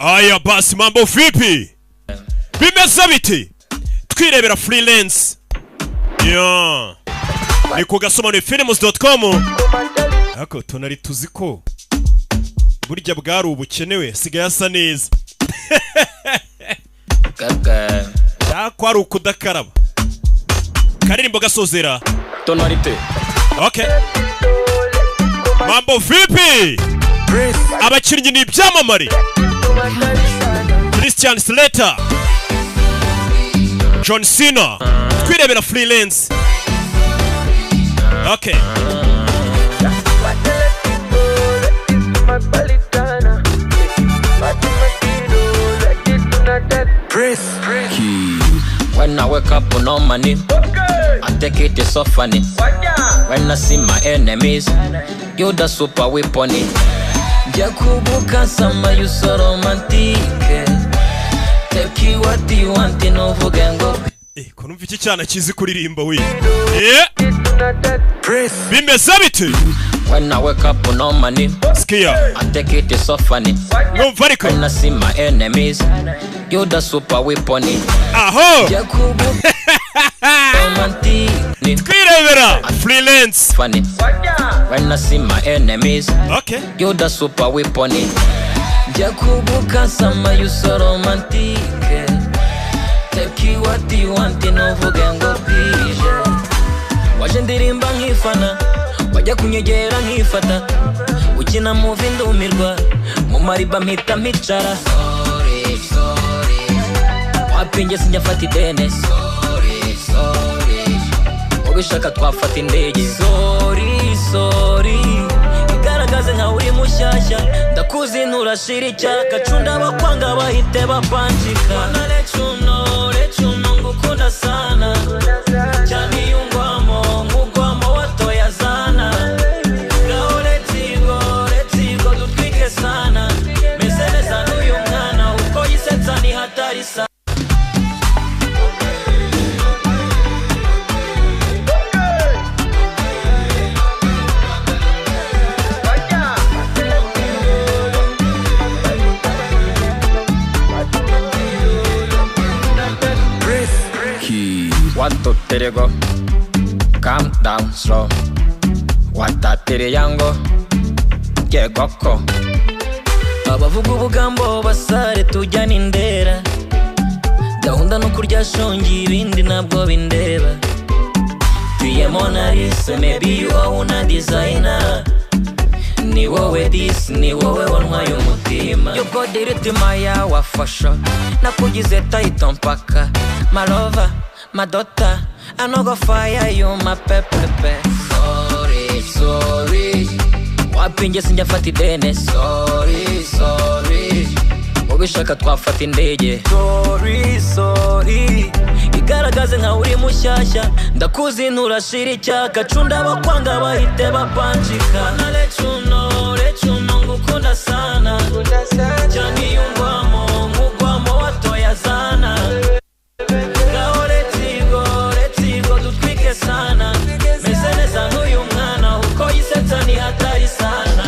Aya basi mambo vipi? Bimeze biti? Twirebera freelance. Yeah. Ni kugasoma ni films.com. Ako tonari tuziko. Burya bwari ubukenewe sigaye asa neza. Kaka. Kwari ukudakaraba. Karirimbo gasozera. Tonalite. Okay. Mambo vipi? Abakinnyi ni ibyamamare. Christian Slater, John Cena. Twirebera freelance. Okay. When I wake up on my knee, I take it so funny. When I see my enemies, you're the super weapon. Jakubuka sama you so romantic. Take you what you want in Ovugengo. Konumva iki cyana kizi kuririmba we. Bimeze bite? When I wake up on my knee, Skia. I take it so funny. Numva ariko. When I see my enemies, you're the super weapon. Aho. Jakubuka romantic. Twirebera freelance. Funny. When I see my enemies, okay, you're the super weapon. Jakubuka sama you so romantic. Take you what you want in Ovugengo pije. Waje ndirimba nkifana, wajya kunyegera nkifata. Ukina movie ndumirwa, mu mariba mpita micara. Sorry, sorry. Wapinge sinjafata idene. Sorry, sorry. Ubishaka twafata indege. Sorry, sorry. Igaragaze nka uri mushyashya. Ndakuzi nturashira icyaka. Cunda bakwanga bahite bapanjika. Wanna let you know ngukunda sana. Cyane yungwamo ngugwamo watoya zana. Gaho let's go dutwike sana. Meseleza n'uyu mwana uko yisetsa ni hatari sana. What to terego? Calm down slow. What a tereyango? Get koko. Abavuga ubugambo basare tujyana indera. Gahunda no kurya shongi ibindi nabwo bindeba. Tuye Mona Lisa, maybe you are una designer. Ni wowe this, ni wowe wantwaye umutima. You got the rhythm ya wafasha. Nakugize tight mpaka. My lover, my daughter, I no go fire you, my pepepe. Sorry, sorry. Wapinge sinjafata idene. Sorry, sorry. Ubishaka twafata indege. Sorry, sorry. Igaragaze nka uri mushyashya. Ndakuzi nturashira icyaka. Cunda bakwanga bahite bapanjika. Wanna let you know ngukunda sana. Cyane yungwamo ngugwamo watoya zana. Gaho let's go dutwike sana. Meseleza n'uyu mwana uko yisetsa ni hatari sana.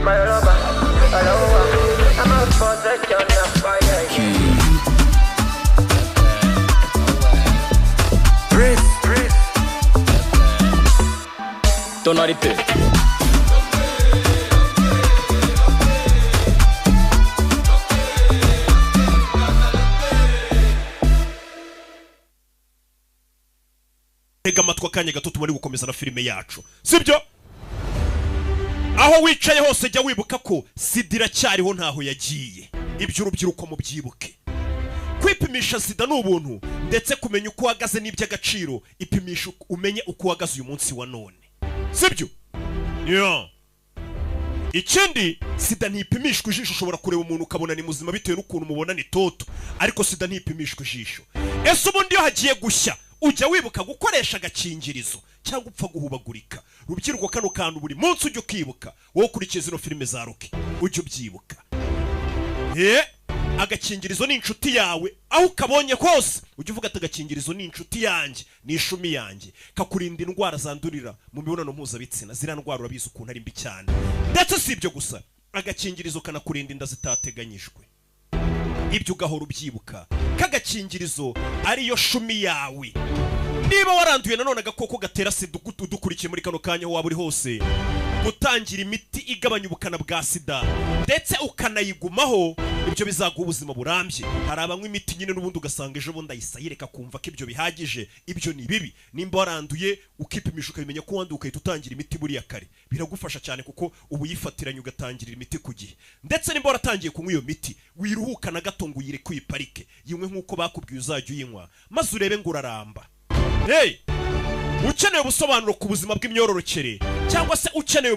My lover, I'm out for the fire. Breathe. Tonalite. Tega amatwi akanya gato tumari gukomeza na filime yacu. Sibyo? Aho wicaye hose jya wibuka ko sidira cyariho ntaho yagiye. Ibyo urubyiruko mu byibuke. Kwipimisha sida n'ubuntu ndetse kumenya uko uhagaze n'iby'agaciro. Ipimisha umenye uko uhagaze uyu munsi wa none. Sibyo? Yeah. Ikindi sida ntipimishwa ijisho. Ushobora kureba umuntu ukabona ni muzima bitewe n'ukuntu mubona ni toto, ariko sida ntipimishwa ijisho. Ese ubundi iyo hagiye gushya ujya wibuka gukoresha agakingirizo cyangwa upfa guhubagurika. Rubyiruko kano kantu buri munsi ujya ukibuka, wowe ukurikiye zino filime za Rocky ujya ubyibuka. Agakingirizo ni inshuti yawe, aho ukabonye hose ujya uvuga ati agakingirizo ni inshuti yanjye, ni ishumi yanjye, kakurinda indwara zandurira mu mibonano mpuzabitsina. Zira ndwara urabizi ukuntu ari mbi cyane. Ndetse si ibyo gusa, agakingirizo kanakurinda inda zitateganyijwe. Ibyo ugahora ubyibuka, kagakingirizo ariyo shumi yawe. Niba waranduye nanone agakoko gatera sida udukurikiye muri kano kanya waba uri hose, gutangira imiti igabanya ubukana bwa sida ndetse ukanayigumaho, ibyo bizaguha ubuzima burambye. Hari abanywa imiti nyine n'ubundi ugasanga ejo bundi ayisayireka kumva ko ibyo bihagije. Ibyo ni bibi. Nimba waranduye ukipimisha ukabimenya ko wanduye ukahita utangira imiti buriya kare, biragufasha cyane kuko ubu yifatiranye ugatangirira imiti ku gihe. Ndetse nimba waratangiye kunywa iyo miti, wiruhuka na gato ngo uyire kuyiparike, yinywe nk'uko bakubwiye uzajya uyinywa, maze urebe ngo uraramba. Ukeneye ubusobanuro ku buzima bw'imyororokere cyangwa se ukeneye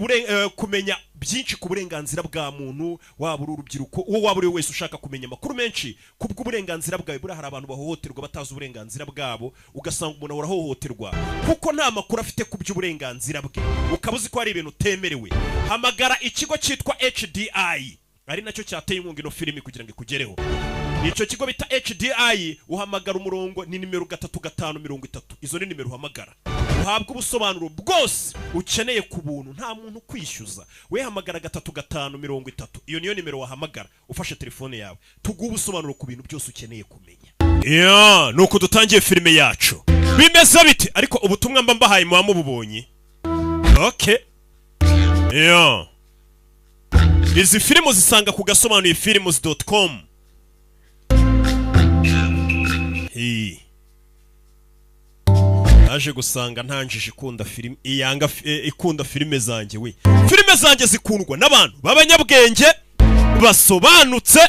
kumenya byinshi ku burenganzira bwa muntu, waba uri urubyiruko, uwo waba uri wese ushaka kumenya amakuru menshi ku bw'uburenganzira bwawe. Buri hari abantu bahohoterwa batazi uburenganzira bwabo, ugasanga umuntu ahora ahohoterwa kuko nta makuru afite ku by'uburenganzira bwe, ukaba uzi ko hari ibintu utemerewe. Hamagara ikigo cyitwa HDI, ari nacyo cyateye inkunga ino filimi kugira ngo ikugereho. Nicyo kigo bita HDI, uhamagara umurongo ni nimero 3530. Izo ni nimero uhamagara, uhabwa ubusobanuro bwose ukeneye ku buntu, nta muntu kwishyuza. We hamagara 3530. Iyo niyo nimero wahamagara ufashe telefone yawe, tuguha ubusobanuro ku bintu byose ukeneye kumenya. Nuko dutangiye filime yacu. Bimeze bite? Ariko ubutumwa mba mbahaye muba mububonye. Okay. Izi filime zisanga ku gasobanuye films.com. Aje gusanga ntanjije ikunda filime iyanga ikunda filime zanjye we. Filime zanjye zikundwa n'abantu b'abanyabwenge basobanutse.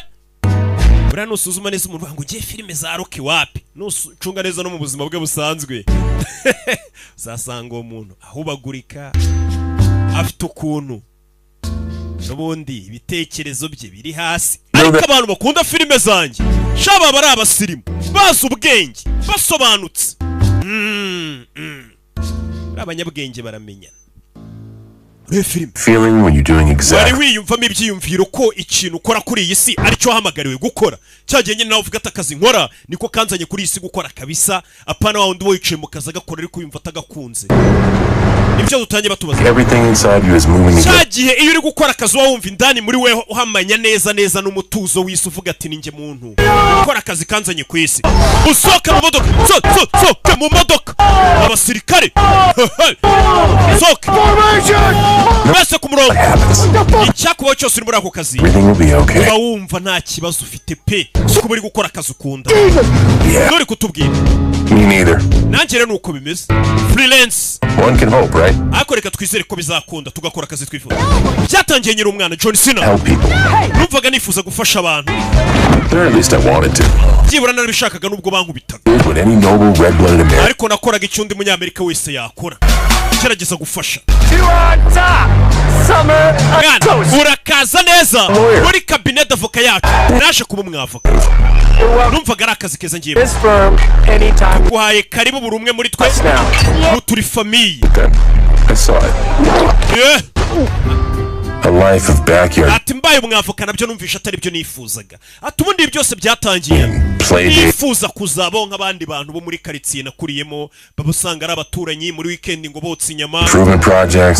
Buriya nusuzuma neza umuntu ngo ngiye filime za Rocky wapi, nucunga neza no mu buzima bwe busanzwe zasanga uwo muntu ahubagurika, afite ukuntu n'ubundi ibitekerezo bye biri hasi. Ariko abantu bakunda filime zanjye shaba bari abasirimu, bazi ubwenge, basobanutse. Abanyabwenge baramenyana. Feeling when you're doing exactly. Wari wiyumvamo ibyiyumviro ko ikintu ukora kuri iyi si aricyo hamagariwe gukora. Cyagenye nawe uvuga atakazi nkora niko kanzanye kuri iyi si gukora kabisa. Apana wa wundi wicaye mu kazi agakora ariko yumva atagakunze. Ibyo dutangiye batubaza. Everything inside you is moving. Cyagihe iyo uri gukora akazi wumva indani muri weho uhamanya neza n'umutuzo w'isi, uvuga ati ninjye muntu ukora akazi kanzanye ku isi. Usoka mu modoka, soka mu modoka. Abasirikare. Soka. Bese ku murongo. Icyakubaho cyose uri muri ako kazi, uba wumva nta kibazo ufite pe kuba uri gukora akazi ukunda. Nuri kutubwira. Me neither. Nanjye rero nuko bimeze. Freelance. One can hope, right? Ariko reka twizere ko bizakunda tugakora akazi twifuza. Byatangiye nyiri umwana John Cena. Help people. Numvaga nifuza gufasha abantu. Or at least I wanted to. Byibura narabishakaga nubwo bankubitaga. What any noble red-blooded American. Ariko nakoraga icyo undi munyamerika wese yakora, gerageza gufasha. Urakaza neza muri cabinet d'avocat yacu. Naje kuba umwavoka. Numvaga ari akazi keza ngiye. Guhaye karibu buri umwe muri twe. Turi famille. I saw it. A life of backyard. Ati mbaye umwavoka nabyo numvisha atari byo nifuzaga. Ati ubundi byose byatangiye nifuza kuzabo nk'abandi bantu bo muri quartier nakuriyemo, babusanga ari abaturanyi muri weekend ngo botsa inyama,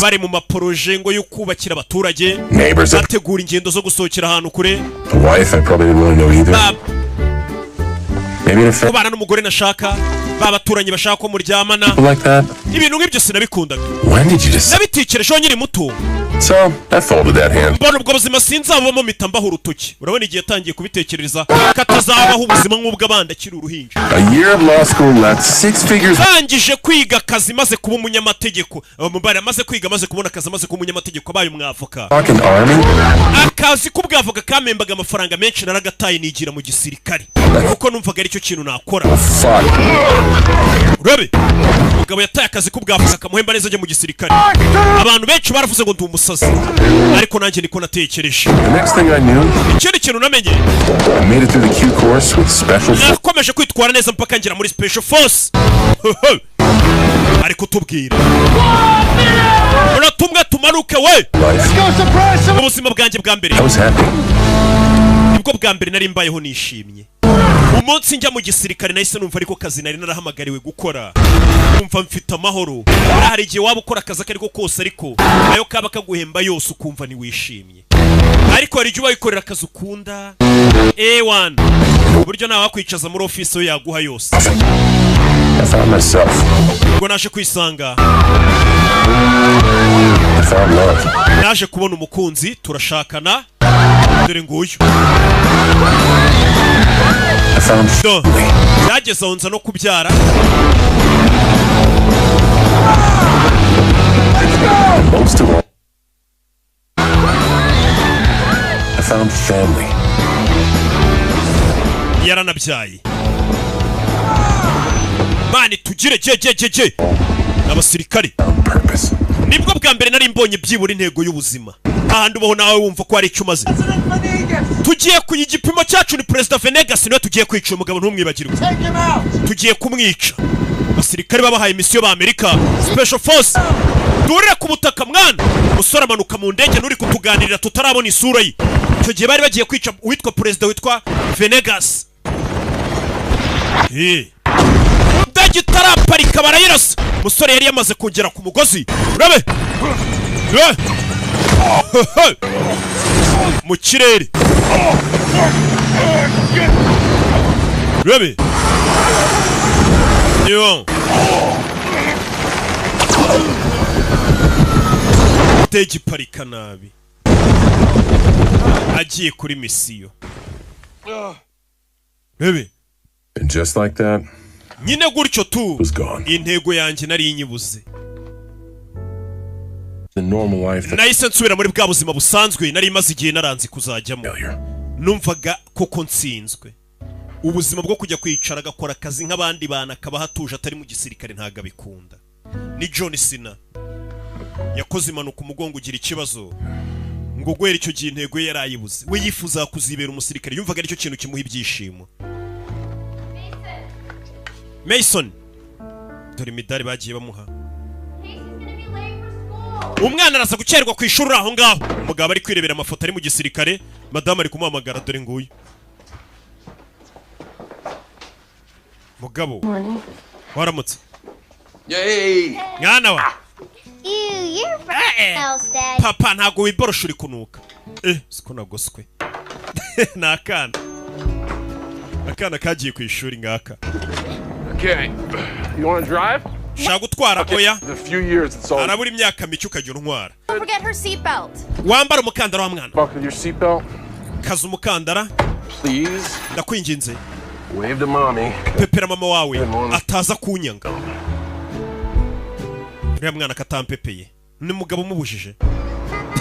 bari mu maproje ngo yo kubakira abaturage, bategura ingendo zo gusohokera ahantu kure. A wife I probably didn't know either. Kubana n'umugore nashaka, babaturanyi bashaka ko muryamana. Ibintu nk'ibyo sinabikundaga. Nabitekerejeho nyiri muto. So, I folded that hand. Mbona ubwo buzima sinzabamo mpita mbaho urutoki. Urabona igihe yatangiye kubitekereza katazabaho ubuzima nk'ubw'abandi akiri uruhinja. A year of law school left 6 figures. Tangije kwiga akazi maze kuba umunyamategeko. Mubara maze kwiga maze kubona akazi maze kuba umunyamategeko abaye umwavoka. Akazi k'ubwavoka kamembaga amafaranga menshi naragataye nigira mu gisirikare. Kuko numvaga ari cyo kintu nakora. Urabe umugabo yataye akazi akazi k'ubwafuka kamuhemba neza ajya mu gisirikare. Abantu benshi baravuze ngo ndi umusazi, ariko nanjye niko natekereje. The next thing I knew, Ikindi kintu namenye, I made it through the Q course with special forces. nakomeje kwitwara neza mpaka ngera muri special force. Ariko tubwira, uratumwe tumanuke we. Ubuzima bwanjye bwa mbere, I was happy. nibwo bwa mbere nari mbayeho nishimye. Umunsi njya mu gisirikare nahise numva ariko kazi nari narahamagariwe gukora, numva mfite amahoro. Hari igihe waba ukora akazi akariko kose, ariko ayo kaba kaguhemba yose ukumva ni wishimye. Ariko hari igihe wayikorera akazi ukunda A1, uburyo nawe wakwicaza muri office yo yaguha yose. I found myself. Ubwo naje kwisanga, I found love. naje kubona umukunzi, turashakana, dore nguyu. I found family. Yageze aho nza no kubyara. Most of all, I found family. Yaranabyaye. Mani tugire je n'abasirikare. Found purpose. Nibwo bwa mbere nari mbonye byibura intego y'ubuzima. Ahandi ubaho nawe wumva ko ari icyo umaze. Tugiye ku igipimo cyacu ni President Venegas, niwe tugiye kwica umugabo ntumwibagirwe. Tugiye kumwica. Abasirikare babahaye misiyo ba Amerika Special Force. Durire ku butaka mwana. Musore amanuka mu ndege nuri kutuganirira tutarabona isura ye. Icyo gihe bari bagiye kwica uwitwa President witwa Venegas. Ndege itaraparika barayirasa. Musore yari yamaze kugera ku mugozi. Urabe. Mu kirere. Urabe. Yo. Ndege iparika nabi. Agiye kuri misiyo. Urabe. And just like that, Nyine gutyo tu, was gone. intego yanjye nari inyibuze. The normal life that Nahise nsubira muri bwa buzima busanzwe nari maze igihe naranze kuzajyamo. failure. Numvaga koko nsinzwe. Ubuzima bwo kujya kwicara agakora akazi nk'abandi bana akaba hatuje atari mu gisirikare ntago abikunda. Ni John Cena yakoze impanuka umugongo ugira ikibazo, ngo gwera icyo gihe intego ye yarayibuze. We yifuza kuzibera umusirikare, yumvaga ari cyo kintu kimuha ibyishimo. Mason, dore imidari bagiye bamuha. Umwana araza gukererwa ku ishuri aho ngaho. Umugabo ari kwirebera amafoto ari mu gisirikare, madame ari kumuhamagara, dore nguyu. Mugabo, waramutse. Yay! Mwana wa, You're from else, Dad. papa ntago wiborosha uri kunuka. Siko nagoswe. Nakana. Akana kagiye ku ishuri ngaka. Okay. You want to drive? Shaka gutwara oya. In a few years, it's all. Arabura imyaka mike ukajya untwara. Don't forget her seatbelt. Wambara umukandara wa mwana. Buckle your seatbelt, Kaza umukandara, please. ndakwinginze. Wave to mommy. Pepera mama wawe ataza kunyanga. Uriya mwana katampepeye. Ni mugabo umubujije.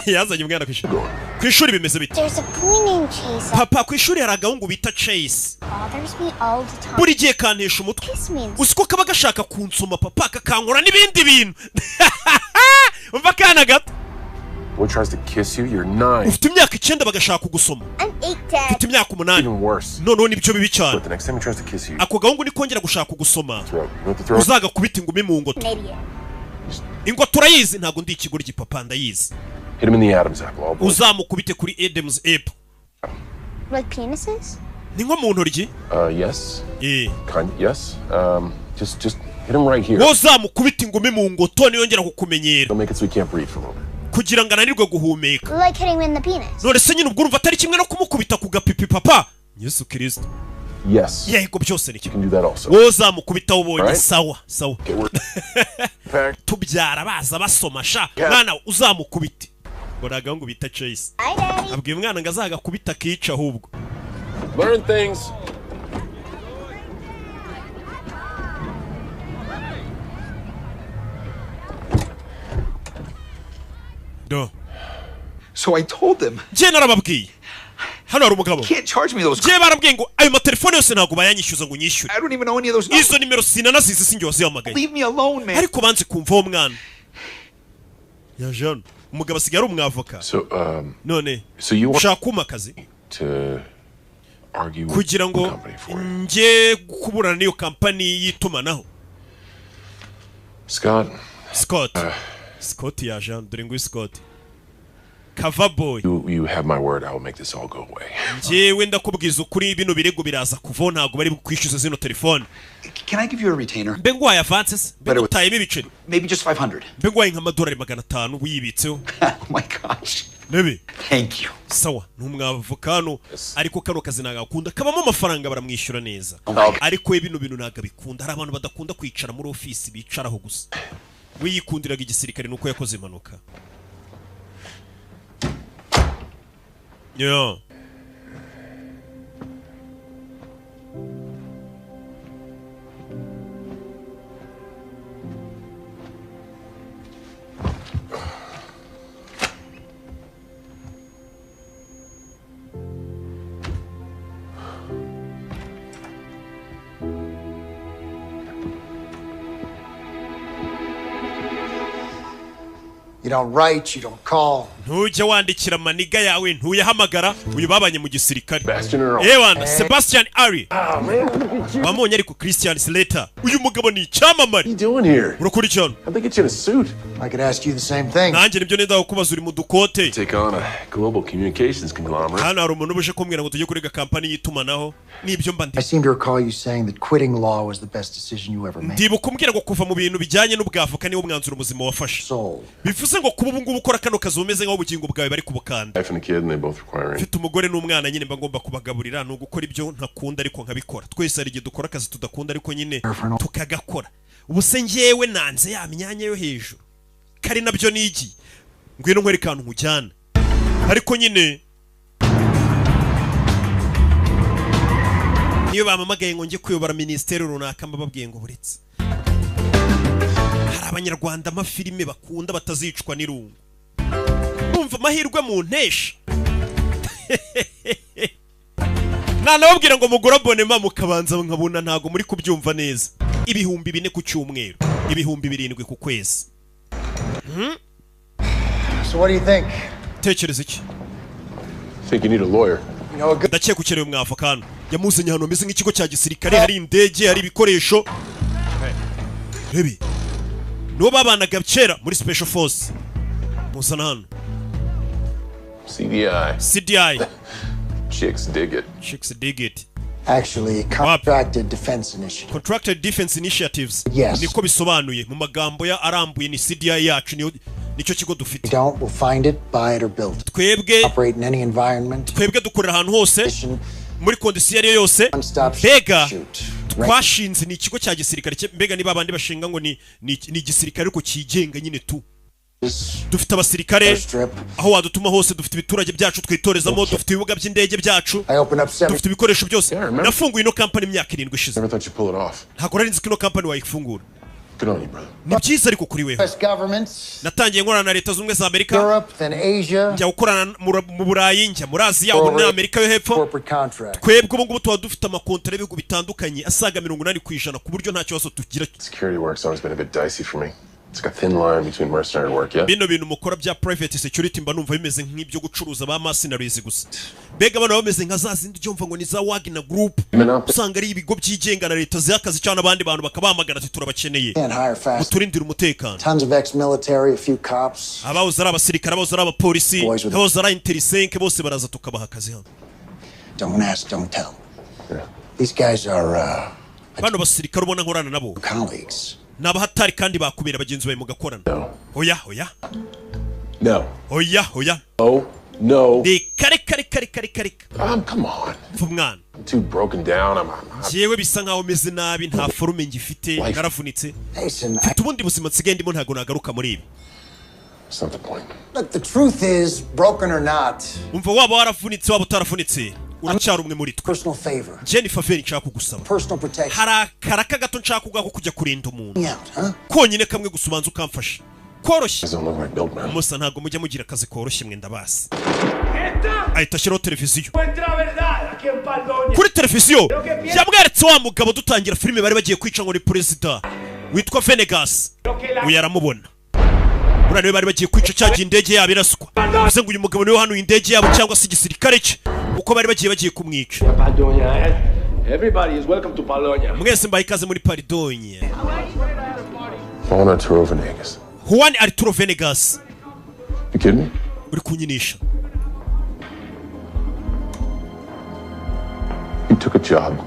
Yazanye umwana ku ishuri. Ku ishuri bimeze bite? There's a boy named Chase. Papa, ku ishuri hari agahungu bita Chase. Bothers me all the time. Buri gihe kantesha umutwe. Kiss me and Usiko kaba gashaka kunsoma papa kakankora n'ibindi bintu. Umva kana gato. Boy tries to kiss you, you're 9. Ufite imyaka 9 bagashaka kugusoma. I'm 8, Dad. Ufite imyaka 8. Even worse. Noneho nibyo bibi But cyane. the next time he tries to kiss you, Ako gahungu nikongera gushaka kugusoma. throat. You know what the throat? Uzagakubita ingumi mu ngoto. An idiot. Ingo turayizi ntago ndi ikigoryi papa ndayizi. Hit him in the Adam's apple. All boys. Uzamukubite kuri Adam's apple. Like penises? Ni nko mu ntoryi. Yes. Eh. Yes. Just hit him right here. Wowe uzamukubita ingumi mu ngoto niyongera kukumenyera. Don't make it so he can't breathe for a little bit. Kugira ngo ananirwe guhumeka. Like hitting him in the penis. None se nyine ubwo urumva atari kimwe no kumukubita ku gapipi papa. Yesu Kristo. Yes. Yego byose ni You kimwe. can do that also. Wowe uzamukubita ubonye Alright. sawa. Okay, we're packed. Tubyara baza basoma sha. Mwana uzamukubite. Ngo nagahungu bita Chase. Hi, Daddy. Abwiye umwana ngo azagakubita akica ahubwo. Learn things. Do. So I told them. Je narababwiye. hano hari umugabo Can't charge me those. je barambwiye ngo ayo matelefone yose ntago bayanyishyuza ngo nyishyure I don't even know any of those numbers. izo nimero sinanazizi sinjye wazihamagaye Leave me alone, man. ariko banze kumva uwo mwana yaje hano umugabo asigaye ari umwavoka So, none so you want ushaka kumpa akazi to argue with kugira the ngo company for it? njye kuburana n'iyo kampani y'itumanaho Scott, Scott yaje hano dore ngo Scott Cover boy you have my word. I will make this all go away. njyewe ndakubwiza ukuri bino birego biraza kuvaho ntago bari bukwishyuza zino telefone Can I give you a retainer? mbe ngwaye avances mbe ngutayemo ibiceri Maybe just 500. mbe ngwaye nk'amadolari 500 wiyibitseho Oh my gosh. nebe Thank you. sawa n'umwavoka hano ariko kano kazi nagakunda kabamo amafaranga baramwishyura neza ariko bino bintu ntago bikunda hari abantu badakunda kwicara muri office bicaraho gusa wiyikundiraga igisirikare nuko yakoze impanuka yeah. You don't write, you don't call. ntujya wandikira maniga yawe ntuyahamagara uyu babanye mu gisirikare Bastion ewana Sebastian Ari bamonye ariko Christian Slater uyu mugabo ni icyamamare What are you doing here? urakora icyano How'd they get you in a suit? I could ask you the same thing. nanjye nibyo nenda kukubaza uri mu dukote Take on a global communications conglomerate. hano hari umuntu ubuje kumbwira ngo tujye kurega kampani y'itumanaho nibyo mba I seem to recall you saying that quitting law was the best decision you ever made. ndibuka umbwira ngo kuva mu bintu bijyanye n'ubwavoka niwo mwanzuro muzima wafashe Soul. bivuze ngo kuba ubu ngubu ukora kano kazi umeze nk'aho ubugingo bwawe bari kubukanda Wife and a kid, and they both requiring. mfite umugore n'umwana nyine mba ngomba kubagaburira ni ugukora ibyo ntakunda ariko nkabikora twese hari igihe dukora akazi tudakunda ariko nyine tukagakora ubu se njyewe nanze ya myanya yo hejuru kari nabyo nigi ngwino nkwere kantu nkujyana ariko nyine niyo bamamagaye ngo njye kuyobora ministeri runaka mbababwiye ngo buretse hari abanyarwanda amafilime bakunda batazicwa n'irungu bumva amahirwe mu ntesha nanababwira ngo mugura abonema mukabanza nkabona ntago muri kubyumva neza 4,000 ku cyumweru 7,000 ku kwezi So what do you think? tekereza iki I think you need a lawyer. You know a good ndakeka ukeneye umwavoka hano yamuzanye hano ameze nk'ikigo cya gisirikare hari indege hari ibikoresho rebi nibo babanaga kera muri special force muzana hano CDI. CDI Chicks dig it. chicks dig it actually contracted defense initiative. contracted defense initiatives Yes. niko bisobanuye mu magambo ya arambuye ni CDI yacu nicyo kigo If dufite you don't, we'll find it, buy it or build it. twebwe Operate in any environment. twebwe dukorera ahantu hose Mission, muri kondisiyo ariyo yose one-stop mbega shoot. twashinze ni ikigo cya gisirikare mbega niba abandi bashinga ngo ni igisirikare ariko cyigenga nyine tu dufite abasirikare aho wadutuma hose dufite ibiturage byacu twitorezamo dufite ibibuga by'indege byacu I opened up 7. dufite ibikoresho byose Yeah, remember? nafunguye ino kampani imyaka 7 ishize Never thought you'd pull it off. ntabwo nari nzi ko ino kampani wayifungura Good on you, brother. ni byiza ariko kuri wewe US governments, natangiye nkorana na leta z'ubumwe za Amerika Europe, then Asia, njya gukorana mu Burayi njya muri Aziya ubu muri Amerika yo hepfo corporate contract. twebwe ubu ngubu tuba dufite amakontara y'ibihugu bitandukanye asaga 80% ku buryo nta kibazo tugira Security work's always been a bit dicey for me. It's like a thin line between mercenary work, yeah? bino bintu mukora bya private security mba numva bimeze nk'ibyo gucuruza ba mercenaries gusa mbega abana bameze nka za zindi ujya ngo ni za Wagner Group usanga ari ibigo byigenga na leta z'akazi cyane abandi bantu bakabamagana ati turabakeneye Can't hire fast. muturindira umutekano Tons of ex-military, a few cops. abahoze ari abasirikare abahoze ari abapolisi Boys with- abahoze ari intelligence bose baraza tukabaha akazi hano Don't ask, don't tell. These guys are bano basirikare ubona nkorana nabo colleagues. ni abahatari kandi bakubera bagenzi bawe mugakorana No. oya No. oya Oh, no. ni kare Come on. mva umwana I'm too broken down. I'm jewe bisa nkaho meze nabi nta forume ngifite naravunitse Listen, mfite ubundi buzima nsigaye ndimo ntago nagaruka muri ibi That's not the point. look, the truth is, broken or not, umva waba waravunitse waba utaravunitse uracyari umwe muri twe personal favor, njye ni faveri nshaka kugusaba personal protection. hari akaraka gato nshaka kugaho kujya kurinda umuntu Me out, huh? konyine kamwe gusa ubanza ukamfasha koroshye Guys don't look like built men. musa ntabwo mujya mugira akazi koroshye mwe ndabasi ahita ashyiraho televiziyo. Kuri televiziyo yamweretse wa mugabo dutangira filime bari bagiye kwica ngo ni perezida witwa Venegas. Uyu aramubona. Uriya niwe bari bagiye kwica cyagiye indege yabo iraswa. Bivuze ngo uyu mugabo niwe hano indege yabo cyangwa se igisirikare cye uko bari bagiye kumwica. Everybody is welcome to Polonia. Mwese mbaye ikaze muri Paridonia. Juan Arturo Venegas. Juan Arturo Venegas. You kidding me? Uri kunyinisha. You took a job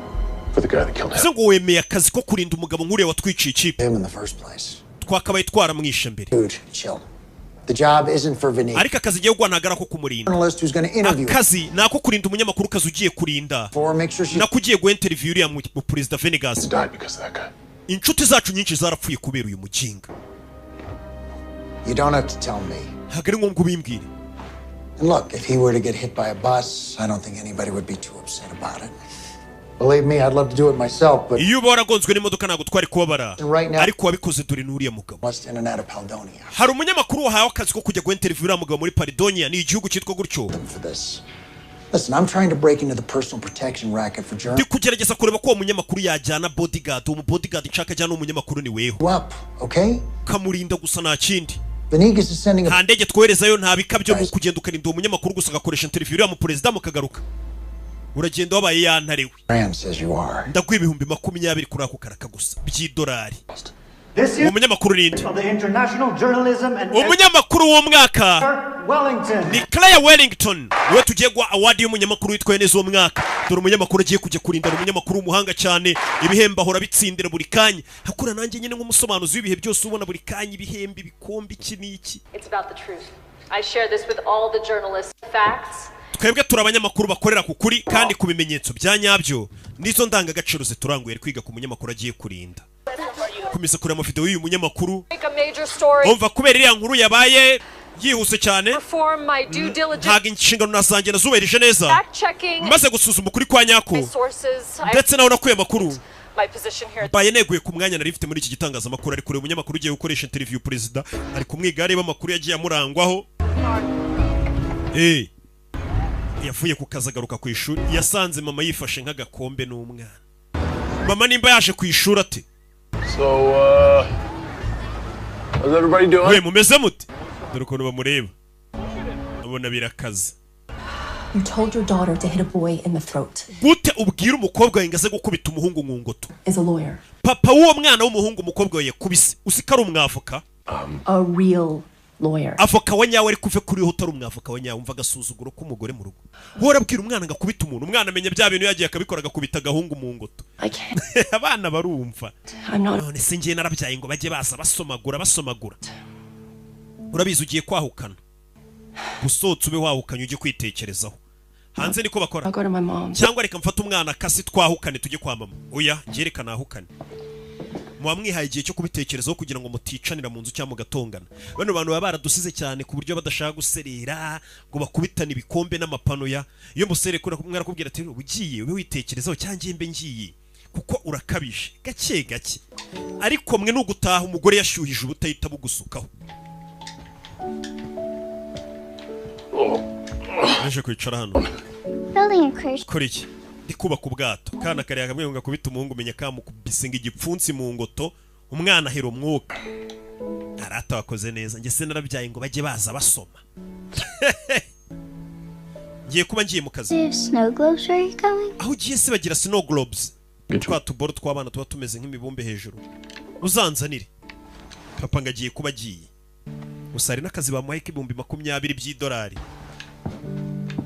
for the guy that killed him. Bivuze ngo wemeye akazi ko kurinda umugabo nk'uriya watwiciye ikipe. Him in the first place. Twakabaye twaramwishe mbere. Dude, chill. The job isn't for Venegas. Ariko akazi giye guhanagara ko kumurinda. Journalist who's going to interview. Akazi nako kurinda umunyamakuru kazi ugiye kurinda. Make sure she Nakugiye go interview uriya mu president Venegas. He died because of that guy. Inshuti zacu nyinshi zarapfuye kubera uyu mujinga. You don't have to tell me. Hagari ngombwa ubimbwire. And look, if he were to get hit by a bus, I don't think anybody would be too upset about it. Believe me, I'd love to do it myself, but iyo baragonzwe n'imodoka ntago twari kubabara. Right now- Ariko wabikoze dore n'uriya mugabo. must in and out of Paledonia Hari umunyamakuru wahawe akazi ko kujya go interview uriya mugabo muri Paridonia, ni igihugu cyitwa gutyo. for this. Listen, I'm trying to break into the personal protection racket for Ndi journalists. kugerageza kureba ko uwo munyamakuru yajyana bodyguard, uwo bodyguard nshaka ajyana umunyamakuru ni weho. Up, okay? Kamurinda gusa nta kindi. Venegas is sending a Nta ndege twoherezayo nta bikabyo mu kugenda ukarinda uwo munyamakuru gusa agakoresha interview uriya mu president mukagaruka. Uragenda wabaye yantarewe. brand says you are. Ndaguha ibihumbi 20 kuri ako karaka gusa by'idolari. This Uwo is munyamakuru ninde? of the international journalism and Umunyamakuru w'umwaka Wellington. ni Claire Wellington. Niwe tugiye guha award y'umunyamakuru witwaye neza uwo mwaka. Dore umunyamakuru agiye kujya kurinda umunyamakuru w'umuhanga cyane. Ibihembo ahora bitsindira buri kanya. Hakura nanjye nyine nk'umusobanuzi w'ibihe byose ubona buri kanya ibihembo ibikombe iki n'iki. It's about the truth. I share this with all the journalists. Facts. Twebwe turi abanyamakuru bakorera ku kuri kandi ku bimenyetso bya nyabyo nizo ndangagaciro zituranguye kwiga ku munyamakuru agiye kurinda. Kumisa kuri amavideo y'uyu munyamakuru. Make a major story. Umva kubera iriya nkuru yabaye yihuse cyane. Perform my due diligence. Ntago inshingano nazanjye nazubahirije neza. Fact checking. Maze gusuzuma ukuri kwa nyako. Sources. Ndetse naho nakuye amakuru. My position here. Baye neguye ku mwanya nari mfite muri iki gitangazamakuru ari kure umunyamakuru ugiye gukoresha interview president ari kumwiga areba amakuru yagiye amurangwaho. Yavuye ku kazi agaruka ku ishuri yasanze mama yifashe nk'agakombe n'umwana. Mama nimba yaje ku ishuri ate? So, how's everybody doing? We mumeze mute? Dore ukuntu bamureba. Abona birakaze. You told your daughter to hit a boy in the throat. Gute ubwira umukobwa wawe ngaze gukubita umuhungu nkungoto? Is a lawyer. Papa w'uwo mwana w'umuhungu umukobwa we yakubise. Usikara umwavoka? A real lawyer. Avoka wa nyawe ari kuve kuri ho utari umwavoka wa nyawe umva gasuzuguro k'umugore mu rugo. Hora bwira umwana ngakubita umuntu. Umwana amenya bya bintu yagiye akabikora agakubita gahungu mu ngoto. I can't. Abana barumva. I'm not. None se ngiye narabyaye ngo bajye baza basomagura. Urabizi ugiye kwahukana. Gusotse ube wahukanye ujye kwitekerezaho. Hanze niko bakora. I'll go to my mom. Cyangwa reka mfata umwana kasi twahukane tujye kwa mama. Oya, ngerekana ahukane. Mwamwihaye igihe cyo kubitekerezaho kugira ngo muticanira mu nzu cyangwa mugatongana. Bano bantu baba baradusize cyane ku buryo badashaka guserera ngo bakubitane ibikombe n'amapano ya. Iyo musere kuri kumwe arakubwira ati ugiye ube witekerezaho cyangwa mbe ngiye kuko urakabije gake gake. Ariko mwe n'ugutaha umugore yashyuhije ubutahita bugusukaho. Naje kwicara hano. Building a cruise. Kora iki? Ndi kubaka ubwato. Kana kare kamwe ngo kubita umuhungu umenya kamukubise igipfunsi mu ngoto. Umwana ahera umwuka. Arata wakoze neza. Nge se narabyaye ngo bajye baza basoma. Ngiye kuba ngiye mu kazi. Snow globes are coming. Aho ugiye se bagira snow globes. Twa tuboro tw'abana tuba tumeze nk'imibumbe hejuru. Uzanzanire. Papa ngagiye kuba agiye. Gusa hari n'akazi bamuhaye k'ibihumbi 20 by'idolari.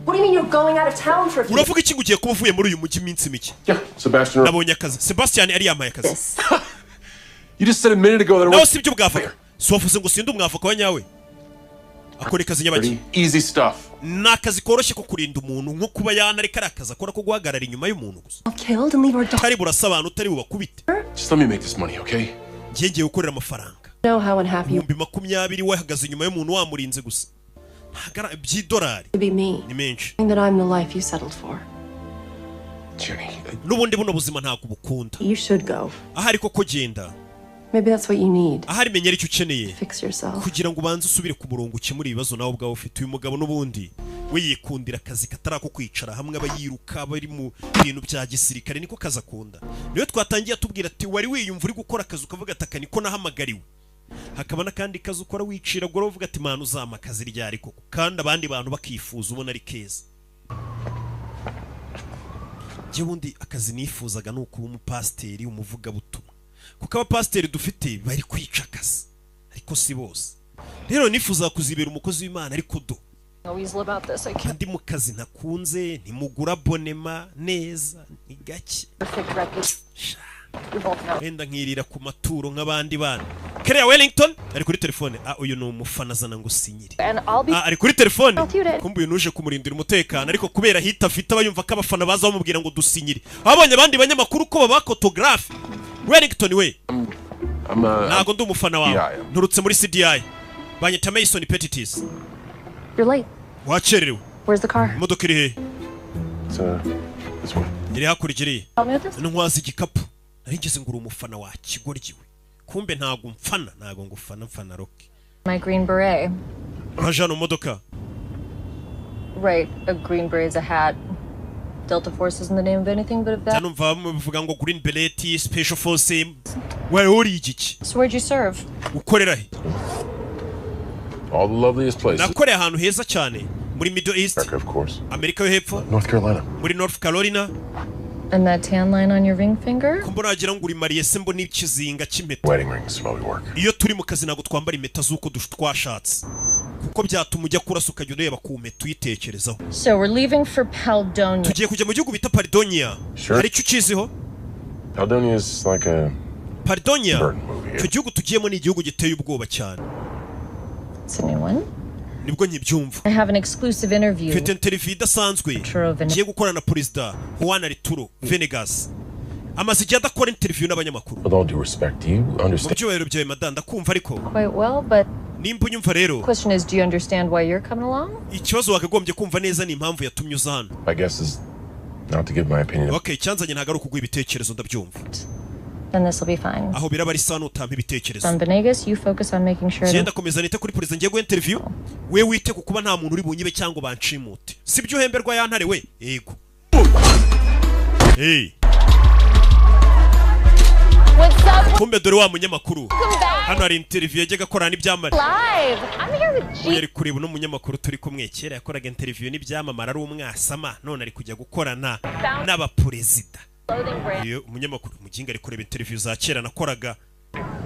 What do you mean you're going out of town for a few? Uravuga iki ngugiye kuba uvuye muri uyu mujyi iminsi mike? Yeah, Sebastian. Nabonye akazi. Sebastian ari yamaye akazi. You just said a minute ago that I Nawe was si byo bwavoka. So wavuze ngo sinde umwavoka wa nyawe. Akora akazi nyabaki. easy stuff. Nakazi koroshye ko kurinda umuntu nko kuba yana ari karakaza akora ko guhagarara inyuma y'umuntu gusa. Killed and leave our daughter. Kari burasabana utari bubakubite. Just let me make this money, okay? Ngiye gukorera amafaranga. Know how unhappy you 20 wahagaze inyuma y'umuntu wamurinze gusa. Ntagara by'idolari. to be me. Ni menshi. That I'm the life you settled for. Jenny. Nubundi buno buzima ntabwo bukunda. You should go. Ahari koko genda. Maybe that's what you need. Ahari menyera icyo ukeneye. Fix yourself. Kugira ngo ubanze usubire ku murongo ukemura ibibazo nawe ubwawe ufite uyu mugabo nubundi we yikundira akazi katarako kwicara hamwe abayiruka bari mu bintu bya gisirikare niko kaza akunda. Niyo twatangiye atubwira ati wari wiyumva uri gukora akazi ukavuga ati niko nahamagariwe. Hakaba n'akandi kazi ukora wicira gora uvuga ati mana uzama akazi ryari koko, kandi abandi bantu bakifuza ubona ari keza. Je wundi akazi nifuzaga no kuba umupasteri umuvuga butumwa, kuko abapasteri dufite bari kwica akazi ariko si bose. Rero nifuza kuzibera umukozi w'Imana ariko do kandi mu kazi ntakunze ntimugura abonema neza ni gake, wenda nkirira ku maturo nk'abandi bana. Kerea Wellington ari kuri telefone. Uyu ni umufana azana ngo sinyire. Ari kuri telefone kumbuye nuje kumurindira umutekano, ariko kubera hita afite abayumva ko abafana baza bamubwira ngo dusinyire. Abonye abandi banyamakuru ko baba photographe. Wellington we nago ndi umufana wawe, nturutse muri CDI banyita Mason Petitis. You're late. Wacherewe. Where's the car? Imodoka iri he? This way. Iri hakurikiriye. Help me with this? Ntwaza igikapu. Narigeze ngura umufana wa kigoryiwe. Kumbe ntago mfana, ntago ngufana mfana Rocky. My green beret. Hajano modoka. Right, a green beret is a hat. Delta Force isn't the name of anything but of that. Tanumva muvuga ngo green beret special force. Wae uri igiki? So where'd you serve? Ukorera he? All the loveliest places. Nakoreye ahantu heza cyane muri Middle East. America, of course. Amerika yo hepfo. North Carolina. Muri North Carolina. And that tan line on your ring finger? Kumbona agira ngo uri mariye sembo n'ikizinga cy'impeta. Wedding rings while we work. Iyo turi mu kazi nago twambara impeta zuko twashatse. Kuko byatuma ujya kurasa ukajya ureba ku mpeta uyitekerezaho. So we're leaving for Paledonia. Tugiye kujya mu gihugu bita Paledonia. Hari icyo ukiziho? Paledonia is like a Paledonia. Icyo gihugu tugiyemo ni igihugu giteye ubwoba cyane. It's a new one. Nibwo nkibyumva. I have an exclusive interview. Mfite interview idasanzwe. Ngiye gukora na Perezida Juan Arturo Venegas. Amaze igihe adakora interview n'abanyamakuru. With all due respect, do you understand? Mubyubahiro byawe madanda kumva ariko. Quite well, but nimba unyumva rero. Question is, do you understand why you're coming along? Ikibazo wakagombye kumva neza ni impamvu yatumye uza hano. My guess is not to give my opinion. Okay, cyanzanye ntago ari ukugwa ibitekerezo ndabyumva. Then this will be fine. Aho biraba ari sano utampa ibitekerezo. Son Venegas, you focus on making sure. Genda komeza nite kuri Perezida ngiye gu interview. We wite ku kuba nta muntu uri bunyibe cyangwa banshimute. Sibyo uhemberwa yantare we. Yego. Hey. What's up? Kumbe dore wa munyamakuru. Hano hari interview yajyaga korana n'ibyamamare. Live. I'm here with G. Yari kureba no munyamakuru turi kumwe kera yakoraga interview n'ibyamamare ari umwasama none ari kujya gukorana n'abaperezida. Iyo umunyamakuru muginga ari kureba interview za kera nakoraga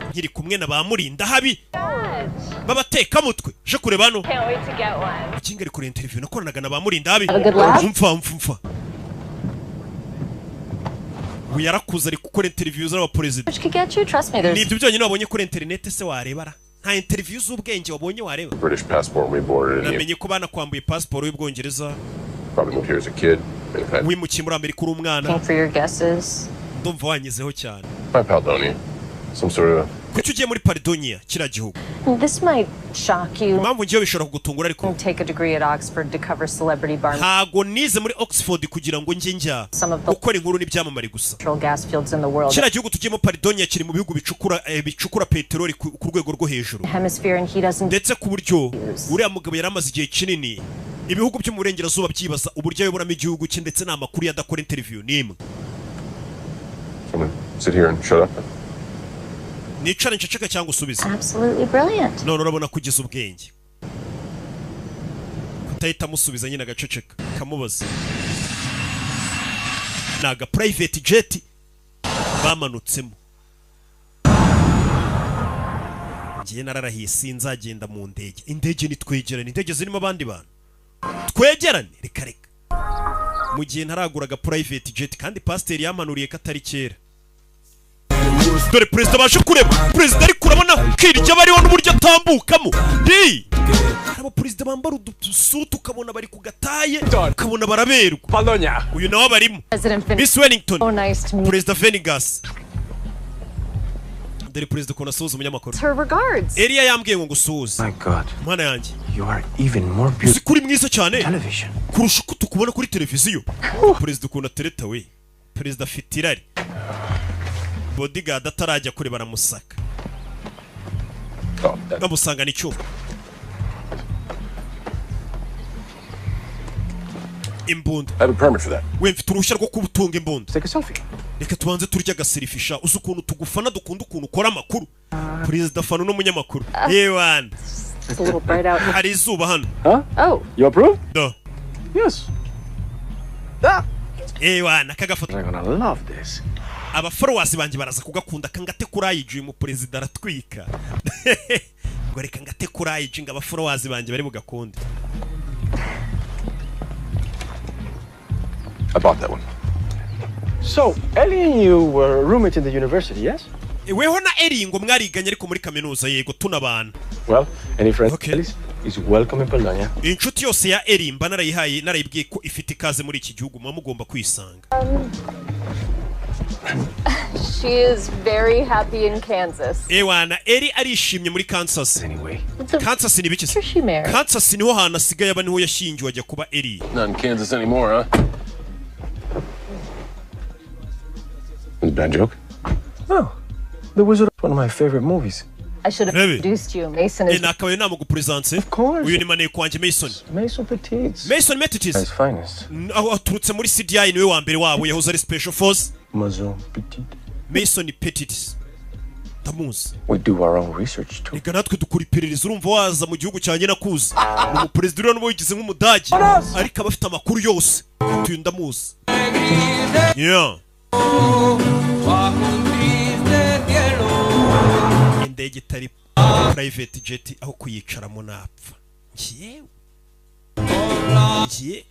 nkiri kumwe na bamurinda habi babateka mutwe je kureba no muginga ari kureba interview nakoranaga na bamurinda habi umfa uyarakuza ari gukora interview z'abaperezida nibyo byonyine wabonye kuri internet se warebara nta interview z'ubwenge wabonye wareba. British passport we boarded. Namenye ko bana kwambuye passport y'Ubwongereza. Probably moved here as a kid. Wimukiye muri Amerika uri umwana. For your guesses. Ndumva wanyizeho cyane. My Paledonia. Some sort of. Kuki ugiye muri Paledonia kira gihugu? This might shock you. Impamvu ngiye bishobora kugutungura ariko. Take a degree at Oxford to cover celebrity bar. Ntago nize muri Oxford kugira ngo njye njya gukora inkuru n'ibyamamare gusa. Gas fields in the world. Kira gihugu tugiyemo Paledonia kiri mu bihugu bicukura peteroli ku rwego rwo hejuru. Hemisphere and he doesn't. Ndetse ku buryo uriya mugabo yaramaze igihe kinini ibihugu byo mu burengerazuba byibaza uburyo ayoboramo igihugu cye ndetse n'amakuru yadakora interview nimwe. Sit here and shut up. Nicara nceceka cyangwa usubize. Absolutely brilliant. None urabona kugiza ubwenge. Kutahita musubiza nyine agaceceka kamubaza. Naga private jet bamanutsemo. Ngiye nararahiye sinzagenda mu ndege. Indege ni twegerane, indege zirimo abandi bantu. Twegerane reka. Mu gihe ntaraguraga private jet kandi pastor yamanuriye katari kera. Dore Perezida baje kureba. Perezida ari kurabona kirya bariho n'uburyo atambukamo. Ndi. Abo Perezida bambara udusutu ukabona bari kugataye ukabona baraberwa. Paledonia. Uyu nawe barimo. Miss Wellington. Oh, nice to meet. Perezida Venegas. Dore Perezida kona soza umunyamakuru. Her regards. Elia yambwiye ngo ngusuze. My God. Mwana yanjye. You are even more beautiful. Kuri mwiza cyane. Television. Kurusha uko tukubona kuri televiziyo. Perezida ukunda tereta we. Perezida afite irari. Bodyguard atarajya kure baramusaka. Bamusanga n'icyuma. imbunda. I have a permit for that. We mfite uruhushya rwo kubutunga imbunda. Take a selfie. Reka tubanze turya agaserifisha uzi ukuntu tugufana dukunda ukuntu ukora amakuru. Perezida Fano n'umunyamakuru. Yewan. It's a little bright out. Hari izuba hano. Huh? Oh. You approve? Do. Yes. Yewan, akagafoto. They're gonna love this. Aba followers banjye baraza kugakunda kangate kurayije mu perezida aratwika. Ngo reka ngate kurayije ngo aba followers banjye bari bugakunde. I bought that one. So, Ellie and you were roommates in the university, yes? Weho na Ellie ngo mwariganye ariko muri kaminuza yego tunabana. Well, any friend Okay. Ellie's is welcome in Bologna. Inshuti yose ya Ellie mba narayihaye narayibwiye ko ifite ikaze muri iki gihugu mugomba kwisanga. She is very happy in Kansas. Ewana Ellie arishimye muri Kansas. Anyway. Kansas ni biki? Where's she married? Kansas niho hana sigaye aba niho yashingiwe ajya kuba Ellie. Not in Kansas anymore, huh? Was it a bad joke? Oh, The Wizard of one of my favorite movies. I should have Really? introduced you. Mason is Nakabaye nama gupresence. Of course. Uyu ni mane kwanje Mason. Mason Petite. Mason Metitis. His finest. Aho aturutse muri CDI niwe wa mbere wabo yahoze ari Special Force. Maison Petite. Mason Petitis. Tamuzi. We do our own research too. Reka natwe dukura iperereza urumva waza mu gihugu cyanjye nakuzi. Ni umuperezida uriya n'uwo yigize nk'umudage. Ariko abafite amakuru yose. Tuyu ndamuzi. Yeah. Indege itari private jet aho kuyicaramo napfa. Ngiye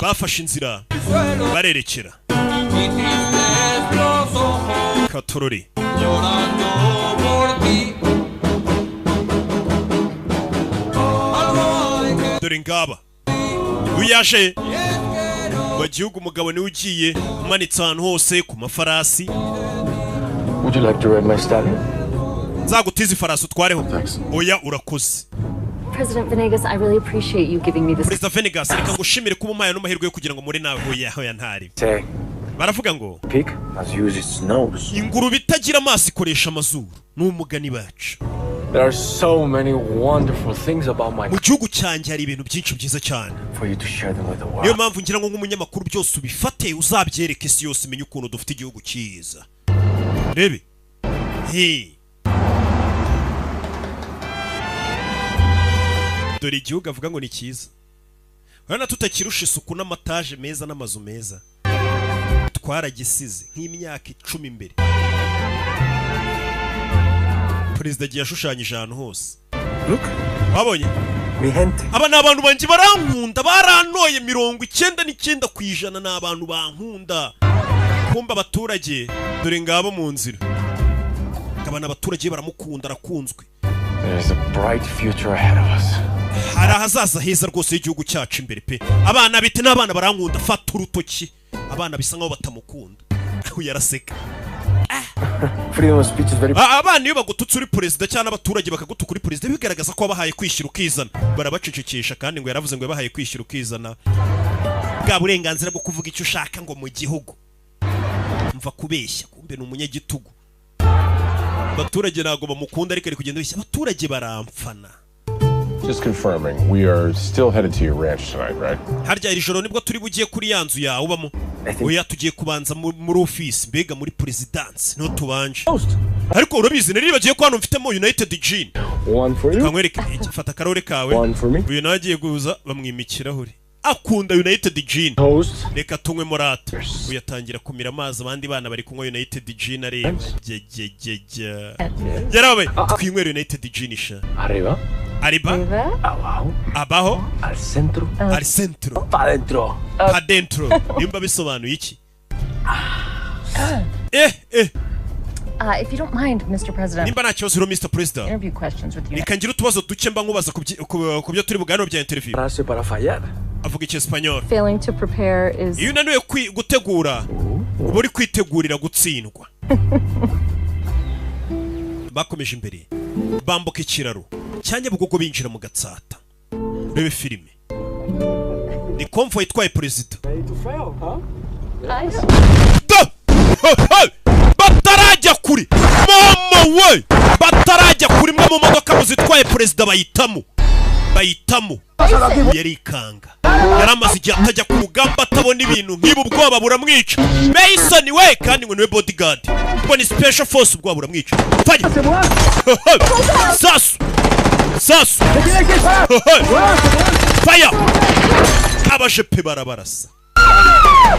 bafashe inzira barerekera Katorori. Dore ngaba uyaje mu gihugu umugabo niwe ugiye umanitse ahantu hose ku mafarasi. Would you like to ride my stallion? Nzagutiza ifarasi utwareho. Oya urakoze. President Venegas, I really appreciate you giving me this. Perezida Venegas reka ngushimire kuba umpaye n'amahirwe yo kugira ngo muri nawe hoya ntari. Say, Baravuga ngo pig must use its nose. ingurube itagira amaso ikoresha amazuru. N'umugani bacu. There are so many wonderful things about my Mu gihugu cyanjye hari ibintu byinshi byiza cyane. for you to share them with the Niyo world. mpamvu ngira ngo nk'umunyamakuru byose ubifate uzabyereke isi yose imenye ukuntu dufite igihugu cyiza. Rebe. Hey. Dore igihugu avuga ngo ni cyiza. Urabona tutakirusha isuku n'amataje meza n'amazu meza. Twaragisize nk'imyaka 10 imbere. Perezida giye yashushanyije ahantu hose. Look, Babonye? mi gente. Aba ni abantu banjye barankunda barantoye 99% ni abantu bankunda. Kumba abaturage dore ngabo mu nzira. Kabana abaturage baramukunda arakunzwe. There is a bright future ahead of us. Hari ahazaza heza rwose y'igihugu cyacu imbere pe. Abana bite n'abana barankunda fata urutoki. Abana bisa nkaho batamukunda. Yaraseka. Freedom of speech is very Abana iyo bagututse uri perezida cyangwa abaturage bakagutuka uri perezida bigaragaza ko bahaye kwishyira ukizana. Barabacecekesha kandi ngo yaravuze ngo yabahaye kwishyira ukizana. Bwa burenganzira bwo kuvuga icyo ushaka ngo mu gihugu. Mva kubeshya kumbe ni umunyagitugu. Abaturage nago bamukunda ariko ari kugenda bishya abaturage baramfana. Just confirming, we are still headed to your ranch tonight, right? Harya iri joro nibwo turi bugiye kuri yanzu yawe ubamo. Oya tugiye kubanza muri office mbega muri presidence no tubanje. Ariko urabizi nari bagiye ko hano mfitemo United Gin. one for you. Kangwereke fata karore kawe. One for me. Uyu nagiye guza bamwimikiraho. Akunda United Gin. Toast. Reka tunywe morata. Uyatangira kumira amazi abandi bana bari kunywa United Gin areba. Yarabaye twinywera United Gin sha. Arriba. Ariba. Abajo. Abaho. Al centro. Al centro. Pa dentro. Pa dentro. Nimba bisobanuye iki? If you don't mind, Mr. President. Nimba nta kibazo ro Mr. President. Interview questions with you. Reka ngira utubazo duke mba nkubaza ku byo turi buganiro bya interview. Frase para fallar. Avuga iki Espanyol. Failing to prepare is Iyo nanuye gutegura uba uri kwitegurira gutsindwa. Bakomeje imbere bambuka ikiraro cyanya bugogo binjira mu Gatsata. Rebe filime ni convoy itwaye perezida. Batarajya kuri mama we batarajya kuri mwe mu modoka muzitwaye perezida bayitamo bayitamo yarikanga yaramaze igihe atajya ku rugamba atabona ibintu nk'ibi ubwoba buramwica Mason we kandi ngo niwe bodyguard ngo ni special force ubwoba buramwica fanya sasu fire abajepe barabarasa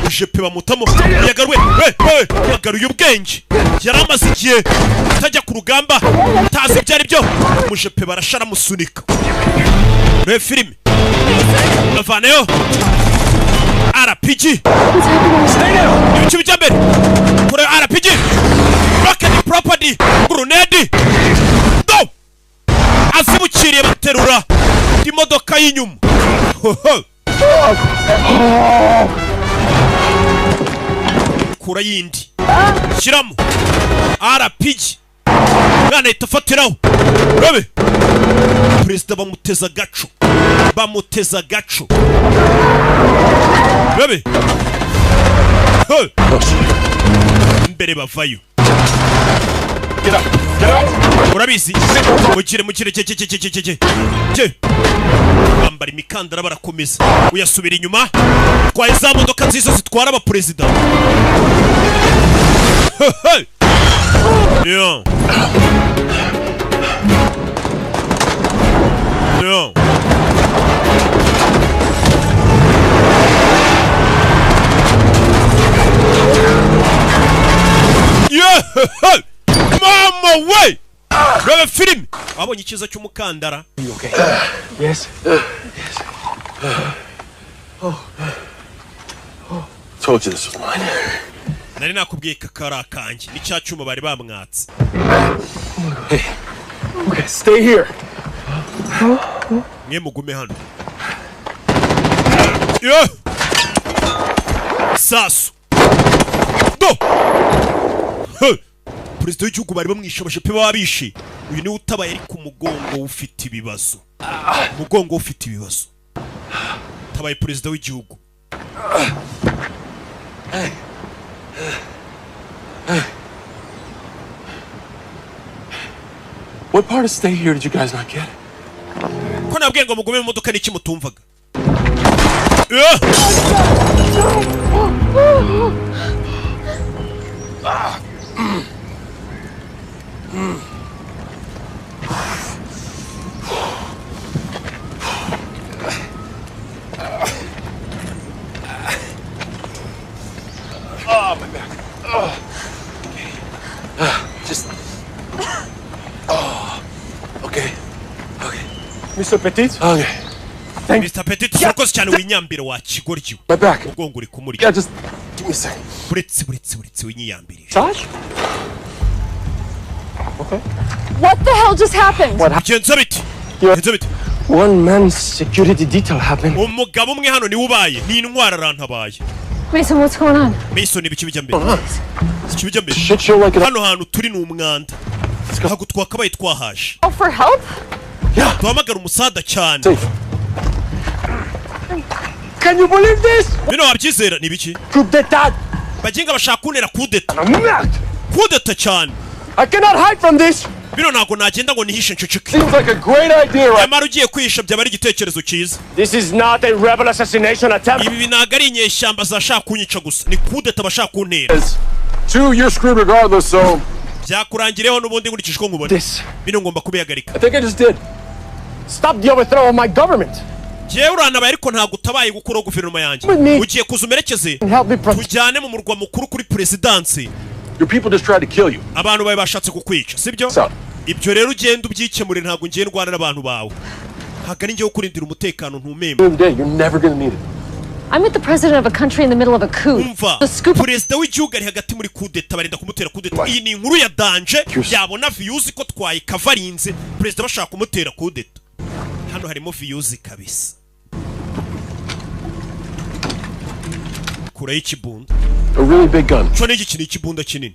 ujepe bamutamo yagaruwe yagaruye ubwenge yaramaze igihe atajya ku rugamba tazi byari byo umujepe barashara musunika re filime bavaneyo RPG ibice bijya mbere kure RPG rocket property grenade do azibukiriye baterura imodoka y'inyuma kura yindi shyiramo RPG mwana ahita afatiraho urabe perezida bamuteza agaco urabe mbere bavayo urabizi mugire bambara imikandara barakomeza uyasubira inyuma twaye za modoka nziza zitwara abaperezida mama we rebe filime wabonye ikiza cy'umukandara Yes. Told you this was mine. nari nakubwiye kakara kanjye ni cya cyuma bari bamwatse Hey. Okay, stay here. mwe mugume hano sasu do perezida w'igihugu bari bamwishe abajepe babishe uyu niwe utabaye ari ku mugongo ufite ibibazo tabaye perezida w'igihugu What part of stay here did you guys not get? ko nabwiye ngo mugume mu modoka n'iki mutumvaga Oh, my back. Oh. Just. Oh. Okay. Mr. Petit? Okay. Mr. Petit urakoze cyane winyambire wa kigoryi My back. ubwongo uri kumurya Yeah, just give me a second. buretse winyambirije Josh? Okay. What the hell just happened? bigenza biti One man's security detail happened. umugabo umwe hano niwe ubaye ni intwara arantabaye Mason, what's going on? Mason ibiki bijya mbere Shit show like it. hano hantu turi ni umwanda ntabwo twakabaye twahaje Oh, for help? duhamagara umusada cyane Safe. Can you believe this? bino wabyizera ni biki Coup d'etat. baginga bashaka kuntera kudeta I'm mad. kudeta cyane I cannot hide from this. bino ntabwo nagenda ngo nihishe nceceke Seems like a great idea, right? nyamara ugiye kwihisha byaba ari igitekerezo cyiza This is not a rebel assassination attempt. ibi ntabwo ari inyeshyamba zashaka kunyica gusa ni kudeta bashaka kuntera Two, you're screwed regardless, so. byakurangireho n'ubundi nkurikije uko nkubona This. bino ngomba kubihagarika I think I just did. Stop the overthrow of my government. jewe uranabaye ariko ntabwo utabaye gukuraho guverinoma yanjye With me. ugiye kuza umerekeze Help me protect. tujyane mu murwa mukuru kuri perezidansi Your people just tried to kill you. abantu bawe bashatse kukwica sibyo So. ibyo rero ugenda ubyikemure ntabwo ngiye ndwana n'abantu bawe ntabwo ari njyewe kurindira umutekano ntumembe You're never gonna need it. I'm with the president of a country in the middle of a coup. umva The scoop. perezida w'igihugu ari hagati muri kudeta barinda kumutera kudeta iyi ni inkuru ya danje yabona viyuzi ko twayikavarinze perezida bashaka kumutera kudeta hano harimo viyuzi kabisa kuraho ikibunda A really big gun. cyo ni igiki ni ikibunda kinini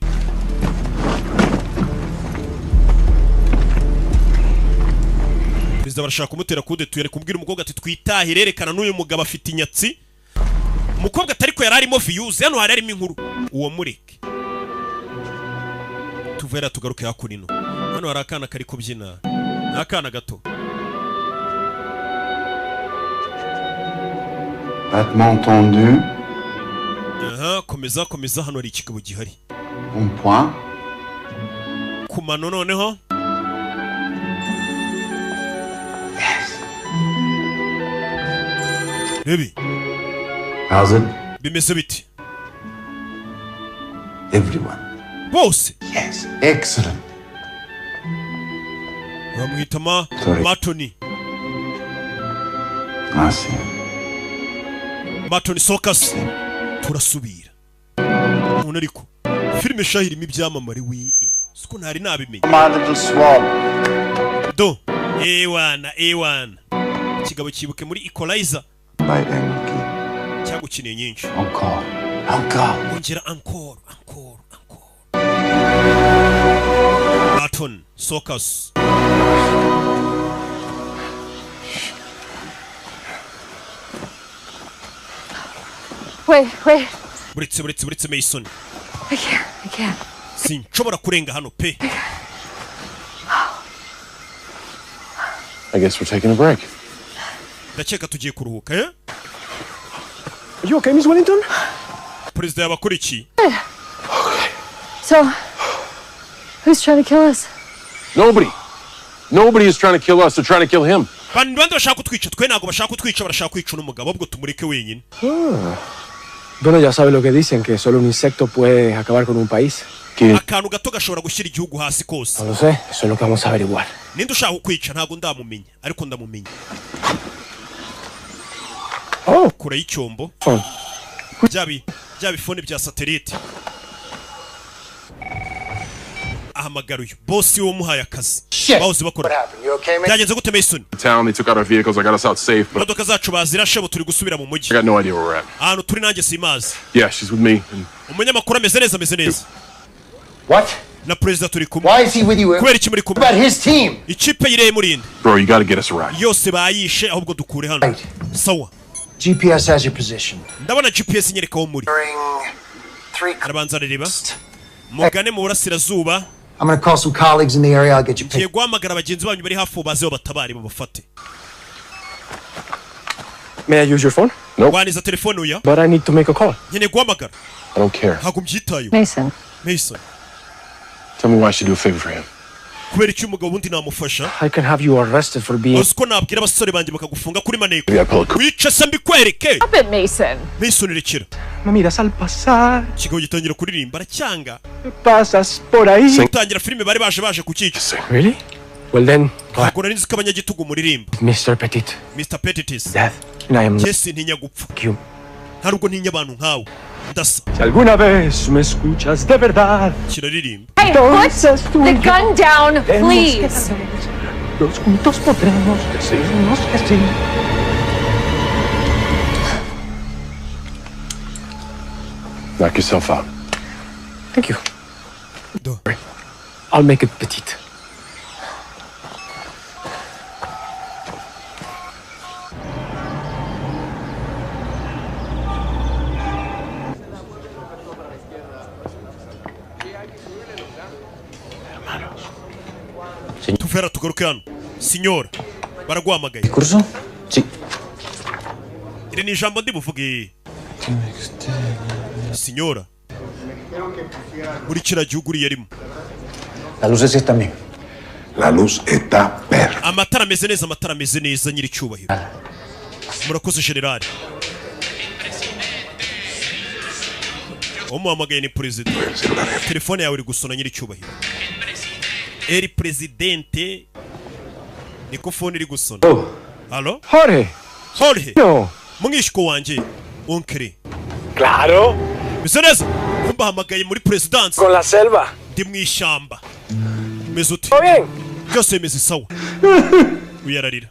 perezida barashaka kumutera kudeta yari kubwira umukobwa ati twitahire yerekana n'uyu mugabo afite inyatsi umukobwa atari ko yari arimo viyuzi hano hari harimo inkuru uwo mureke tuvera tugaruke hakurino hano hari akana kari kubyina ni akana gato Battement tendu. Aha, komeza komeza, hano hari ikigabo gihari. Un point. Ku mano noneho. Baby. How's it? Bimeze biti? Everyone. Bose. Yes. Excellent. Bamwita Sorry. Matoni. Ah, si. Matoni Sokas. Turasubira. None ariko filime shahirimo ibyamamare wi. Siko ntari nabimenye. Little swab. Do. A1. Kigabo kibuke muri Equalizer. By Enki. Cyagukeneye nyinshi. Encore. Ongera encore. Matoni Sokas. Wait. Buretse Mason. I can't. Sinshobora kurenga hano pe. I guess we're taking a break. Ndakeka tugiye kuruhuka, eh? Are you okay, Miss Wellington? Perezida yabakora iki? So, who's trying to kill us? Nobody is trying to kill us. They're trying to kill him. Bandi bashaka kutwica, twe ntago bashaka kutwica, barashaka kwica n'umugabo, ubwo tumureke wenyine. Bueno, ya sabes lo que dicen, que solo un insecto puede acabar con un país. Akantu gato gashobora gushyira igihugu hasi kose. No lo sé, eso es lo que vamos a averiguar. Ninde ushaka kukwica ntago ndamumenya, ariko ndamumenya. Kura y'icyombo. Bya bifone bya satellite. Ahamagara uyu boss wo muhaye akazi. Bawuzi bakora. Byagenze gute Mason? Town, they took out our vehicles. I got us out safe, but Modoka zacu bazirashe bo turi gusubira mu mujyi. I got no idea where we're at. Ahantu turi nanjye simazi. Yeah, she's with me. Umunyamakuru ameze neza. What? Na president turi kumwe. Why is he with you? Kubera iki muri kumwe? About his team. Ikipe yireye murinde. Bro, you gotta get us a ride. Yose bayishe ahubwo dukure hano. Sawa. GPS has your position. Ndabona GPS nyereka wo muri. Arabanza reba. Mugane mu burasirazuba. I'm gonna call some colleagues in the area. I'll get you picked. Guhamagara abagenzi banyu bari hafi baze batabari babafate. May I use your phone? Nope. Waniza telefone uya. But I need to make a call. Nyene guhamagara. I don't care. Hago mbyitayo. Mason. Tell me why I should do a favor for him. Kubera iki umugabo wundi namufasha? I can have you arrested for being... Usko nabwira abasore banjye bakagufunga kuri maneko. Yeah, Pelican. Wica se mbikwereke. Stop it, Mason. Mason rekera. Me miras al pasar. Kigo gitangira kuririmba aracyanga. Pasas por ahí. Gutangira filime bari baje kukica. Really? Well then, Ntabwo nari nzi ko abanyagitugu muririmba. Mr. Petit. Mr. Petitis. Death. And I am... Jesse ntinya gupfa. You. Ntabwo ntinya abantu nkawe. Ndasa. Si alguna vez me escuchas de verdad. Kiraririmba. Hey, put the gun down, please. Los juntos podremos decirnos que sí. Knock yourself out. Thank you. I'll make it petite. Tuvera tugaruke hano. Signora. Baraguhamagaye. Curso? Sí. Iri ni ijambo ndi buvuge. Signora. Muri kira gihugu uri yarimo. La luz está bien. La luz está perfecta. Amatara ameze neza nyiri cyubahiro. Murakoze general. Umuhamagaye ni president. Telefone yawe iri gusona nyiri cyubahiro. Eri presidente. Niko phone iri gusona. Allo? Jorge. No. Mwishiko wanje. Onkere. Claro. Biseneza. Kumba hamagaye muri presidence. Con la selva. Ndi mwishamba. Mezuti. Todo bien. Byose meze sawa. Uyararira.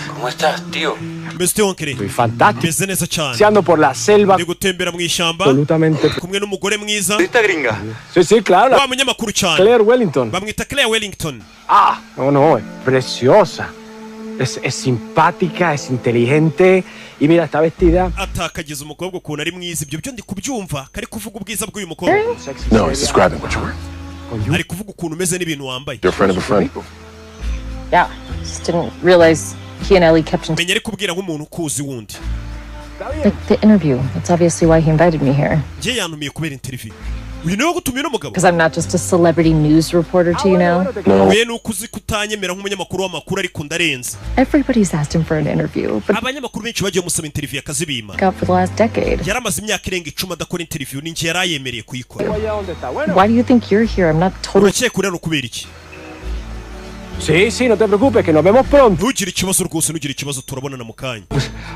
¿Cómo estás, tío? Mezuti onkere. Estoy fantástico. Meze neza cyane. Se ando por la selva. Ndi gutembera mwishamba. Absolutamente. Kumwe n'umugore mwiza. ¿Esta gringa? Sí, sí, claro. Wa munyamakuru cyane. Claire Wellington. Bamwita Claire Wellington. Ah, no, es preciosa. Es simpática, es inteligente. Y mira, está vestida. Atakagize umukobwa ukuntu ari mwiza. Ibyo byo ndi kubyumva. Kari kuvuga ubwiza bw'uyu mukobwa. No, he's describing what you're wearing. Ari kuvuga ukuntu umeze n'ibintu wambaye. You're a friend of a friend. Yeah, just didn't realize he and Ellie kept in... Menya ari kubwira nk'umuntu ukuzi wundi. The interview. That's obviously why he invited me here. Njye yantumiye kubera interview. Uyu niwe gutumira umugabo. Because I'm not just a celebrity news reporter to you now. Wewe nuko uzi kutanyemera nk'umunyamakuru w'amakuru ariko ndarenze. Everybody's asked him for an interview, but abanyamakuru benshi bagiye musaba interview yakazibima. For the last decade. Yaramaze imyaka irenga 10 adakora interview ninjye yarayemereye kuyikora. Why do you think you're here? I'm not totally. Urakeka urano kubera iki? Sí, no te preocupes, que nos vemos pronto. Ntugire ikibazo rwose, ntugire ikibazo, turabonana mu kanya.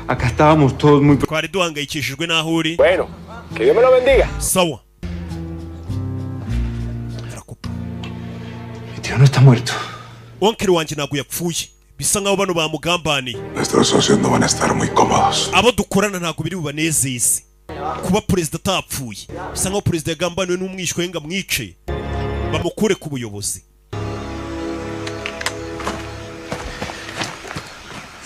Acá estábamos todos muy... Twari duhangayikishijwe n'aho uri. Bueno, que Dios me lo bendiga. Sawa. Mi tío no está muerto. Onkeri wanjye ntabwo yapfuye. Bisa nkaho bano bamugambaniye. Nuestros socios no van a estar muy cómodos. Abo dukorana ntabwo biri bubanezeze. Kuba perezida atapfuye. Bisa nkaho perezida yagambaniwe n'umwishywa yenga mwice. Bamukure ku buyobozi.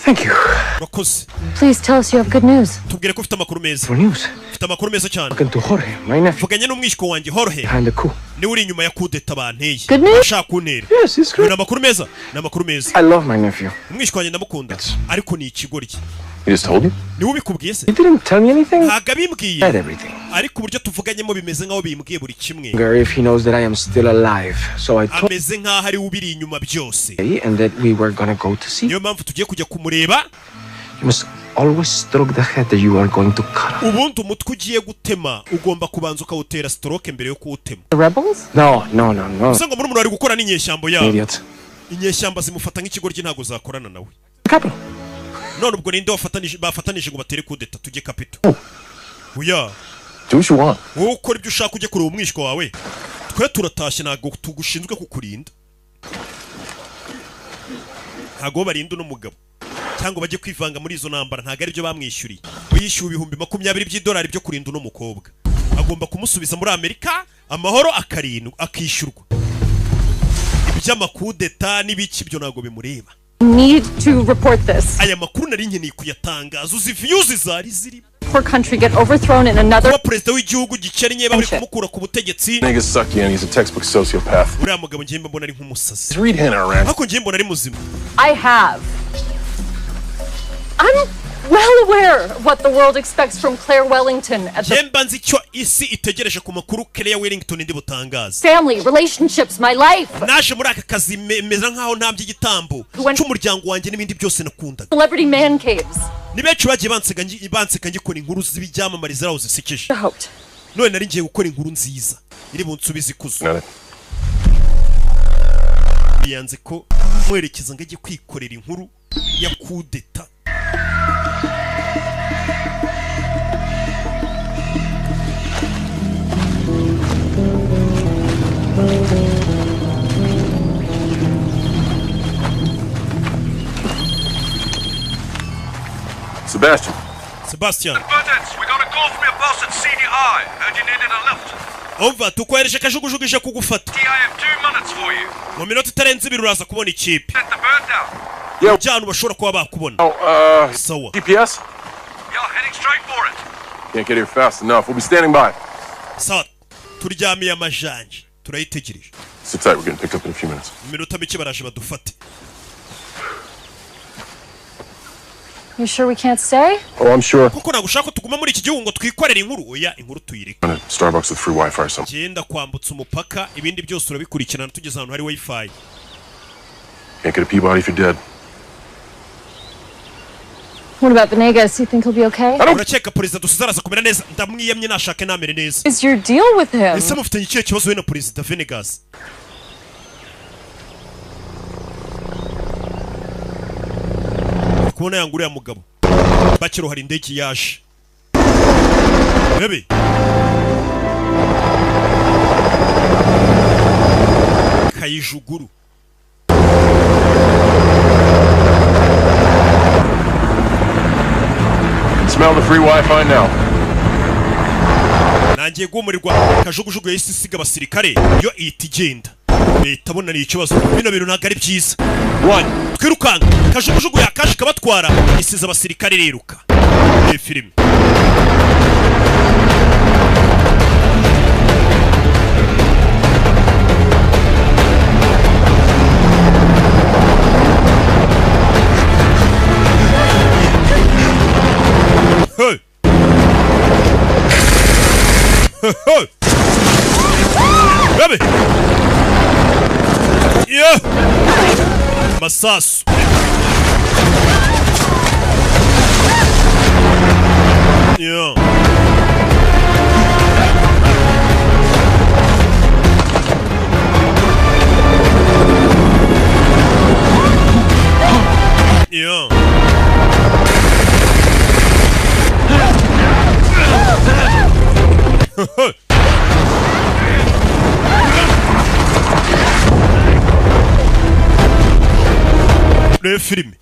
Thank you. Rakoze. Please tell us you have good news. Tubwire ko ufite amakuru meza. Good news. Ufite amakuru meza cyane. Fucking to Jorge, my nephew. Vuganye n'umwishywa wanjye Jorge. Behind the coup. Ni uri inyuma ya kudeta banteye. Good news. Ashaka kuntera. Yes, it's great. Ni amakuru meza. Ni amakuru meza. I love my nephew. Umwishywa wanjye ndamukunda. Ariko ni ikigoryi. He just told you? Ni ubikubwiye se? He didn't tell me anything. Ntabwo abimbwiye. Said everything. Ariko uburyo tuvuganyemo bimeze nkaho bimbwiye buri kimwe. If he knows that I am still alive, so I told ameze nkaho ari ubiri inyuma byose. and that we were gonna go to see. Niyo mpamvu tugiye kujya kumureba. You must always stroke the head that you are going to cut. Ubundi umutwe ugiye gutema ugomba kubanza ukawutera stroke mbere yo kuwutema. The rebels? No. Usanga muri ari gukora n'inyeshyambo yabo. Idiot. Inyeshyamba zimufata nk'ikigoryi ntago zakorana nawe. Capital. None ubwo ninde bafatanije ngo batere kudeta tujye Capital. Uya. Do what you want. Wowe ukora ibyo ushaka ujye kureba umwishywa wawe. Twe turatashye ntago tugushinzwe kukurinda. Ntago barinda n'umugabo. Cyangwa bajye kwivanga muri izo ntambara ntago ari byo bamwishyuriye. Uyishyuye $20,000 by'idolari byo kurinda uno mukobwa. Agomba kumusubiza muri Amerika amahoro akishyurwa. Iby'amakudeta n'ibiki byo ntago bimureba. Need to report this. Aya makuru nari nkeneye kuyatangaza uzi views zari ziri. For country get overthrown in another. Kuba perezida w'igihugu gikennye bari kumukura ku butegetsi. Nigga's sucky and he's a textbook sociopath. Uriya mugabo ngiye mbona ari nk'umusazi. Read Hannah around. Hako ngiye mbona ari muzima. I have. I'm well aware of what the world expects from Claire Wellington at the Jemba nzi cyo isi itegereje ku makuru Claire Wellington ndi butangaza. family, relationships, my life. Naje muri aka kazi meza nkaho nta by'igitambo cy'umuryango wanjye n'ibindi byose nakundaga. Celebrity man caves. Ni benshi bagiye banseka ngikora inkuru z'ibyamamare zaraho zisekeje. None nari ngiye gukora inkuru nziza iri bunsubiza ikuzo. Biyanze ko mwerekeza ngajye kwikorera inkuru ya kudeta. Sebastian. We got a call from your boss at CDI. Heard you needed a lift. Umva tukohereje kajugujugu ije kugufata. I have 2 minutes for you. Mu minota itarenze 2 uraza kubona ikipe. Set the bird down. Cyane bashobora kuba bakubona. Sawa. GPS? You're heading straight for it. Can't get here fast enough. We'll be standing by. Sawa. Turyamiye amajanje. Turayitegereje. Sit tight. We're getting picked up in a few minutes. Minota mike baraje badufate. You sure we can't stay? Oh, I'm sure. Kuko nagushaka tuguma muri iki gihugu ngo twikorere inkuru. Oya inkuru tuyireka. Starbucks with free Wi-Fi or something. Genda kwambutsa umupaka ibindi byose urabikurikirana tugeze ahantu hari Wi-Fi. Can't get a Peabody if you're dead. What about Venegas? You think he'll be okay? Uracheka perezida dusuzaraza kumera neza ndamwiyamye nashake namere neza. Is your deal with him? Ese mufitanye ikihe kibazo we na perezida Venegas? Kubona yanguriye mugabo. Bakiro hari indege yaje. Bebe. Kayijuguru. Smell the free Wi-Fi now. Nangiye guhumurirwa kajugujugu yahise isiga abasirikare yo ihita igenda. Leta bona ni ikibazo bino bintu ntabwo ari byiza. Twirukanga kajugujugu yakaje kabatwara isiza abasirikare riruka. Ni filime. Hey! Bebe. Yeah. Masasu. Yeah. Yeah. Le film.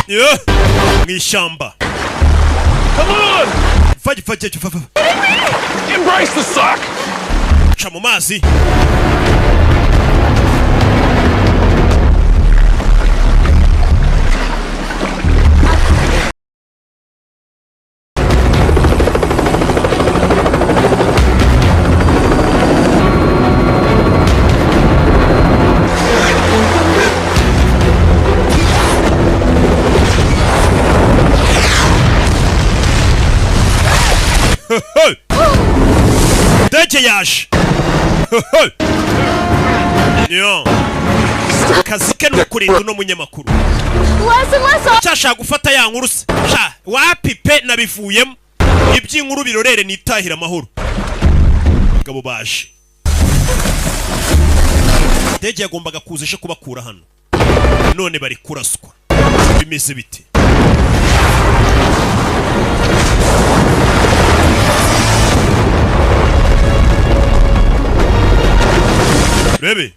Yeah. Mishamba. Come on. Fudge. Embrace the suck. Chamumazi. Ndege yaje. Yo. Akazi ke ni ukurinda uno munyamakuru. Cyashaka gufata ya nkuru se. Sha wapi pe nabivuyemo. Iby'inkuru birorere nitahira amahoro. Gabo baje. Ndege yagombaga kuzisha kubakura hano. None bari kuraswa. Bimeze bite? Baby.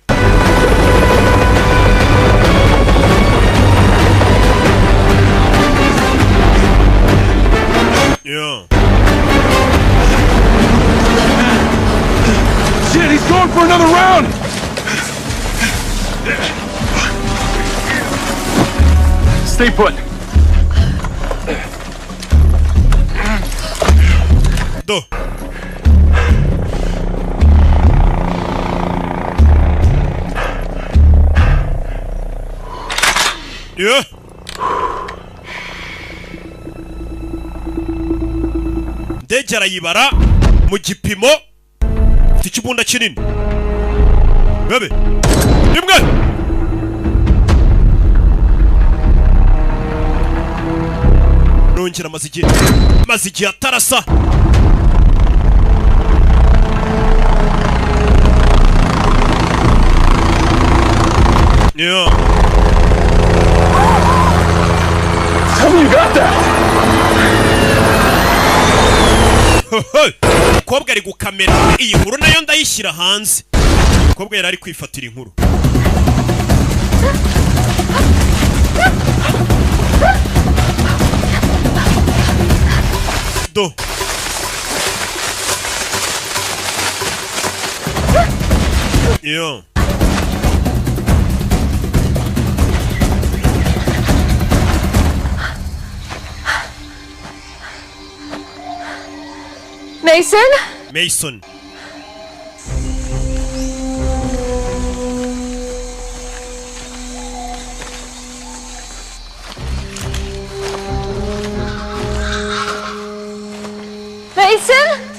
Yeah. Shit, he's going for another round! Stay put. Do. Yeah. Ndege arayibara mu gipimo cy'ikibunda kinini. Bebe. Rimwe. Nongera mazigi atarasa. Yeah. Tell me you got that! Kobwa ari gukamera iyi nkuru nayo ndayishyira hanze. Kobwa yari ari kwifatira inkuru. Do. Yo. Mason?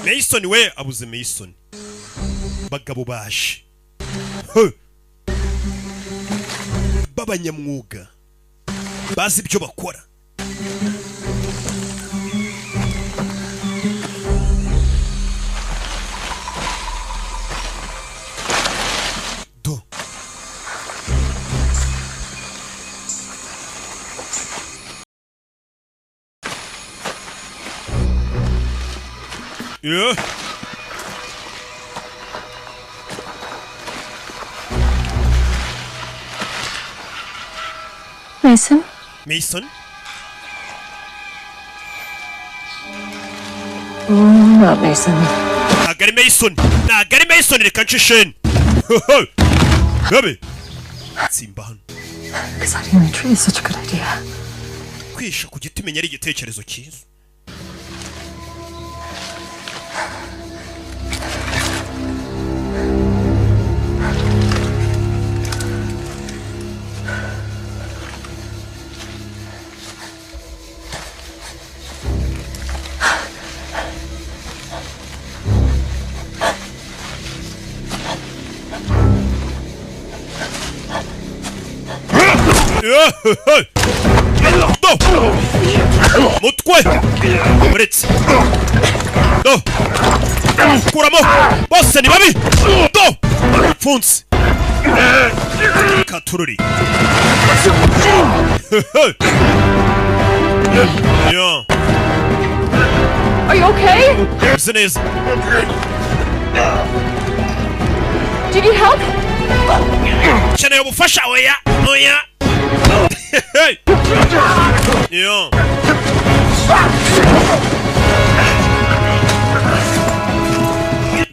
Mason we abuze Mason. Bagabo baje. Babanyamwuga. Bazi ibyo bakora. Do. Yeah. Mason? Not Mason. Nagari Mason reka nshisheni. Baby. Simba hano. Exciting retreat is such a good idea. Kwisha ku giti menya ari igitekerezo cyiza. mutwe uretse do kuramo bose ni babi do pfunsi katururi yo Are you okay? Listen is. Do you need help? Chane ubufasha oya. Oya. Yo.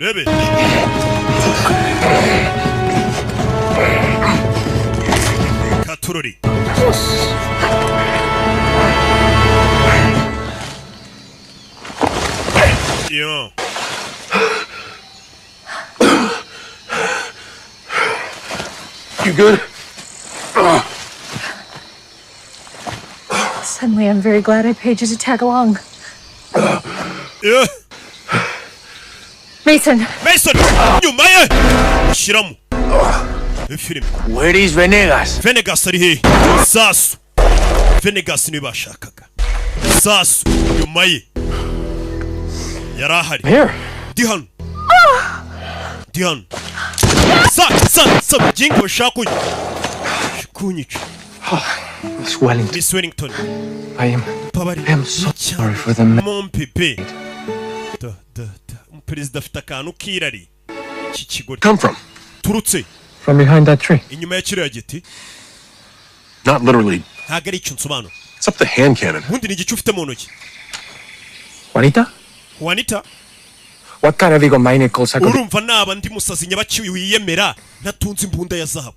Baby. Katururi. Yo. You good? Suddenly, I'm very glad I paid you to tag along. Yeah. Mason! Mason! You may! Shiramu. Film. Where is Venegas? Venegas ari he? Sasu. Venegas ni bashakaga. Sasu. You may. Yarahari. Here. Dihan. Dihan. Sa. Jingo shaku. Kunich. Miss Wellington. Miss Wellington. I am so sorry for the Mon Pepe. Perezida afite akantu kirari. Kikigori. Come from? Turutse. From behind that tree. Inyuma ya kiriya giti. Not literally. Ntabwo ari icyo nsobanura. It's up the hand cannon. Ubundi ni igice ufite mu ntoki. Juanita? Juanita? What kind of egomaniacal psycho... Urumva naba ndi musazi nyabaciwe wiyemera ntatunze imbunda ya zahabu.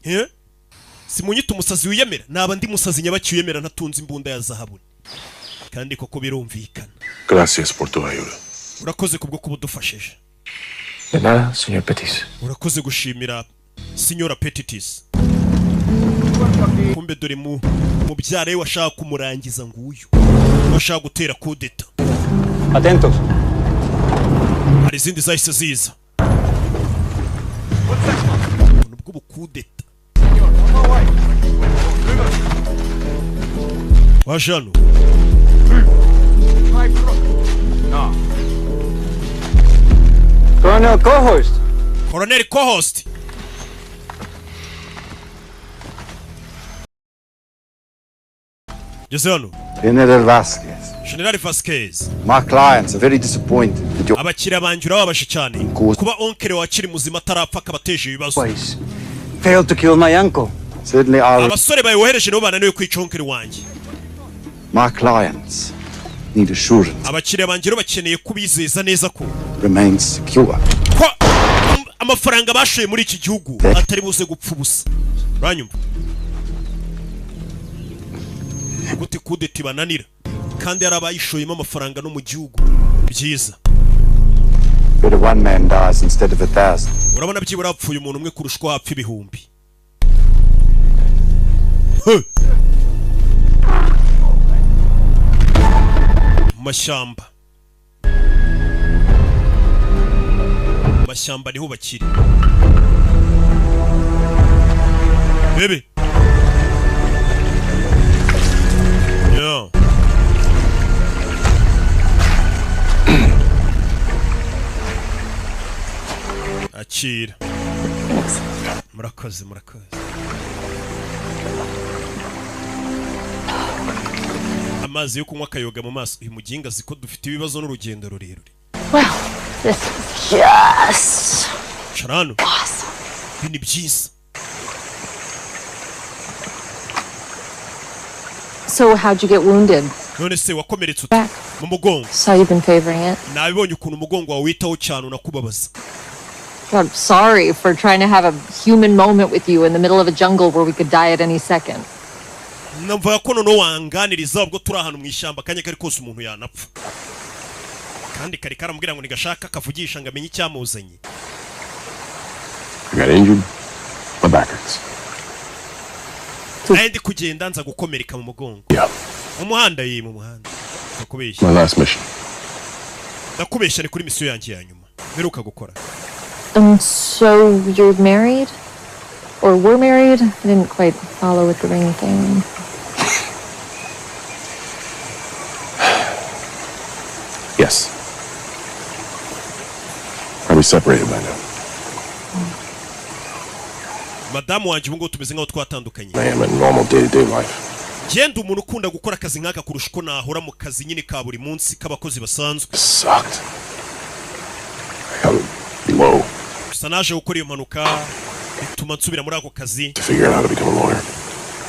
Eh? Simunyita umusazi wiyemera naba ndi musazi nyabaciwe wiyemera ntatunze imbunda ya zahabu. Kandi koko birumvikana. Gracias por tu ayuda. Urakoze kubwo kubudufashije. De nada, señor Pettis. Urakoze gushimira Signora Petitis. Kumbe dore mubyara we washaka kumurangiza nguyu. Washaka gutera kudeta. Atentos. Hari izindi zahise ziza. Nubwo bukudeta. Wajano. Colonel Co-host. Colonel Co-host. General Vasquez. General Vasquez. My clients are very disappointed that you Abakira banjura babashe cyane. Kuba onkere wakiri muzima tarapfa kabateje ibibazo. failed to kill my uncle. Certainly I'll... Abasore bayohereje no bananiwe kwica onkere wanjye. My clients need assurance. Abakiriya banjye bakeneye kubizeza neza ko remain secure. Ko amafaranga bashoye muri iki gihugu atari buze gupfa ubusa. Uranyumva? Gute kudeti bananira kandi yarabayishoyemo amafaranga no mu gihugu byiza. But one man dies instead of 1,000. Urabona byibura hapfuye umuntu umwe kurushwa hapfa ibihumbi. Mashyamba. Mashyamba niho bakiri. Bebe. Yo. Akira. Murakoze. Amazi yo kunywa akayoga mu maso uyu muginga ziko dufite ibibazo n'urugendo rurerure. Well, this is just Charano. Awesome. Ni byiza. So how'd you get wounded? None se wakomeretse ute mu mugongo? So you've been favoring it. Nabibonye ukuntu umugongo wawe witaho cyane unakubabaza. I'm sorry for trying to have a human moment with you in the middle of a jungle where we could die at any second. Namva ko noneho wanganiriza ubwo turi ahantu mu ishyamba kanya kari kose umuntu yanapfa. Kandi kari karamubwira ngo nigashaka kavugisha ngo amenye icyamuzanye. I got injured. My back hurts. Ndi kugenda nza gukomereka mu mugongo. Yeah. Mu muhanda mu muhanda. Nakubeshya. My last mission. Nakubeshya ni kuri mission yanjye ya nyuma. Beruka gukora. So you're married? or were married. I didn't quite follow with the ring thing. Yes. Probably separated by now. Madamu wanje ubu ngo tumeze nkaho twatandukanye. I am a normal day-to-day life. Genda umuntu ukunda gukora akazi nk'aka kurusha uko nahora mu kazi nyine ka buri munsi k'abakozi basanzwe. Sucked. I got low. Gusa naje gukora iyo mpanuka bituma nsubira muri ako kazi. To figure out how to become a lawyer.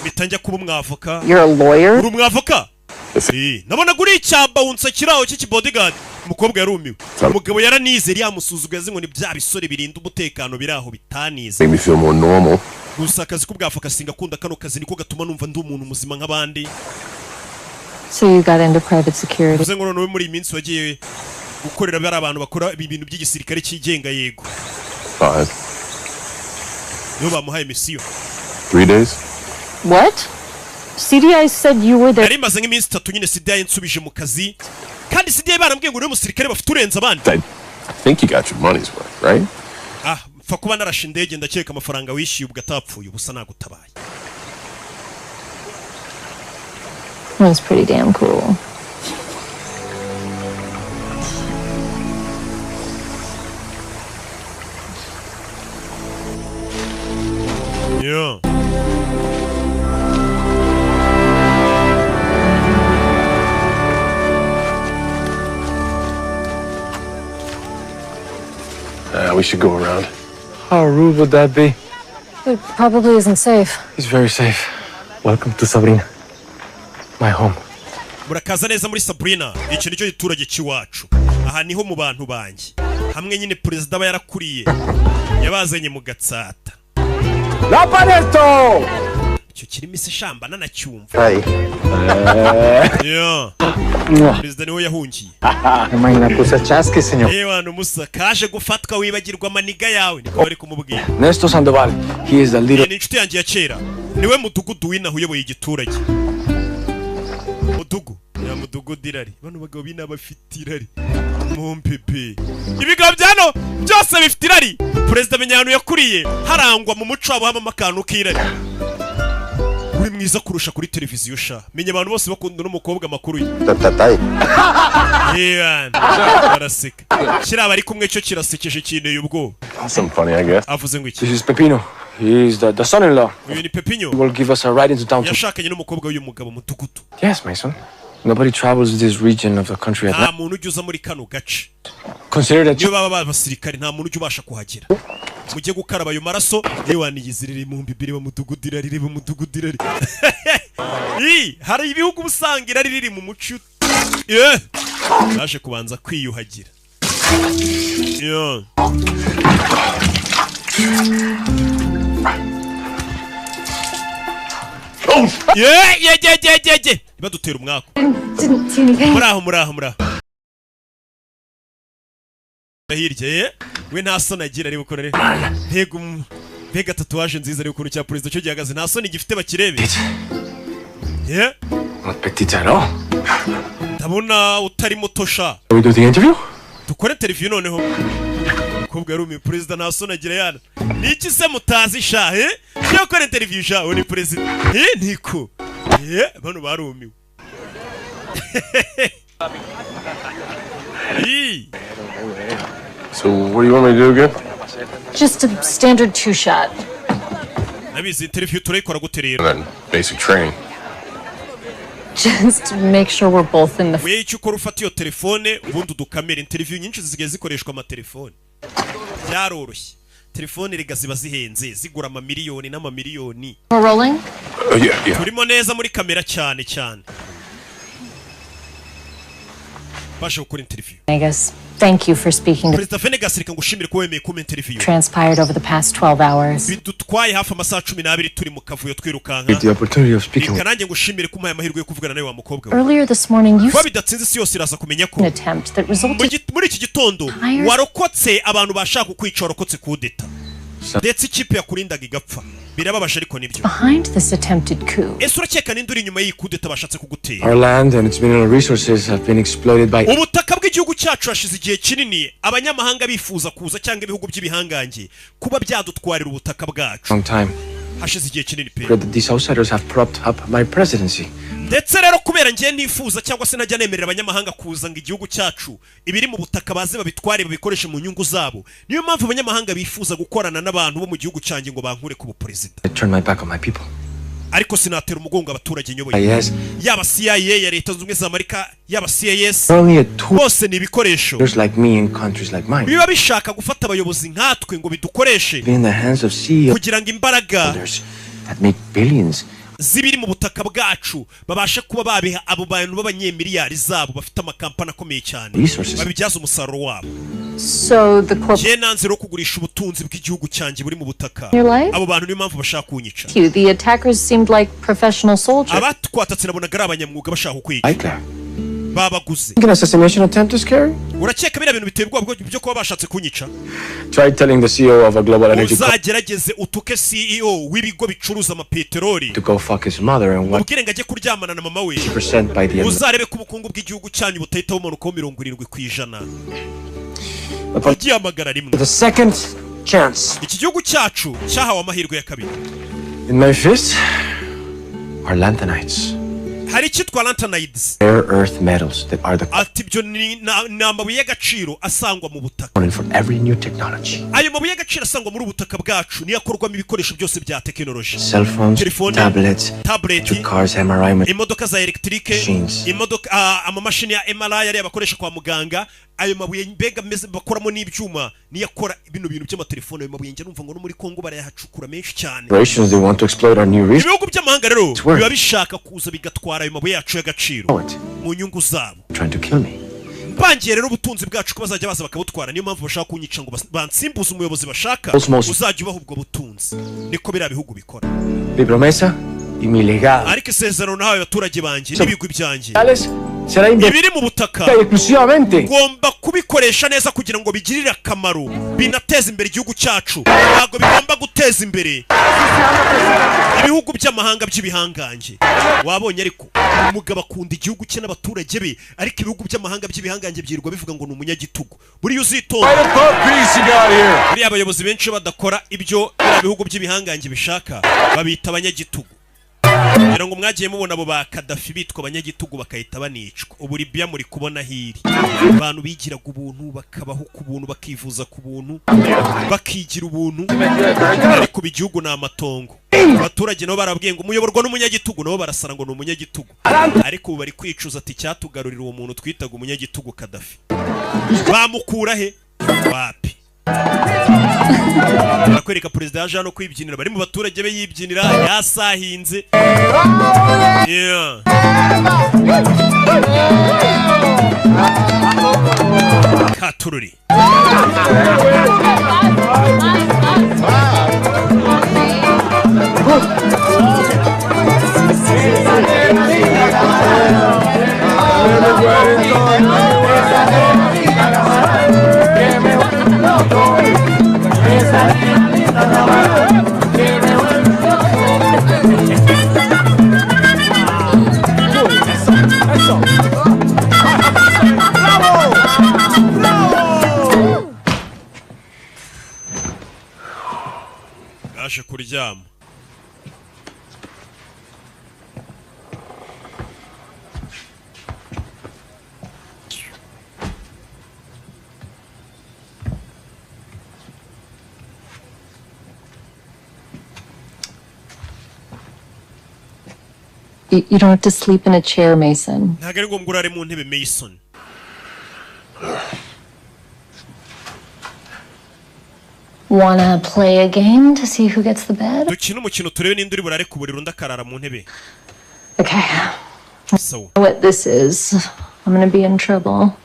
Bitanjya kuba umwavoka. You're a lawyer? Uri umwavoka? Nabona guri icyamba unsa kiraho cy'iki bodyguard. Umukobwa yarumiwe. Umugabo yaranize yamusuzuguye azi ngo ni bya bisore birinda umutekano biraho bitanize. Make me feel more normal. Gusa akazi k'ubwavoka singakunda kano kazi niko gatuma numva ndi umuntu muzima nk'abandi. So you got into private security. Uze ngo noneho muri iminsi wagiye gukorera bari abantu bakora ibintu by'igisirikare cyigenga yego. 5. Yo bamuhaye misiyo. 3 days. What? CDI said you were there. Yari maze nk'iminsi 3 nyine CDI nsubije mu kazi. Kandi CDI barambwiye ngo uri umusirikare bafite urenza abandi. I think you got your money's worth, right? Fa kuba narashe indege ndakeka amafaranga wishyuye ugatapfuye ubusa nagutabaye. That's pretty damn cool. Yeah. We should go around. How rude would that be? It probably isn't safe. He's very safe. Welcome to Sabrina. My home. Murakaza neza muri Sabrina. Icyo nicyo giturage cy'iwacu. Aha niho mu bantu banjye. Hamwe nyine president aba yarakuriye. Yabazanye mu Gatsata. La Paneto! Icyo kirimo isi shamba nanacyumva. Hey. Yeah. President niwe yahungiye. Imagina kusa chaski, señor. Wana musa kaje gufatwa wibagirwa maniga yawe niko bari kumubwira. Nestor Sandoval. He is the leader. Ni inshuti yanjye ya kera. Niwe mudugudu w'inaho uyoboye igiturage. Mudugu. Ya mudugudu irari. Bano bagabo bina bafite irari. Mumpepe. Ibigabo byano byose bifite irari. President Menyano yakuriye harangwa mu muco wabo hama akantu k'irari. Uri mwiza kurusha kuri televiziyo sha. Menye abantu bose bakunda n'umukobwa makuru ye. Tatatai. Yeah. Baraseka. Kiraba ari kumwe cyo kirasekeje kineye ubwo. Some funny, I guess. Avuze ngo iki? This is Pepino. He is the son-in-law. Uyu ni Pepino. He will give us a ride into town. Yashakanye n'umukobwa w'uyu mugabo mutugutu. Yes, Mason. Nobody travels this region of the country at night. Nta muntu ujuza muri kano gace. Consider that you baba abasirikare nta muntu ujubasha kuhagera. Mujye gukaraba ayo maraso yewaniyizirire mu mbibiri ba mutugudira riri mu mutugudira. Hari ibihugu busangira riri mu muco. Naje kubanza kwiyuhagira. Ibadutera umwako. Muraho. Hirya we nta soni agira ari bukorere. Mbega tatuwaje nziza ari ukuntu cya president cyo gihagaze nta soni gifite bakirebe. Petitaro. Ndabona utari mutosha. We do the interview? Dukore interview noneho. Kubwa yari president nta soni agira yana. Niki se mutazi sha Cyo kore interview sha uri president. Niko. Bano barumiwe. So what do you want me to do again? Just a standard 2-shot. Nabizi interview turayikora guterera. And then basic training. Just to make sure we're both in the. We icyo ukora ufata iyo telefone ubundi dukamera interview nyinshi zisigaye zikoreshwa amatelefone. Byaroroshye. Telefone rega ziba zihenze zigura amamiliyoni n'amamiliyoni. We're rolling? Yeah. Turimo neza muri kamera cyane. Basha gukora interview. I guess. Thank you for speaking to President Venegas reka ngushimire ko wemeye kuma interview. Transpired over the past 12 hours. Bidutwaye hafi amasaha 12 turi mu kavuyo twirukanka. The opportunity of speaking. Kanange ngushimire ko amahirwe yo kuvugana nawe wa mukobwa. Earlier this morning you bidatsinze si yose iraza kumenya ko attempt that resulted muri iki gitondo warokotse abantu bashaka kukwica warokotse kudeta. Ndetse ikipe yakurindaga igapfa. birababaje ariko nibyo. Behind this attempted coup. Ese urakeka ninde uri inyuma y'ikudeta bashatse kugutera? Our land and its mineral resources have been exploited by... Ubutaka bw'igihugu cyacu hashize igihe kinini abanyamahanga bifuza kuza cyangwa ibihugu by'ibihangange kuba byadutwarira ubutaka bwacu. Long time. Hashize igihe kinini pe. That these outsiders have propped up my presidency. Ndetse rero kubera ngiye nifuza cyangwa se najya nemerera abanyamahanga kuza ngo igihugu cyacu ibiri mu butaka baze babitware babikoreshe mu nyungu zabo. Niyo mpamvu abanyamahanga bifuza gukorana n'abantu bo mu gihugu cyanjye ngo bankure ku buperezida. I turn my back on my people. Ariko sinatera umugongo abaturage nyoboye. Yaba CIA ya leta zunze ubumwe za Amerika, yaba CIS, bose ni ibikoresho. Like me in countries like mine. Biba bishaka gufata abayobozi nkatwe ngo bidukoreshe. In the hands of CEOs. Kugira ngo imbaraga that make billions. Zibiri mu butaka bwacu babasha kuba babiha abo bantu b'abanyemiliyari zabo bafite amakampani akomeye cyane babibyaza umusaruro wabo. So the corporation nanze ro kugurisha ubutunzi bw'igihugu cyanjye buri mu butaka. Abo bantu niyo mpamvu bashaka kunyica. The attackers seemed like professional soldiers. Abatwatatse nabonaga ari abanyamwuga bashaka kwica. Babaguze. An assassination attempt is scary? Urakeka bira bintu biteye ubwoba byo kuba bashatse kunyica? Try telling the CEO of a global energy company. Uzagerageze utuke CEO w'ibigo bicuruza amapeteroli. To go fuck his mother and what? Ubwire ngaje kuryamana na mama we. By the end. Uzarebe ku bukungu bw'igihugu cyanyu butahita bumanuka 70%. Ugiyamagara rimwe. The second chance. Iki gihugu cyacu cyahawe amahirwe ya kabiri. In my fist are lanthanides. Hari cyitwa lanthanides. Rare earth metals that are the atibyo ni amabuye y'agaciro asangwa mu butaka. For every new technology. Ayo mabuye y'agaciro asangwa muri ubutaka bwacu niyo akorwamo ibikoresho byose bya technology. Cell phones, tablets, cars, MRI, imodoka za electrique, imodoka amamashini ya MRI yari abakoresha kwa muganga. Ayo mabuye mbega meze bakoramo n'ibyuma niyo akora ibintu by'amatelefone. Ayo mabuye njye numva ngo no muri Kongo barayahacukura menshi cyane. They want to exploit our new resources. Ibihugu by'amahanga rero biba bishaka kuza bigatwara ayo mabuye yacu y'agaciro mu nyungu zabo. Trying to kill me. Bangiye rero ubutunzi bwacu ko bazajya baza bakabutwara. Niyo mpamvu bashaka kunyica ngo bansimbuze umuyobozi bashaka uzajya ubaho ubwo butunzi. Niko bira bihugu bikora. Mi promesa y mi legado. Ariko isezerano nahawe abaturage banjye n'ibigwi byanjye ibiri mu butaka ngomba kubikoresha neza kugira ngo bigirire akamaro binateza imbere igihugu cyacu. Ntabwo bigomba guteza imbere ibihugu by'amahanga by'ibihangange. Wabonye ariko umugabo akunda igihugu cye n'abaturage be, ariko ibihugu by'amahanga by'ibihangange byirwa bivuga ngo ni umunyagitugu. Buri uzitonda buri abayobozi benshi badakora ibyo ibihugu by'ibihangange bishaka babita abanyagitugu. Ngira ngo mwagiye mubona abo ba Kadafi bitwa abanyagitugu bakahita banicwa. Ubu Libya muri kubona hiri abantu bigiraga ubuntu bakabaho ku buntu bakivuza ku buntu bakigira ubuntu, ariko igihugu ni amatongo. Abaturage nabo barabwiye ngo umuyoborwa n'umunyagitugu, nabo barasara ngo ni umunyagitugu. Ariko ubu bari kwicuza ati cyatugarurira uwo muntu twitaga umunyagitugu Kadafi. Bamukura he? Wapi? Bakwereka perezida yaje hano kwibyinira, bari mu baturage be yibyinira yasahinze. Katururi. Aje kuryama. You don't have to sleep in a chair, Mason. Ntabwo ari ngombwa urare mu ntebe, Mason. Wanna play a game to see who gets the bed? Dukina umukino turebe ninde uri burare ku buriri undi akarara mu ntebe. Okay. So. What this is, I'm gonna be in trouble.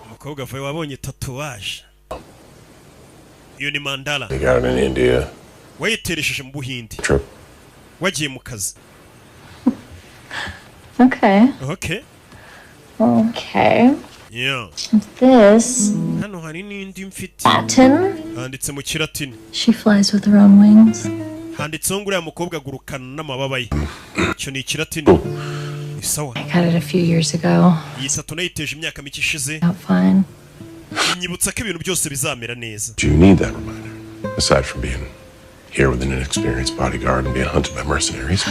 Umukobwa vaye wabonye tatuwaje. Iyo ni Mandala. They got it in India. Wayiteresheje mu Buhindi. True. Wagiye mu kazi. Okay. Okay. Okay. Yeah. This Hano hari n'indi mfite. Latin. Handitse mu Kilatini. She flies with her own wings. Handitseho ngo uriya mukobwa agurukana n'amababa ye. Icyo ni Kilatini. Isawa. I got it a few years ago. Iyi sato nayiteje imyaka mike ishize. Fine. Inyibutsa ko ibintu byose bizamera neza. Do you need that reminder? Aside from being here with an inexperienced bodyguard and being hunted by mercenaries.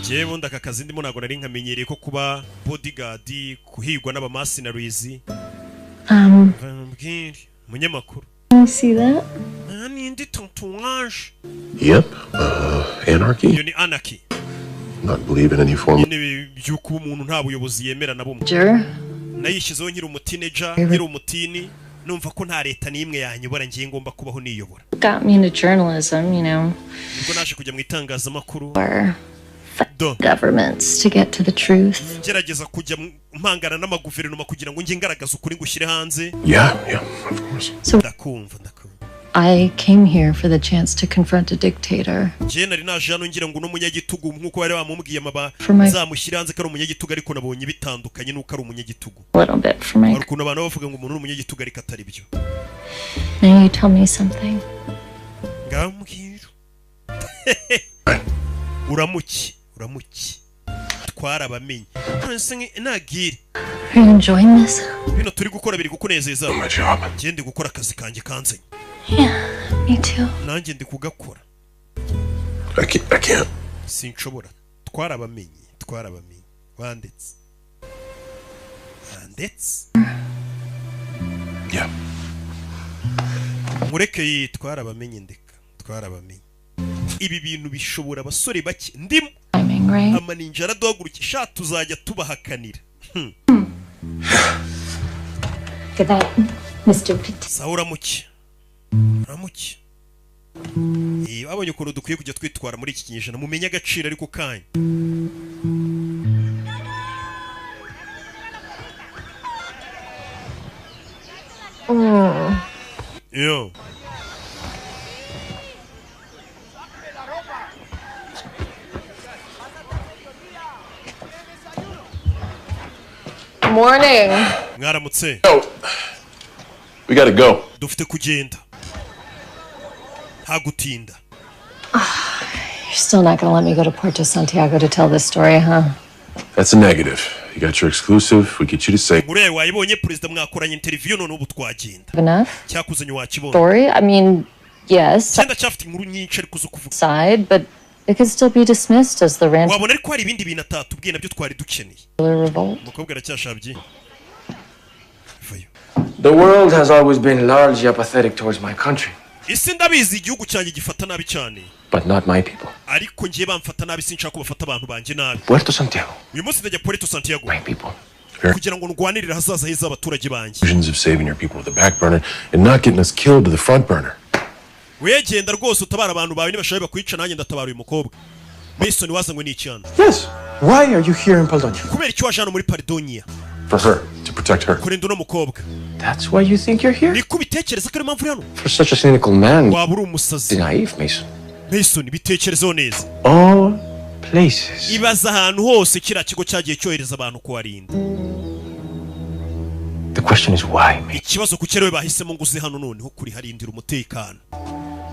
Jewe ndaka kazi ndimo nago nari nkamenyereye ko kuba bodyguard kuhigwa n'abamercenaries. Munyamakuru. You see that? Nindi tatuage. Yep. Anarchy. Iyo ni anarchy. Not believe in any form. Byuko umuntu nta buyobozi yemera na bumwe. Nayishizeho nkiri umutineja, nkiri umutini, numva ko nta leta n'imwe yanyobora ngiye ngomba kubaho niyobora. Got me into journalism, you know. Ubwo naje kujya mu itangazamakuru. Governments to get to the truth. Ngerageza kujya mpangana n'amaguverinoma kugira ngo nge ngaragaza ukuri ngushyire hanze. Yeah, of course. So ndakumva. I came here for the chance to confront a dictator. Je nari naje hano ngira ngo n'umunyagitugu nkuko bari bamubwiye zamushyira hanze ko ari umunyagitugu ariko nabonye bitandukanye nuko ari umunyagitugu. Little bit for my. Ariko abantu bavuga ngo umuntu ni umunyagitugu ariko atari byo. Now you tell me something. Ngambwira. Uramuki. Twarabamenye. Nagire. Are you enjoying this? Bino turi gukora biri kukunezeza. My job. Je ndi gukora akazi kanjye kanze. Yeah, me too. Nanjye ndi kugakora. I can't. Sinshobora. Twarabamenye. Wanditse. Yeah. Mureke twarabamenye ndeka. Twarabamenye. Ibi bintu bishobora abasore bake ndimo. Amaninja araduhagurukisha tuzajya tubahakanira. Good night, Mr. Petit. Saura muki. Babonye ukuntu dukwiye kujya twitwara muri iki kinyejana mumenye agaciro ariko kanya. Yo. Morning. Mwaramutse. We gotta go. Dufite kugenda. Hagutinda. You're still not gonna let me go to Puerto Santiago to tell this story, huh? That's a negative. You got your exclusive. We get you to say. Mureye wayibonye president mwakoranye interview none ubu twagenda. Enough? Cyakuzanye wakibona. Story? I mean, yes. Cyenda cyafite inkuru nyinshi ariko zo kuvuga. Side, but it could still be dismissed as the rant. Wabona ariko hari ibindi bintu atatubwiye nabyo twari dukeneye. Revolt. Mukobwa aracyashabye. The world has always been largely apathetic towards my country. Isi ndabizi igihugu cyanjye gifata nabi cyane. But not my people. Ariko ngiye bamfata nabi sinshaka ko bafata abantu banje nabi. Puerto Santiago. Uyu munsi ndajya Puerto Santiago. My people. Kugira ngo ndwanirire hazaza heza abaturage banje. Visions of saving your people with the back burner and not getting us killed to the front burner. Wegenda rwose utabara abantu bawe nibashabe bakwica nanjye ndatabara uyu mukobwa. Mason wazanywe n'icyana. Yes. Why are you here in Paldonia? Kubera icyo waje hano muri Paldonia. For her, to protect her. Kurinda uno mukobwa. That's why you think you're here? Ni kubitekereza ko ari mpamvu hano. For such a cynical man. Waba uri umusazi. Naive, Mason. Mason bitekerezo neza. All places. Ibaza ahantu hose kira kigo cyagiye cyohereza abantu kuwarinda. The question is why, Mason? Ikibazo kukerewe bahisemo ngo uze hano noneho kuri harindira umutekano.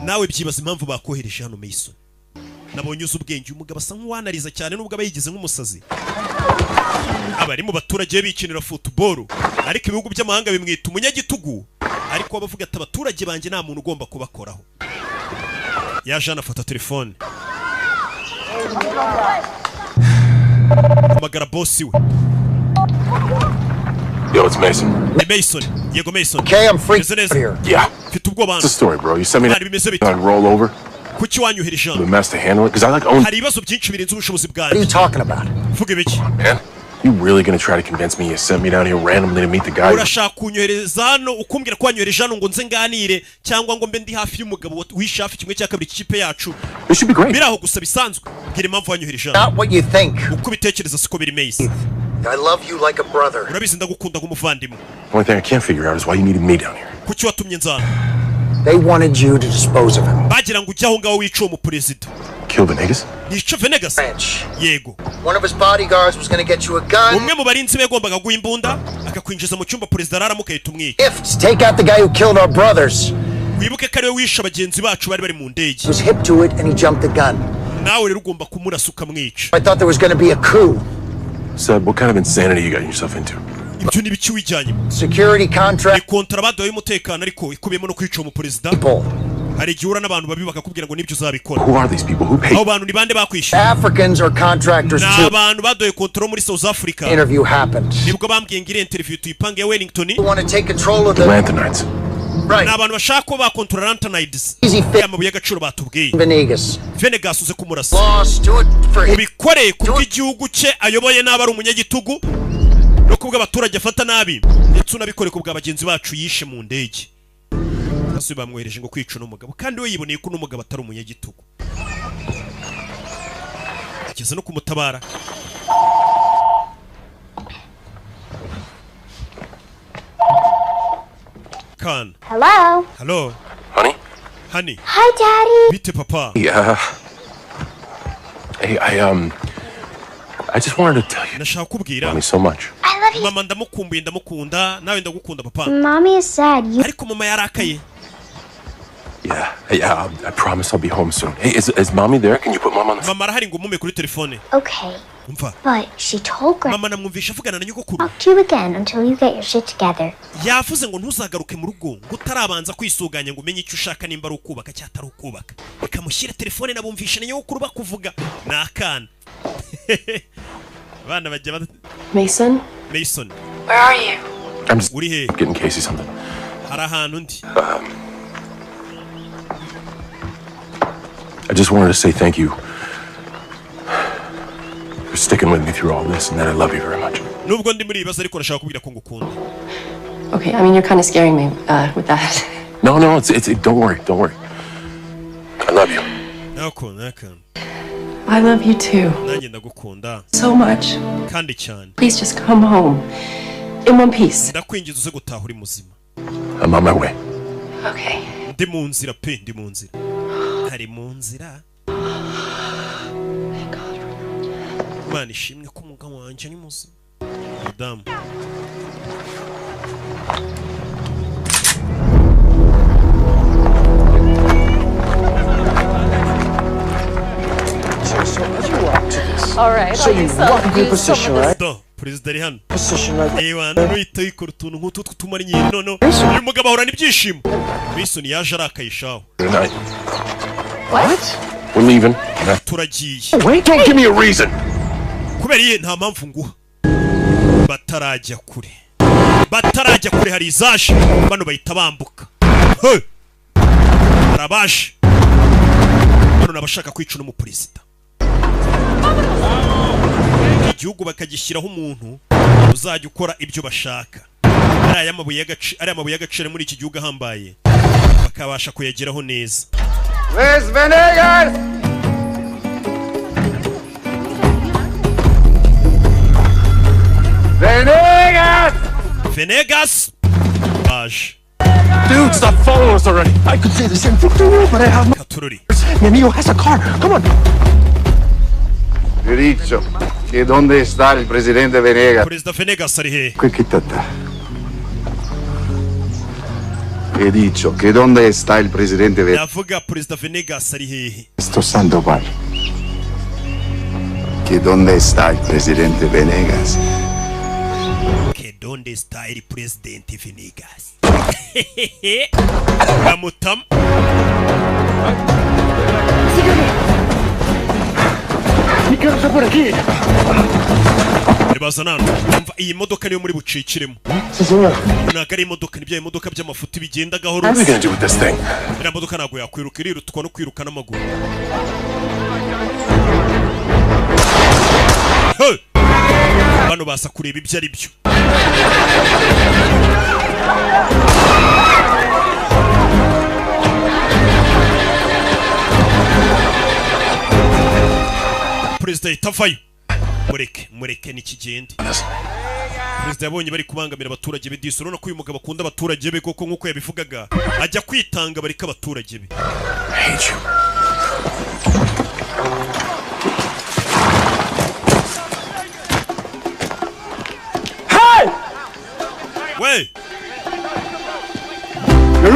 Nawe byibaza impamvu bakohereje hano Mason. Nabonye uzi ubwenge umugabo asa nk'uwanariza cyane nubwo abayigize nk'umusazi. Abari mu baturage bikinira football ariko ibihugu by'amahanga bimwita umunyagitugu ariko abavuga ati abaturage banje nta muntu ugomba kubakoraho. Yaje anafata telefone. Amagara boss we. Yo, it's Mason. Hey Mason. Yego Mason. Okay, I'm free here. Yeah. Mfite ubwoba. What's the story, bro? You sent me to roll over. Kuki wanyuhereje hano? The mess to handle it because I like own. Hari ibibazo byinshi birenze ubushobozi bwanjye. What are you talking about? Vuga biki? Man, you really gonna try to convince me you sent me down here randomly to meet the guy? Urashaka kunyohereza hano ukumbwira ko wanyuhereje hano ngo nze nganire cyangwa ngo mbe ndi hafi y'umugabo wishe hafi kimwe cya kabiri cy'ikipe yacu. It should be great. Biraho gusa bisanzwe. Bwira impamvu wanyuhereje hano. Not what you think. Uko bitekereza siko biri Mason. I love you like a brother. Urabizi ndagukunda nk'umuvandimwe. Only thing I can't figure out is why you needed me down here. Kuki watumye nzana? They wanted you to dispose of him. Bagira ngo ujye aho ngaho wica uwo muperezida. kill Venegas? Nica Venegas. Yego. One of his bodyguards was going to get you a gun. Umwe mu barinzi be yagombaga guha imbunda akakwinjiza mu cyumba perezida araramo ukahita umwica. Take out the guy who killed our brothers. Wibuke ko ari we wishe abagenzi bacu bari mu ndege. He was hip to it and he jumped the gun. Nawe rero ugomba kumurasa ukamwica. I thought there was going to be a coup. Seb, what kind of insanity you got yourself into? Ibyo ni biki wijyanye? Security contract. Ni kontrabando y'umutekano ariko ikubiyemo no kwica umuperezida. Hari igihe uhura n'abantu babi bakakubwira ngo nibyo uzabikora. Who are these people? Who pay? Abo bantu ni bande bakwishyura? Africans or contractors too. Ni abantu badoye kontrol muri South Africa. Interview happened. Nibwo bambwiye ngire interview tuyipange ya Wellington. You want to take control of the Lanthanides. Right. Ni abantu bashaka ko bakontrola Lanthanides. Amabuye y'agaciro batubwiye. Venegas uze kumurasa. Ubikore kubwo igihugu cye ayoboye n'aba ari umunyagitugu. No kubwo abaturage afata nabi. Ndetse unabikore kubwo abagenzi bacu yishe mu ndege. Basi bamwohereje ngo kwica n'umugabo kandi we yiboneye ko n'umugabo atari umunyagitugu. Kigeze no kumutabara. Khan. Hello. Hello. Honey? Honey. Hi, Daddy. Bite papa. Yeah. Hey, I just wanted to tell you. Nashaka kubwira. Love me so much. I love you. Mama ndamukumbuye ndamukunda nawe ndagukunda papa. Mommy is sad. Ariko mama yarakaye. Yeah, I promise I'll be home soon. Hey, is Mommy there? Can you put Mom on the phone? Mama arahari ngo mume kuri telefone. Okay. Umva. But she told Grandma. Mama namwumvisha avugana na nyogokuru. Talk to you again until you get your shit together. Yavuze ngo ntuzagaruke mu rugo ngo utarabanza kwisuganya ngo umenye icyo ushaka nimba ari ukubaka cyangwa atari ukubaka. Ikamushyira telefone nabumvisha na nyogokuru bakuvuga. Nakana. Bana bajya Mason? Mason. Where are you? I'm just Uri he? getting Casey something. Hari ahantu ndi. I just wanted to say thank you for sticking with me through all this and that I love you very much. Nubwo ndi muri ibibazo ariko nashaka kubwira ko ngukunda. Okay, I mean, you're kind of scaring me with that. No, it's don't worry. I love you. Nakunda. I love you too. Nanjye ndagukunda. So much. Kandi cyane. Please just come home. In one piece. Ndakwinjiza uze gutaha uri muzima. I'm on my way. Okay. Ndi mu nzira pe, ndi mu nzira. Hari mu nzira. Imana ishimwe ko umugabo wanjye ni muzima. Madam. All right. So you walk into your position, right? Perezida ari hano. Position right there. Ewa nuhita yikora utuntu nk'utu tw'utumara nyine nono. Uyu mugabo ahorana ibyishimo. Mason yaje arakayishaho. What? We're leaving. Turagiye. Wait, don't give me a reason. Kubera iye nta mpamvu nguha. Batarajya kure hari izaje. Bano bahita bambuka. Hey! Arabaje. Bano nabashaka kwica n'umuperezida. Igihugu bakagishyiraho umuntu uzajya ukora ibyo bashaka. Ari amabuye y'agaciro muri iki gihugu ahambaye. Bakabasha kuyageraho neza. Where's Venegas? Venegas! Baje. Dude, stop following us already. I could say the same thing to you, but I have my... Katururi. Mi amigo has a car. Come on. He ho dicho che dove sta il presidente Venegas. Presidente Venegas ari he? Qui chittata. He dicho che dove sta il presidente Venegas. Yavuga Presidente Venegas ari he? Sto Sandoval. Che dove sta il presidente Venegas. Che dove sta il presidente Venegas? Ramutam. Mi cazzo por aquí. Ribazanano. Umva iyi modoka niyo muri bucikiremo. Nagari imodoka nibyo imodoka by'amafuti bigenda gahoro. What are we gonna do with this thing? Ira modoka nago yakwiruka irirutwa no kwiruka n'amaguru. Hey! Bano basa kureba ibyo ari byo. Perezida itavayo. Mureke nikigende. Perezida yabonye bari kubangamira abaturage be disoro no kuyu mugabo akunda abaturage be koko nkuko yabivugaga ajya kwitanga barika abaturage be. I hate you.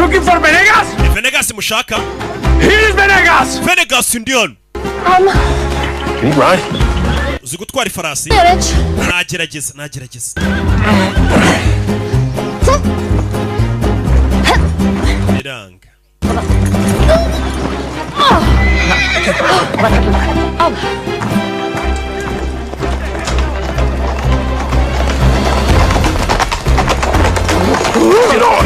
looking for Venegas? Venegas mushaka? Here is Venegas! Venegas Indian. Can you ride? Uzi gutwara ifarasi? Nagerageza. Biranga. Get on!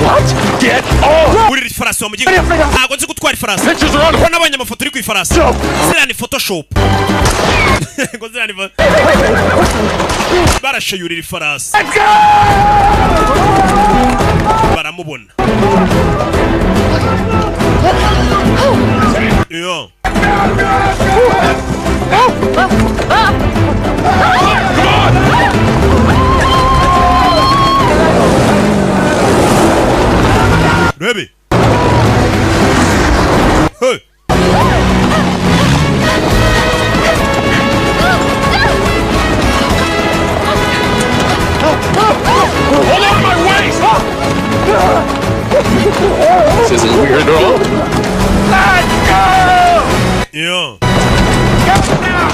What? Get on! Uri ifarasi wa mugiga. Ntago nzi gutwara ifarasi. Ko nabonye amafoto uri ku ifarasi. Ziriya ni Photoshop. Ngo ziriya ni barashayurira ifarasi. Baramubona. Yo. Baby. Hey. Hold on my waist! This isn't weird at all. Let's go! Yeah. Go now!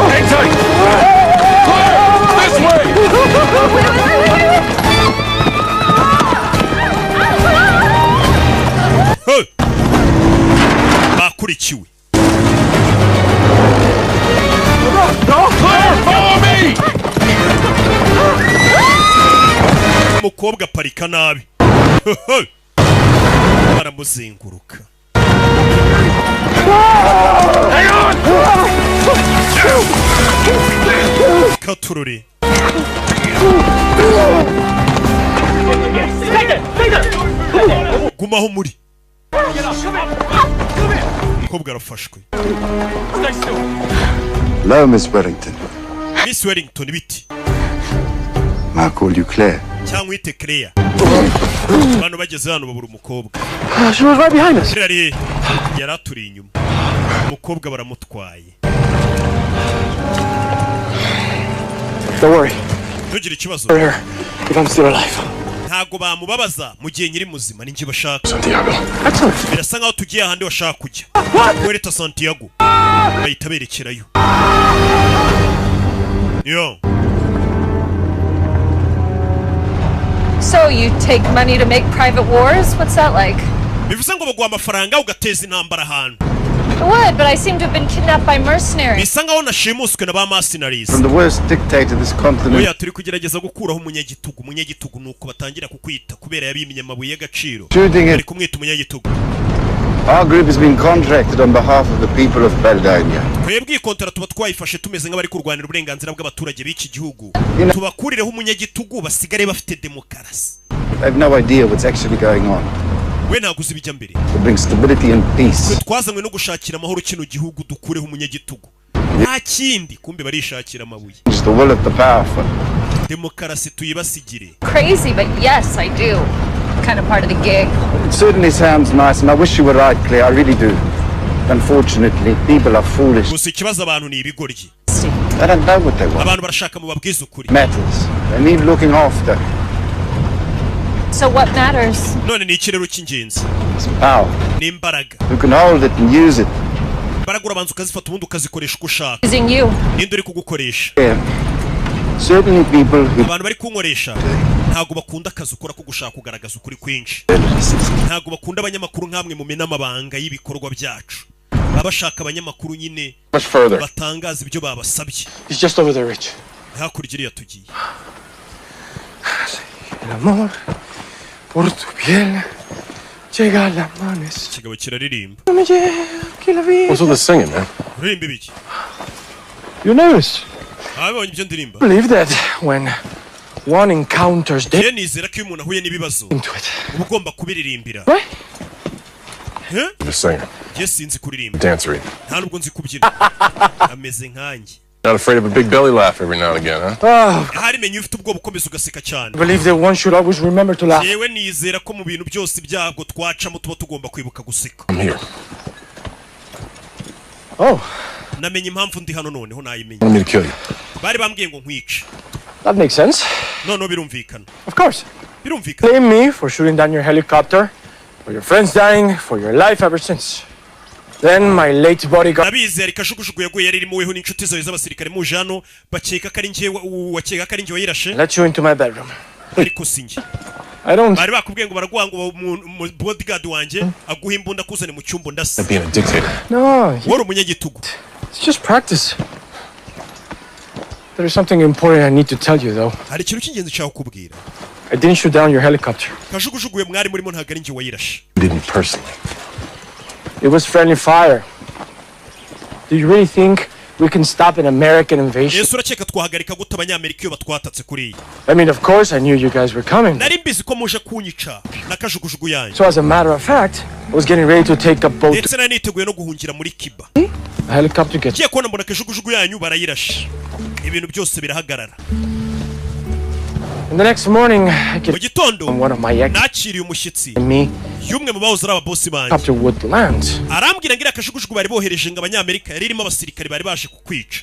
Hang tight! This way! Bakurikiwe. Clear! Follow me! Umukobwa parika nabi. Baramuzenguruka. Hang on! Katururi. Gumaho muri. Umukobwa arafashwe. Hello, Miss Wellington. Miss Wellington biti. I call you Claire. Cyangwa ite Claire. Abantu bageze hano babura umukobwa. She was right behind us. Claire yaraturi inyuma. Umukobwa baramutwaye. Don't worry. Ntugire ikibazo. For her, if I'm still alive. Ntago bamubabaza mu gihe nyiri muzima ninjye bashaka. Santiago. Birasa nkaho tugiye ahandi washaka kujya. Wereta Santiago. Bahita berekerayo. Yo. So you take money to make private wars? What's that like? Bivuze ngo baguha amafaranga ugateza intambara ahantu. I would, but I seem to have been kidnapped by mercenaries. Bisa nkaho nashimuswe na ba mercenaries. From the worst dictator this continent. Oya turi kugerageza gukuraho umunyagitugu nuko batangira kukwita kubera yabimye amabuye y'agaciro. Bari kumwita umunyagitugu. Our group has been contracted on behalf of the people of Baldania. Twebwe ikontara tuba twayifashe tumeze nk'abari kurwanira uburenganzira bw'abaturage b'iki gihugu. Tubakurireho umunyagitugu basigare bafite demokarasi. I have no idea what's actually going on. We ntago uzi ibijya mbere. To bring stability and peace. Twazanywe no gushakira amahoro kino gihugu dukureho umunyagitugu. Nta kindi kumbe barishakira amabuye. It's the will of the powerful. Demokarasi tuyibasigire. Crazy, but yes, I do. Kind of part of the gig. It certainly sounds nice, and I wish you were right, Claire. I really do. Unfortunately, people are foolish. Gusa ikibazo abantu ni ibigoryi. They don't know what they want. Abantu barashaka mu babwiza ukuri. Matters. They need looking after. So what matters? None ni ikirero cy'ingenzi. It's power. Ni imbaraga. You can hold it and use it. Imbaraga urabanza ukazifata ubundi ukazikoresha uko ushaka. Using you. Ninde uri kugukoresha? Certainly people who... Abantu bari kunkoresha ntago bakunda akazi ukora ko gushaka kugaragaza ukuri kwinshi. Ntago bakunda abanyamakuru nk'amwe mu mena amabanga y'ibikorwa byacu. Babashaka abanyamakuru nyine batangaza ibyo babasabye. It's just over there, Rich. Hakurya iriya tugiye. El amor por tu piel llega al amanecer. Kigabo kiraririmba. What's all this singing, man? Uririmba ibiki? You noticed? Abonye ibyo ndirimba. Believe that when one encounters death. Ye nizera ko iyo umuntu ahuye n'ibibazo uba ugomba kubiririmbira. The singer. Yes, sinzi kuririmba. Dancer. Nta nubwo nzi kubyina. Ameze nkanjye. Not afraid of a big belly laugh every now and again, huh? Hari menye ufite ubwoba ukomeza ugaseka cyane. Believe that one should always remember to laugh. Yewe nizera ko mu bintu byose byabwo twacamo tuba tugomba kwibuka guseka. I'm here. Oh, namenye impamvu ndi hano noneho nayimenye. Want me to kill you? Bari bambwiye ngo nkwice. That makes sense. No, birumvikana. Of course. Birumvikana. Blame me for shooting down your helicopter, for your friends dying, for your life ever since. Then my late bodyguard. Nabizi ari kashugujugu yaguye yari muweho n'inshuti zawe z'abasirikare mu jano bakeka kari ngiye wakeka kari ngiye wayirashe. Let you into my bedroom. Ariko singi. I don't. Bari bakubwiye ngo baraguha ngo bodyguard wanje aguha imbunda kuzane mu cyumbo ndasa. Being a dictator. No. Wari umunyagitugu. It's just practice. There is something important I need to tell you though. Hari ikintu cy'ingenzi cyaho kubwira. I didn't shoot down your helicopter. Kajugujugu mwari murimo ntago ari ngiye wayirashe. You didn't personally. It was friendly fire. Do you really think we can stop an American invasion? Yesu urakeka twahagarika gute abanyamerika iyo batwatatse kuri? I mean, of course I knew you guys were coming. Nari mbizi ko muje kunyica na kajugujugu yanyu. So as a matter of fact, I was getting ready to take a boat. Ndetse nari niteguye no guhungira muri Cuba. The helicopter gets. Kiye kubona mbona kajugujugu yanyu barayirashe. Ibintu byose birahagarara. And the next morning, I get mu gitondo one of my ex nakiriye umushyitsi me. Yumwe mu bahoze ari ababosi banjye. Helicopter would land. Arambwira ngira kajugujugu bari bohereje ngo abanyamerika yari irimo abasirikare bari baje kukwica.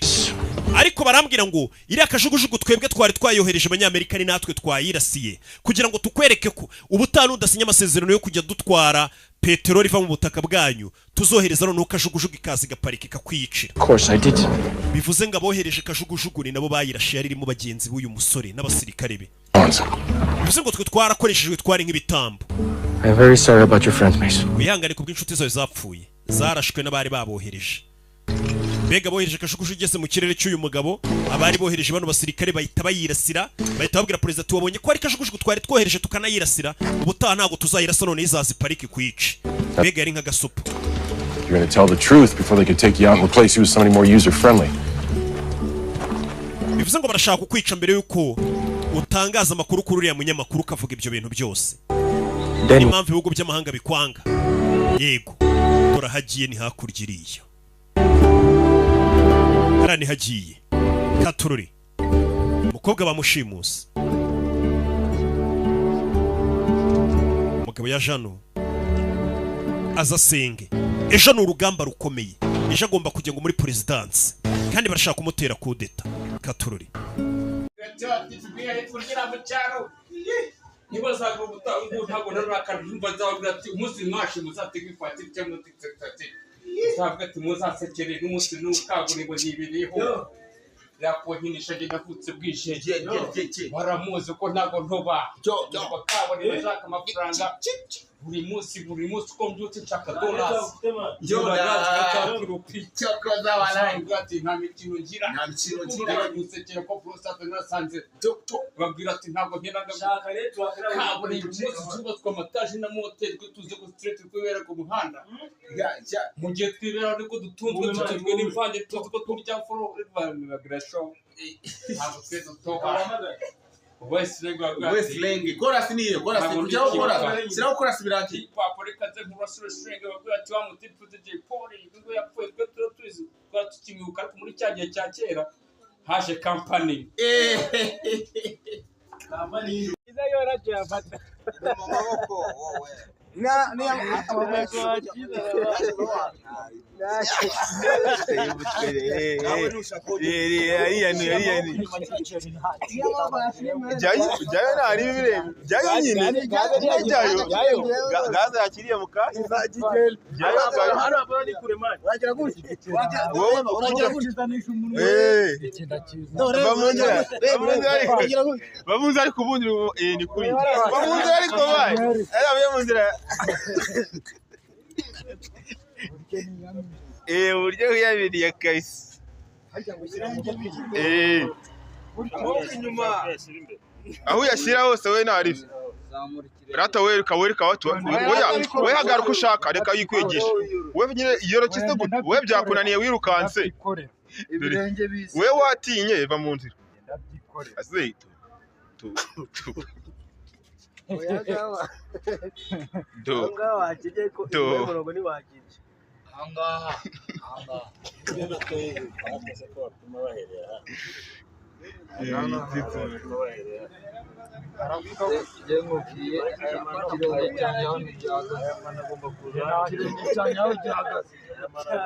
Ariko barambwira ngo iriya kajugujugu twebwe twari twayohereje abanyamerika ni natwe twayirasiye kugira ngo tukwereke ko ubutanu udasinya amasezerano yo kujya dutwara peteroli iva mu butaka bwanyu tuzohereza no kajugujugu ikazi gaparika kakwicira. Of course I did. Bivuze ngo abohereje kajugujugu ni nabo bayirashe yari irimo bagenzi b'uyu musore n'abasirikare be. Bivuze ngo twe twarakoreshejwe twari nk'ibitambo. I'm very sorry about your friends, Mason. Wihangane kubw'inshuti zawe zapfuye zarashwe n'abari babohereje. Bega bohereje kajugujugu igeze mu kirere cy'uyu mugabo abari bohereje bano basirikare bahita bayirasira bahita babwira president wabonye ko ari kajugujugu twari twohereje tukanayirasira ubutaha ntago tuzayirasa none izazi pariki kwica. Bega yari nk'agasupu. You're going to tell the truth before they could take you out and replace you with somebody more user-friendly. Bivuze ngo barashaka kukwica mbere yuko utangaza amakuru kuri uriya munyamakuru kavuga ibyo bintu byose. Impamvu ibihugu by'amahanga bikwanga. Yego, turahagiye ni hakurya iriya. Karani hagiye. Katururi. Umukobwa bamushimusa. Umugabo ya Jano. Azasenge. Ejo ni urugamba rukomeye. Ejo agomba kujya ngo muri presidence. Kandi barashaka kumutera kudeta. Katururi. Nibazaga ubutaha ntago narakabimba zavuga ati umunsi mwashi muzatega ifatiri cyangwa tiktakati. Savuga ati muzasekere n'umunsi n'ukaburimbo nibiriho. Yakohinisha je navutse bwije. Baramuzi ko ntago ntoba. Bakabone bashaka amafaranga. Buri munsi ko mbyutse nshaka dollars. Cyokoza walayi ati nta mikino ngira. Gusekera ko prostate nasanze. Babwira ati ntago nkena ndashaka rero kabone umunsi cyubatswe amataje na motel ko tuze ko street kwibera ku muhanda. Mu gihe twibera ariko dutunzwe tukizwe n'imvange tuzi ko turya foro bagira show. Ntabwo twe dutoba. Wrestling chorus niyo kujya ukora sira chorus birangiye paporeka ze nk'urasure string babwira ati wa mutipu de Poli ngo yapfuye twe tuzi kwa tukimyuka ariko muri cyagiye cya kera haje company iza yora cyafata mu maboko wowe uburyo yabiriye kahise aho yashyira hose we ntari rata we kawereka watu we hagaruka ushaka reka yikwegesha we nyine iyo rokiste gute we byakunaniye wirukanse we watinye va mu nzira ase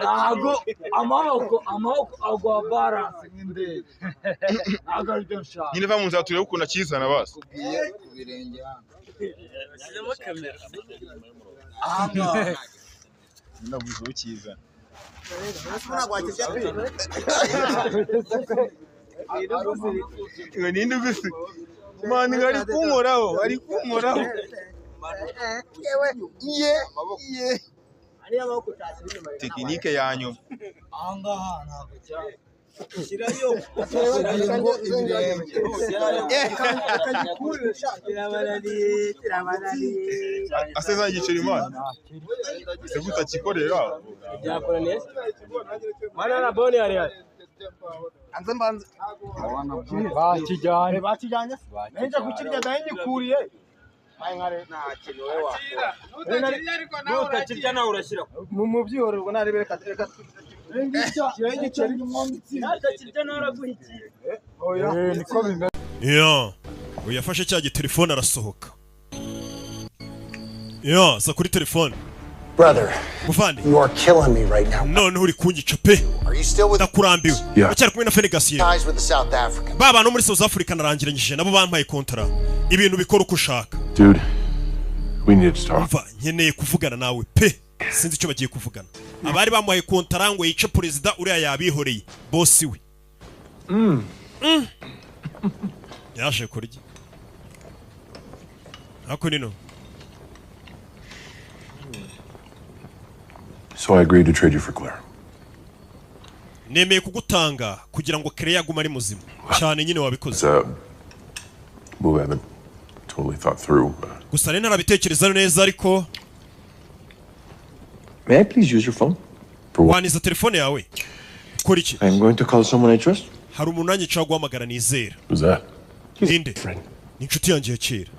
Ago amaboko agwa balance nk'indege. Agaryo nshaka. Nyine va mu nzira turebe ukuntu akizana basi. Kubirenge hano. Yajemo kamera. Aha. Ndavuze ukizana. Ninde gusi? Mani ngari kunkoraho, ari kunkoraho. Ye. Tekinike yanyu. Angaha ntabwo cyane. Shirayo. Aseza igiceri imana. Se gutakikorera. Byakora neza. Mana na bone ari. Anze mbanze. Bakijyanye. Nje kukirya ndayikuriye. Ngare nta kintu wewa. Nuta kirya nawe urashyira. Mu byihorerwa narebere katereka. Yeah. Uyafashe cya gitelefone arasohoka. Yeah, sa kuri telefone. Brother, Muvandi. you are killing me right now. None uri kunyica pe. Are you still with Ndakurambiwe. Acyari kumwe na Fenegas ye. ties with the South African? Baba no muri South Africa narangiranyije nabo bampaye kontra. Ibintu bikora uko ushaka. Dude, we need to talk. Umva, nkeneye kuvugana nawe pe. Sinzi icyo bagiye kuvugana. Abari bamuhaye kontra ngo yice president uriya yabihoreye. Boss we. Yaje kurya. Hako nino. So I agreed to trade you for Claire. Nemeye kugutanga kugira ngo Claire yaguma ari muzima. Cyane nyine wabikoze. It's a move I haven't totally thought through. Gusa rero narabitekereza neza ariko May I please use your phone? waniza telefone yawe. Kora iki? I'm going to call someone I trust. Hari umuntu nanyica guhamagara nizera. Who's that? Ninde? Ni inshuti yanjye ya kera.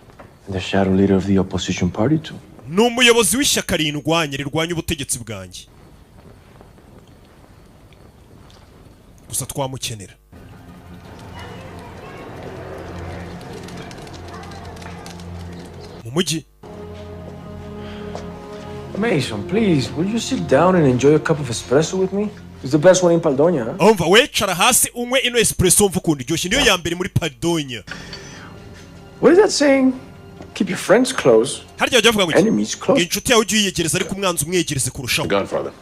The shadow leader of the opposition party too. Ni umuyobozi w'ishyaka rindwanya rirwanya ubutegetsi bwanjye. Gusa twamukenera. Mu mujyi. Mason, please, will you sit down and enjoy a cup of espresso with me? It's the best one in Paldonia, huh? Umva wecara hasi unywe ino espresso mvu kundi ryoshye niyo ya mbere muri Paldonia. What is that saying? Keep your friends close. Harya byavuga ngo enemies close. Inshuti yawe uyiyegereza ariko umwanzi umwegereze kurushaho. Godfather.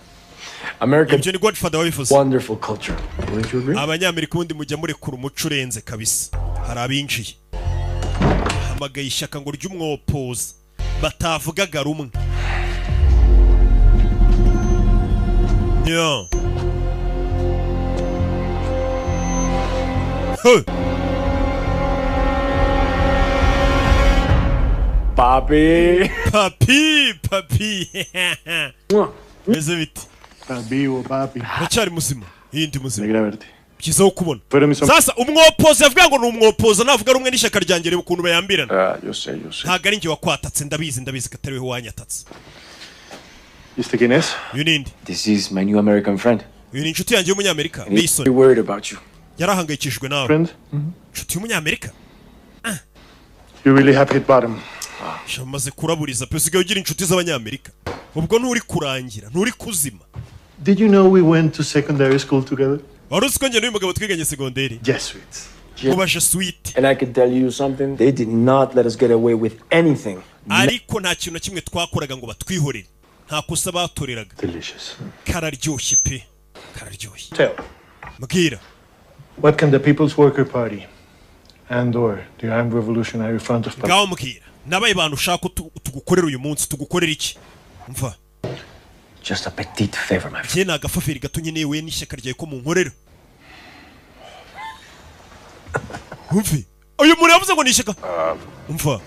American Ibyo ni Godfather wabivuze. Wonderful culture. Wouldn't you agree? Abanyamerika ubundi mujya murekura umuco urenze kabisa. Hari abinjiye. Hamagaye ishyaka ngo ry'umwopoza batavugaga rumwe. Yeah. Papi. Papi. Meze biti. Vivo, papi. Racyari muzima. Yindi muzima. Alegra verte. Byiza wo kubona. Sasa umwopoza yavuga ngo ni umwopoza navuga rumwe n'ishyaka ryanjye reba ukuntu bayambirana. Yo sé. Ntago ari njye wakwatatse ndabizi katariwe wanyatatse. ¿Y este quién es? Uyu ninde? This is my new American friend. Uyu ni inshuti yanjye y'umunyamerika, And he's Mason. very worried about you. Yarahangayikishijwe nawe. Friend? Inshuti y'umunyamerika? You really have hit bottom. Shamaze kuraburiza pe usigaye ugira inshuti z'abanyamerika. Ubwo nturi kurangira, nturi kuzima. Did you know we went to secondary school together? Wari uzi ko njye n'uyu mugabo twiganye segonderi? Jesuits. Mubashe sweet. And I can tell you something, they did not let us get away with anything. Ariko nta kintu na kimwe twakoraga ngo batwihorere. Nta kosa batoreraga. Delicious. Kararyoshye pe. Kararyoshye. Tell. Mbwira. What can the People's Worker Party and or the Armed Revolutionary Front of Ngaho mbwira. Nabaye bantu ushaka tugukorera uyu munsi tugukorera iki? Umva. Just a petite favor, my friend. Njye nagafaferi gato nyine we n'ishyaka ryawe ko mu nkorera. Umvi. Uyu muntu yavuze ngo ni ishyaka. Umva.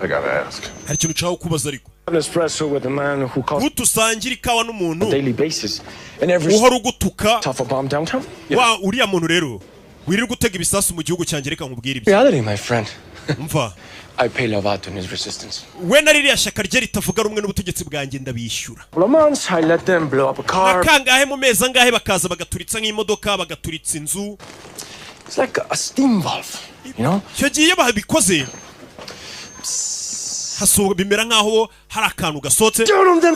I gotta ask. Hari ikintu ushaka kubaza ariko. An espresso with a man who calls Utusangira ikawa n'umuntu on a daily basis and every uhora ugutuka. tough a bomb downtown. Wa uriya muntu rero wirirwa gutega ibisasu mu gihugu cyanjye reka nkubwire ibyo. Reality, my friend. Umva. I pay Lovato in his resistance. We na ririya shyaka rye ritavuga rumwe n'ubutegetsi bwanjye ndabishyura. For a month, I let them blow up a car. Nakangahe mu mezi angahe bakaza bagaturitsa nk'imodoka bagaturitsa inzu. It's like a steam valve, you know? Cyo giye babikoze. hasuba bimera nkaho hari akantu gasotse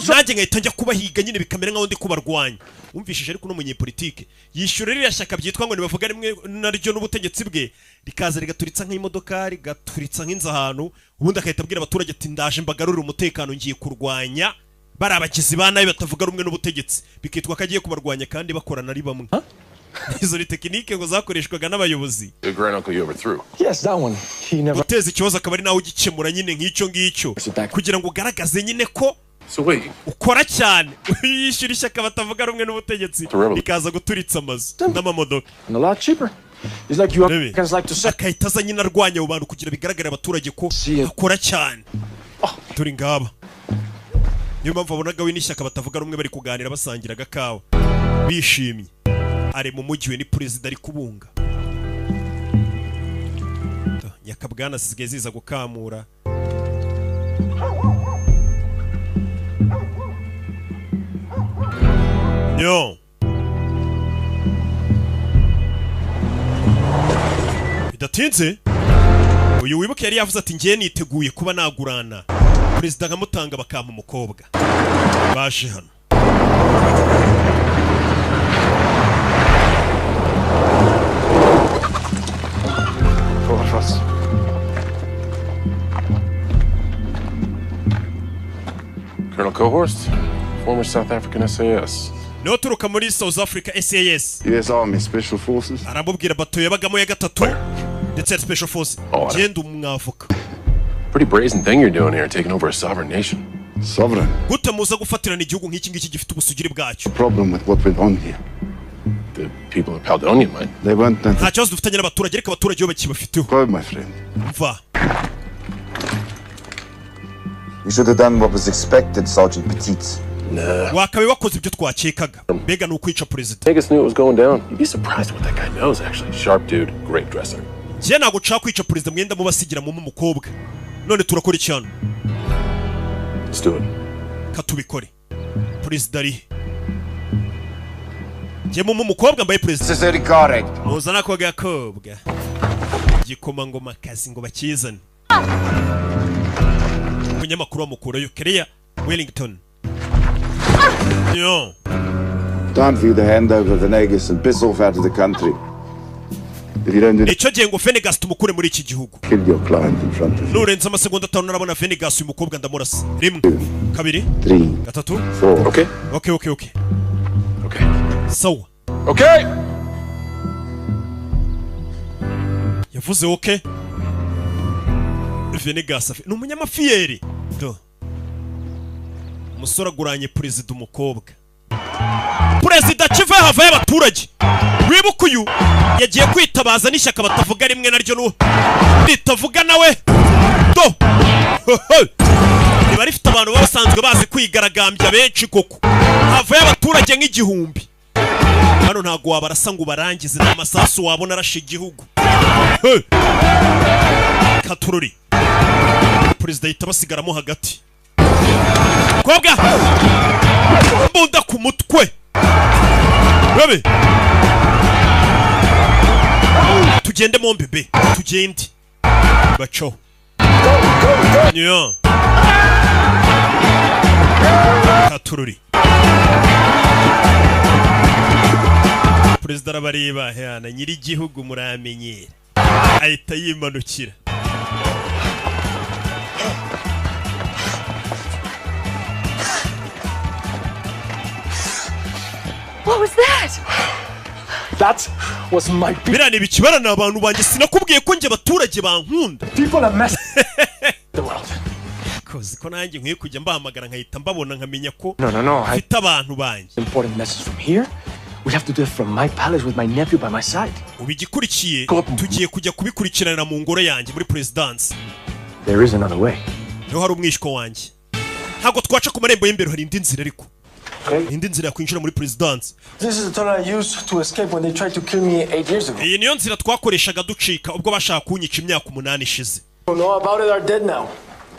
nanjye ngahita njya kubahiga nyine bikamera nkaho ndi kubarwanya umvishije ariko no munyepolitike yishyura ririya shyaka byitwa ngo nibavuga rimwe naryo n'ubutegetsi bwe rikaza rigaturitsa nk'imodoka rigaturitsa nk'inzu ahantu ubundi akahita abwira abaturage ati ndaje mbagarurira umutekano ngiye kurwanya bari abagizi ba nabi batavuga rumwe n'ubutegetsi bikitwa ko agiye kubarwanya kandi bakorana ari bamwe izo ni tekinike ngo zakoreshwaga n'abayobozi Yes, that one. He never. guteza ikibazo akaba ari nawe ugikemura nyine nk'icyo ngicyo kugira ngo ugaragaze nyine ko ukora cyane yishyura ishyaka batavuga rumwe n'ubutegetsi bikaza guturitsa amazu n'amamodoka And a lot cheaper. It's like you Americans like to say. akahita aza nyine arwanya abo bantu kugira bigaragare abaturage ko akora cyane turi ngaba niyo mpamvu abonaga we n'ishyaka batavuga rumwe bari kuganira basangira agakawa bishimye ari mu mujyi we ni perezida ari kubunga nyakabwana zisigaye ziza gukamura yo bidatinze uyu wibuke yari yavuze ati ngiye niteguye kuba nagurana perezida nkamutanga bakampa umukobwa baje hano Colonel Cohorst, former South African SAS. niho turuka muri South Africa SAS US Army Special Forces. arabubwira bato yabagamo ya gatatu ndetse Special Force genda umwavoka Pretty brazen thing you're doing here, taking over a sovereign nation. Sovereign. gute muza gufatirana igihugu nk'iki ngiki gifite ubusugire bwacyo Problem with what went on here. The people of Paledonia might. They weren't meant nta kibazo dufitanye n'abaturage ariko abaturage bo bakibafiteho to. My friend. mva You should have done what was expected, Sergeant Petit. wakabe wakoze ibyo twakekaga mbega ni ukwica perezida Vegas knew it was going down. You'd be surprised what that guy knows, actually. Sharp dude, great dresser. njye ntabwo nshaka kwica perezida mwenda mubasigira mu umukobwa none turakora icyano Let's do it. katubikore perezida ari njye mu umukobwa mbaye perezida This is correct. muzana ako gakobwa gikomangoma kazi ngo bakizane umunyamakuru wamukurayo Kereya Wellington yo Time for you to hand over Venegas and piss off out of the country. If you don't do that, icyo gihe ngo Venegas tumukure muri iki gihugu kill your client in front of you. nurenza amasegonda atanu narabona Venegas uyu mukobwa ndamurasa rimwe kabiri 3, gatatu 4. Okay. okay sawa Okay! yavuze okay Venegas ni umunyamafiyeri do umusore aguranye perezida umukobwa perezida kive hava y'abaturage wibuka uyu yagiye kwitabaza n'ishyaka batavuga rimwe naryo ritavuga nawe do niba rifite abantu basanzwe bazi kwigaragambya benshi koko hava y'abaturage nk'igihumbi hano ntago wabarasa ngo barangize n'amasasu wabona arashe igihugu katururi perezida yita basigaramo hagati kobwa mbunda ku mutwe bebe tugende mu mbebe tugende baco yo katururi perezida arabareba hana nyiri igihugu muramenyera ahita yimanukira What was that? That was my people. birane bikibara na abantu banjye sinakubwiye ko nje abaturage bankunda People are messing the world. kozi ko nanjye nkwiye kujya mbahamagara nkahita mbabona nkamenya ko No. mfite abantu banjye Important message from here. We have to do it from my palace with my nephew by my side. ubigikurikiye tugiye kujya kubikurikirana mu ngoro yanjye muri presidence There is another way. niho hari umwishwa wanjye ntabwo twaca ku marembo y'imbere hari indi nzira ariko indi nzira yakwinjira muri presidence This is the tunnel I used to escape when they tried to kill me 8 years ago. iyi niyo nzira twakoreshaga ducika ubwo bashaka kunyica imyaka 8 ishize Who know about it are dead now.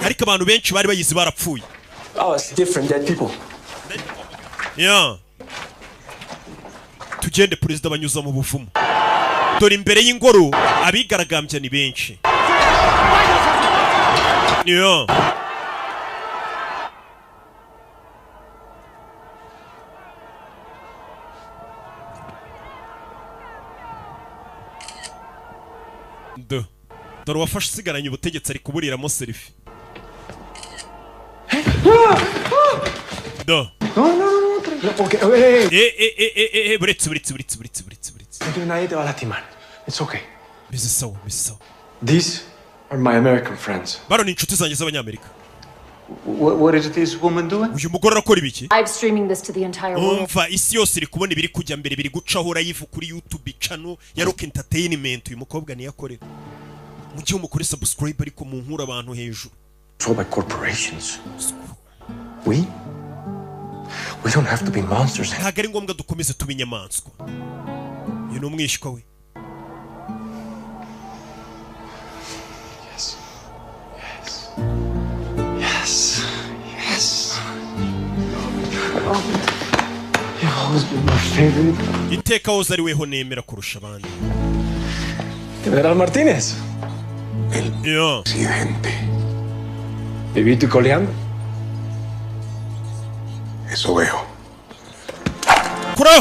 ariko abantu benshi bari bayizi barapfuye Oh, it's different, dead people. yeah. tugende perezida banyuza mu buvumo dore imbere y'ingoro abigaragambya ni benshi yeah. dore wafashe usigaranye ubutegetsi ari kuburiramo selfie. Do. No, okay. Buretse. Nadie te va a lastimar. It's okay. Mrs. These are my American friends. Baro ni inshuti zanjye z'abanyamerika. What is this woman doing? Uyu mugore arakora ibiki? Live streaming this to the entire world. Umva isi yose iri kubona ibiri kujya mbere biri gucaho live kuri YouTube channel ya Rock Entertainment. Uyu mukobwa ni yakorera. Mujye umukore subscribe ariko mu nkura abantu hejuru. Controlled by corporations. We don't have to be monsters. Ntabwo ari ngombwa dukomeze tuba inyamaswa. Uyu ni umwishywa we. Yes. You've always been my favorite. Iteka woza ari weho nemera kurusha abandi. General Martínez. El presidente. ¿Viviste coleando? Eso veo. Kura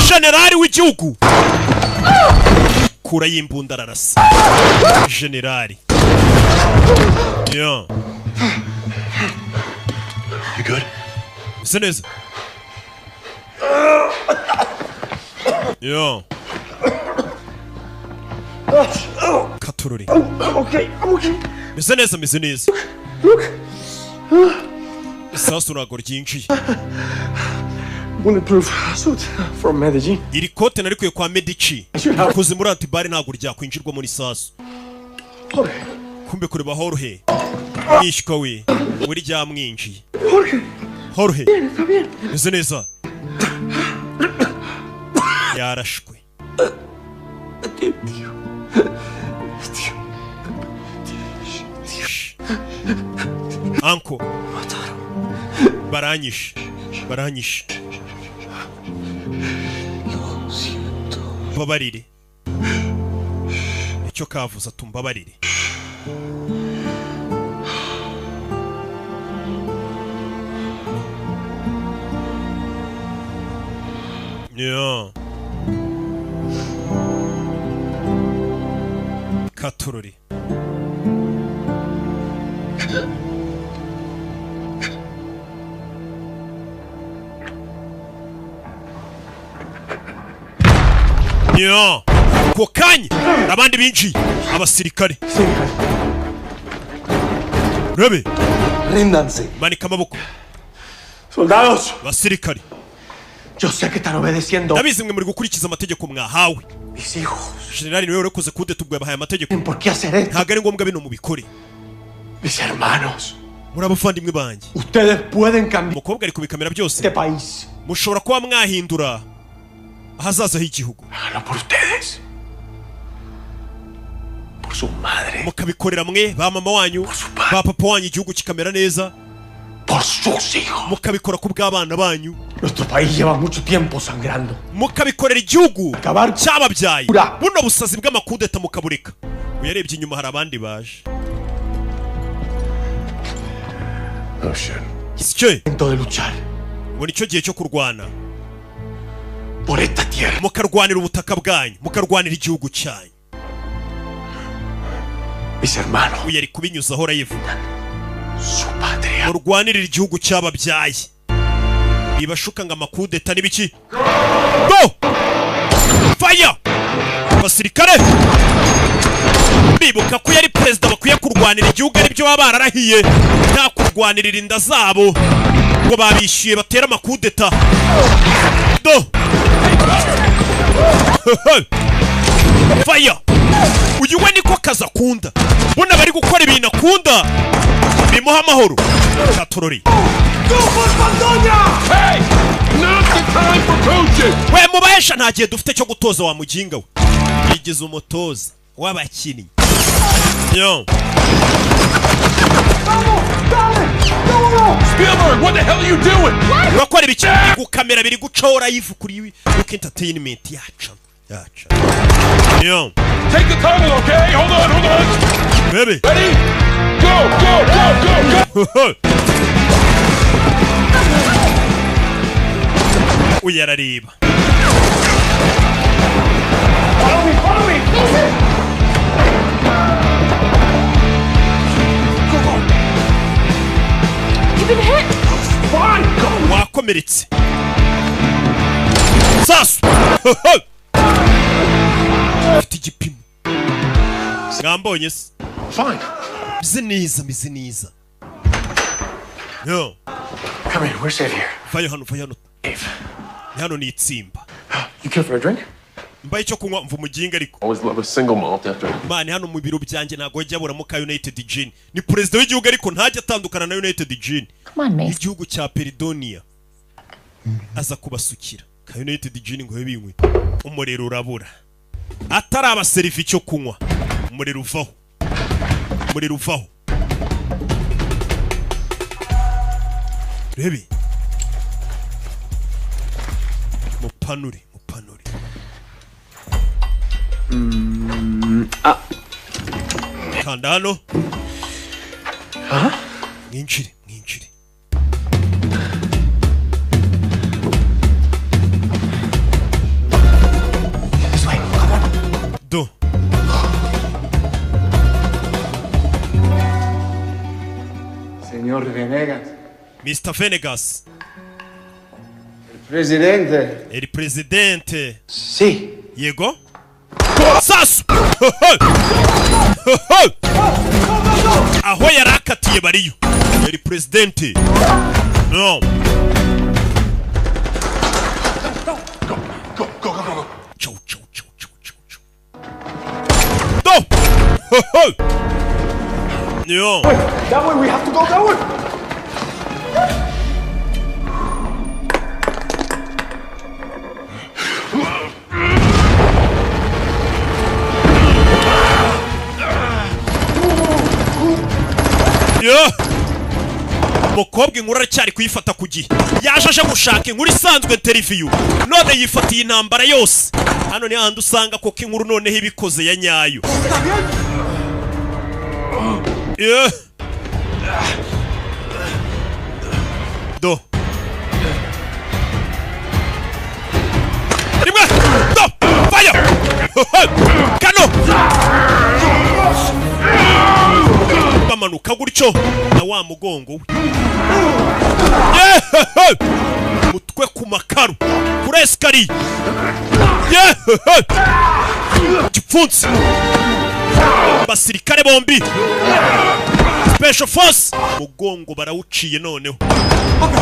generali w'igihugu. Kura y'imbunda ararasa. Generali. Yeah. You good? Seneza. Yeah. Katururi. I'm okay. Meze neza. Look. Isasu ntago ryinjiye. Bulletproof suit from Medellin. Iri kote narikuye kwa Medici. Kuze muri Antibari ntago ryakwinjirwa muri sasu. Kumbe kureba Jorge. Nishwa we. Uri ryamwinjiye. Jorge. Meze neza. Yarashwe. Anko. Baranyishe. Babarire. Icyo kavuze atumbabarire. Yeah. Katururi. Yeah. Kokanye abandi binji abasirikare. Rebe. Ríndanse. Manika amaboko. Soldados. Basirikare. Yo sé que están obedeciendo. Ndabizi mwe muri gukurikiza amategeko mwahawe. Mis hijos. Generali niwe urakoze kude tubwe bahaye amategeko. ¿Por qué hacer esto? Ntabwo ari ngombwa bino mubikore. Mis hermanos. Muri abavandimwe banjye. Ustedes pueden cambiar. Umukobwa ari kubikamera byose. Este país. Mushobora kuba mwahindura ahazaza h'igihugu. Háganlo por ustedes. Por su madre. Mukabikorera mwe ba mama wanyu, ba papa wanyu igihugu kikamera neza. Por sus hijos. Mukabikora ku bw'abana banyu. Nuestro país lleva mucho tiempo sangrando. Mukabikorera igihugu cyababyaye. Buno busazi bw'amakudeta mukabureka. Uyarebye inyuma hari abandi baje. Oh shit. Isicyo. Momento de luchar. Ngo nicyo gihe cyo kurwana. Por esta tierra. Mukarwanira ubutaka bwanyu, mukarwanira igihugu cyanyu. Mis hermanos. Uyari kubinyuza ahora yivuga. Su patria. Murwanirira igihugu cyababyaye. Ibashuka ngo amakudeta n'ibiki. Go! Fire! Basirikare! Bibuka ko yari president bakwiye kurwanira igihugu ari byo baba bararahiye. Nta kurwanirira inda zabo. Ngo babishyuye batera amakudeta. Do! Fire! Uyu we niko kazakunda. Bona bari gukora ibintu akunda. Bimuha amahoro. Katururi. Hey! Not the time for coaching! We mubahesha nta gihe dufite cyo gutoza wa muginga we. Yigize umutoza w'abakinnyi. Yo. Spielberg, what the hell are you doing? Urakora ibiki ku kamera biri gucora yivu kuri Rock Entertainment yacu. Yo. Take the tunnel, okay? Hold on. Baby. Ready? Go! Uyarariba. Follow me! been hit. wakomeretse sasu afite igipimo mwambonye se mize neza yo Come in, we're safe here. vayo hano hano ni itsimba. You care for a drink? Mbaye cyo kunywa mva umuginga ariko. Always love a single malt after. Man hano mu biro byanjye nago jya buramo ka United Gin. Ni president w'igihugu ariko ntajya atandukana na United Gin. Igihugu cya Peridonia. Aza kubasukira. Ka United Gin ngo binywe. Umurero urabura. Atari abaserifi cyo kunywa. Umurero uvaho. Rebe. Mupanure. Kanda hano. Mwinjire. This way, come on. Do. Señor Venegas. Mr. Venegas. Presidente. El presidente. Sí. Yego. Sasu. Aho yarakatiye bariyo. El presidente. No. Go. Chow. Do. Yo. Wait, that way we have to go that way. Mukobwa inkuru aracyari kuyifata ku gihe yaje aje gushaka inkuru isanzwe interview none yifatiye intambara yose hano ni handi usanga koko inkuru noneho ibikoze ya nyayo Do rimwe do fire kano bamanuka gutyo na wa mugongo we mutwe ku makaro kuri eskari gipfunsi basirikare bombi special force mugongo barawuciye noneho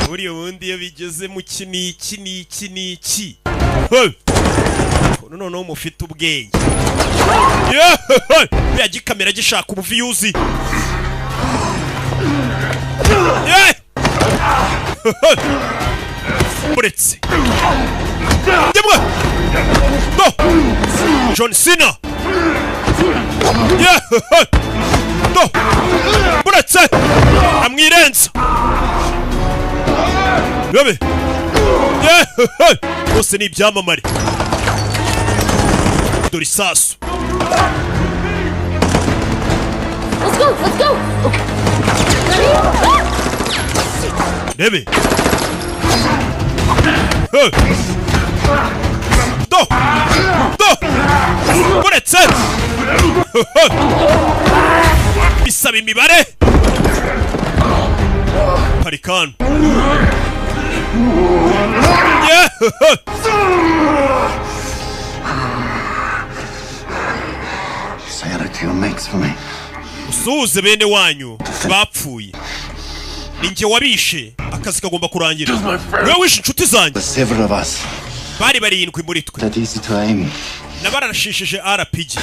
buriya wundi iyo bigeze mu kiniki noneho mufite ubwenge ya gikamera gishaka ubuviyuzi buretse demwe do John Cena do buretse amwirenza bebe bose ni ibyamamare dore isasu. Let's go. Okay. Ready? Do. Buretse. Bisaba imibare. Parikano. Say hello to your mates for me. Usuze bene wanyu bapfuye. Ninjye wabishe akazi kagomba kurangira. Wewe wishe inshuti zanjye. Several of us. Bari barindwi muri twe. That easy to aim. Nabarashishije RPG.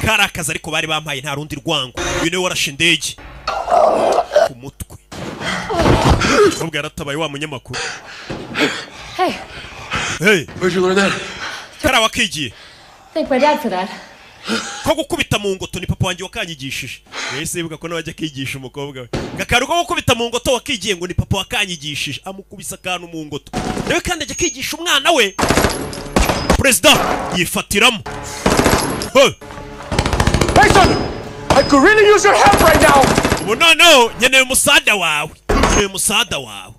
Karakaza ariko bari bampaye nta rundi rwango. Bine warashe indege. Ku mutwe. Ubwo yaratabaye wa munyamakuru. Hey. Where'd you learn that? Kara wakigiye. Thank my dad for that. Ko gukubita mu ngoto ni papa wanjye wakanyigishije. Yese ibuka ko nabajya kigisha umukobwa we. Gakaru ko gukubita mu ngoto wakigiye ngo ni papa wakanyigishije. Amukubisa kantu mu ngoto. Nawe kandi ajya kigisha umwana we. President yifatiramo. Hey son, I could really use your help right now. No, nyeneye musada wawe. Nyeneye musada wawe.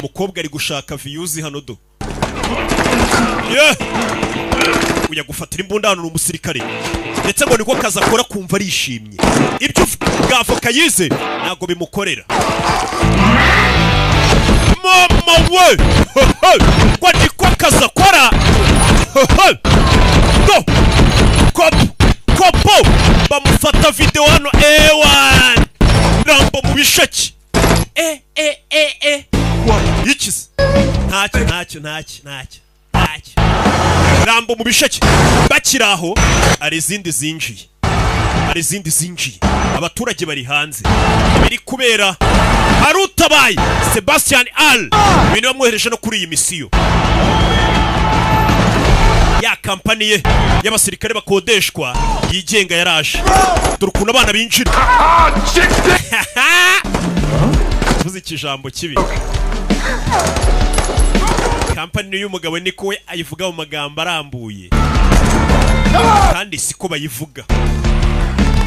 Mukobwa ari gushaka views hano do. kujya gufatira imbunda hano umusirikare ndetse ngo niko kaza akora kumva arishimye ibyo bwavoka yize ntago bimukorera mama we ngo niko kaza akora kopo bamufata video hano ewan Rambo mu bishaki ikize ntacyo Rambo mu bishaki bakiraho ari izindi zinjiye abaturage bari hanze biri kubera harutabaye Sebastian Al ibintu bamwohereje no kuri iyi misiyo ya kampani ye y'abasirikare bakodeshwa yigenga yaraje dore ukuntu abana binjira tuzi ikijambo kibi kampani y'umugabo niko we ayivuga mu magambo arambuye kandi siko bayivuga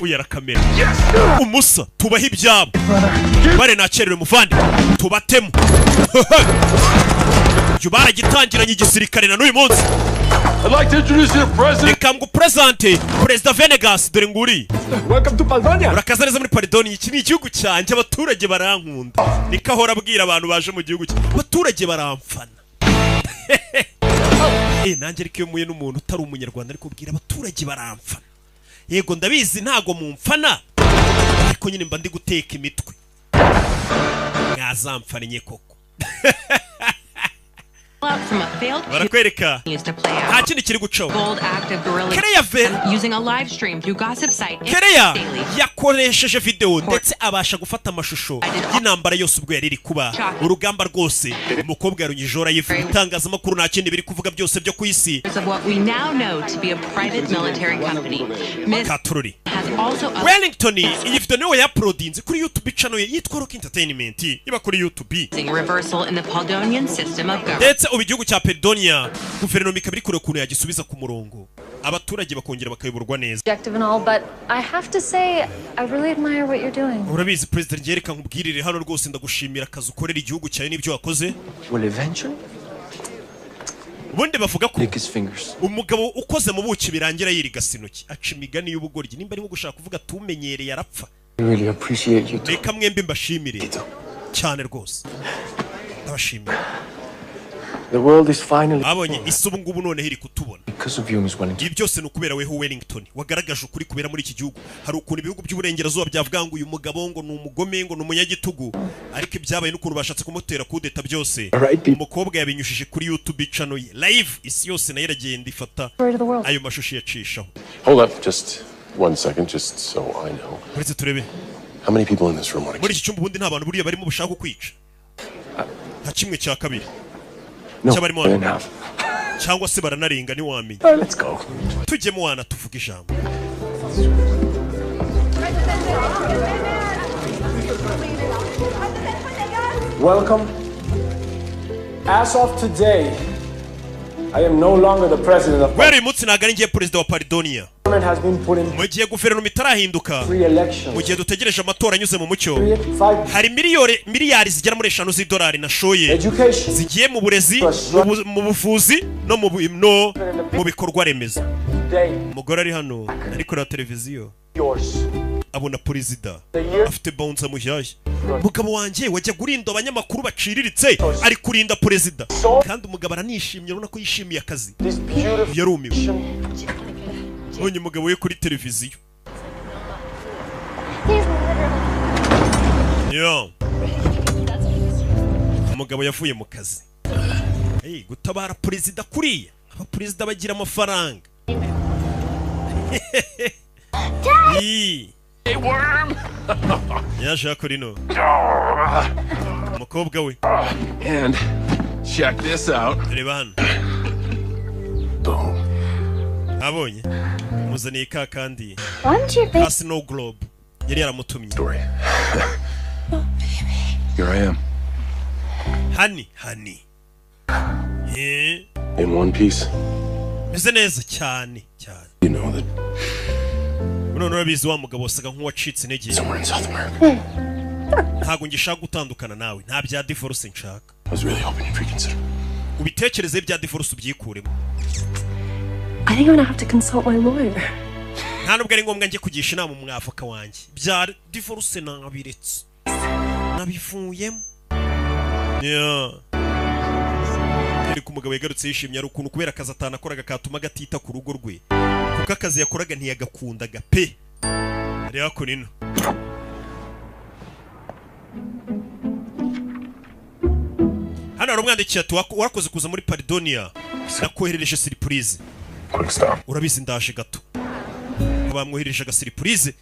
uyara kamera umusa tubaho ibyabo bare nakerewe muvandi tubatemo byo baragitangiranye igisirikare na n'uyu munsi I'd like to introduce you to President. Reka ngupresente Perezida Venegas dore nguri. Welcome to Paldonia. Urakaza neza muri Paldonia. Iki ni igihugu cyanjye abaturage barankunda. Nikahora abwira abantu baje mu gihugu cye. Abaturage baramfana. Nanjye ariko muye n'umuntu utari umunyarwanda ariko ubwira abaturage baramfana. Yego ndabizi ntago mumfana. Ariko nyine mba ndi guteka imitwe. Mwazamfanye koko. barakwereka nta kindi kiri gucaho Kereya yakoresheje video ndetse abasha gufata amashusho y'intambara yose ubwo yari iri kuba urugamba rwose umukobwa yarunyijora yifu itangazamakuru nta kindi biri kuvuga byose byo ku isi Katururi Wellington iyi video niwe yaprodinze kuri YouTube channel yitwa Rock Entertainment iba kuri YouTube ndetse ubu igihugu cya Paldonia guverinoma ikabiri kure kuntu yagisubiza ku murongo abaturage bakongera bakayoborwa neza urabizi President Jerika nkubwirire hano rwose ndagushimira akazi ukorera igihugu cyawe n'ibyo wakoze ubundi bavuga ko umugabo ukoze mu buki birangira yiriga sinoki aca imigani y'ubugoryi nimba ari nko gushaka kuvuga tumenyereye arapfa reka mwembi mbashimire cyane rwose ndabashimira The world is finally abonye isubu ngubu none hiri kutubona because of you, Miss Wellington. Ibi byose nukubera weho Wellington wagaragaje ukuri kubera muri iki gihugu hari ukuntu ibihugu by'uburengerazuba byavuga ngo uyu mugabo ngo n'umugome ngo n'umunyagitugu ariko ibyabaye n'ukuntu bashatse kumutera kudeta byose umukobwa yabinyushije kuri YouTube channel ye live isi yose nayo iragenda ifata ayo mashusho yacishaho. Hold up just 1 second just so I know. Uretse turebe How many people in this room want to muri iki cyumba ubundi nta bantu buriya barimo bushaka kwica nta kimwe cya kabiri cyangwa se baranarenga ni wamenye tujyemo wana tuvuga ijambo Welcome. As of today, I am no longer the president of Where imutsi nagari ngiye president wa Paldonia. Mu gihe guverinoma itarahinduka mu gihe dutegereje amatora anyuze mu mucyo hari miliyari zigera muri 5 z'idolari nashoye zigiye mu burezi mu buvuzi no mu bikorwa remezo umugore ari hano ariko na televiziyo abona president afite bounce mushyashya mugabo wanjye wajya gurinda abanyamakuru baciriritse ari kurinda president kandi umugabo aranishimye urabona ko yishimiye akazi yarumiwe onye mugabo we kuri televiziyo yo umugabo yavuye mu kazi gutabara president kuriya aba president bagira amafaranga Hey worm. yaje akorino umukobwa we And check this out. reba hano abonye muzaniye ka kandi Snow Globe yari yaramutumye Here I am. Honey In one piece. Meze neza cyane cyane. You know that. None urabizi wa mugabo wasaga nk'uwacitse intege. Somewhere in South America. Ntago ngishaka gutandukana nawe, nta bya divorce nshaka. I was really hoping you'd reconsider. Ubitekereze bya divorce ubyikuremo. I think I'm gonna have to consult my lawyer. nta nubwo ari ngombwa njye kugisha inama umwavoka wanjye bya divorce nabiretse nabivuyemo ariko umugabo yagarutse yishimye ari ukuntu kubera akazi atanakoraga katuma gatita ku rugo rwe kuko akazi yakoraga ntiyagakundaga pe rero ko nino hano hari umwandikiye ati warakoze kuza muri Paridonia nakoherereje surprise urabizi ndaje gato bamwohereje aga surprise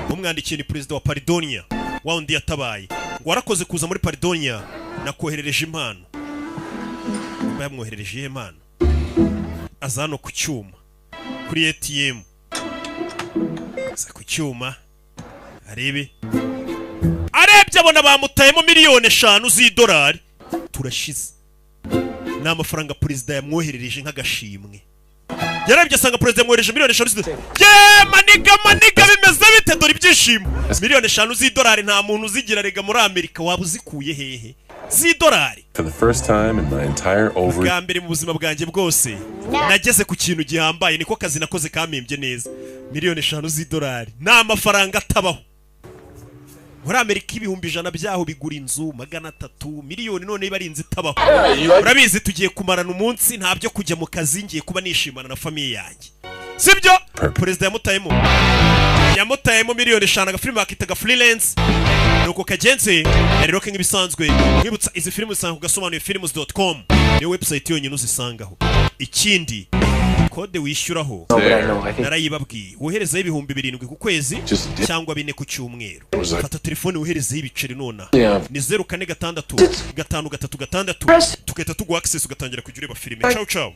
umwandikiye ni president wa Paridonia wa undi yatabaye ngo warakoze kuza muri Paridonia nakoherereje impano bamwoherereje impano azano ku cyuma kuri ATM za ku cyuma arebe arebye abona bamutayemo miliyoni 5 z'idolari turashize n'amafaranga president yamwoherereje nk'agashimwe yarebye asanga president yamwoherereje miliyoni 5 z'idolari maniga bimeze bite dore ibyishimo miliyoni 5 z'idolari nta muntu uzigira rega muri Amerika waba uzikuye hehe z'idolari For the first time in my entire bwa mbere mu buzima bwanjye bwose nageze ku kintu gihambaye niko kazi nakoze kamembye neza miliyoni 5 z'idolari nta mafaranga atabaho muri Amerika ibihumbi 100 byaho bigura inzu 300 miliyoni none barinze itabaho urabizi tugiye kumarana umunsi nta byo kujya mu kazi ngiye kuba nishimana na famille yanjye sibyo president yamutayemo miliyoni 5 agafilm akitaga freelance nuko kagenze rero ke nk'ibisanzwe mwibutsa izi filmu usanga ugasobanuye films.com ni website yonyine uzisangaho ikindi kode wishyuraho narayibabwiye woherezaho ibihumbi 7 ku kwezi cyangwa 4 ku cyumweru fata telefone woherezaho ibiceri nona ni 0466 tukahita tuguha access ugatangira kujya ureba filime ciao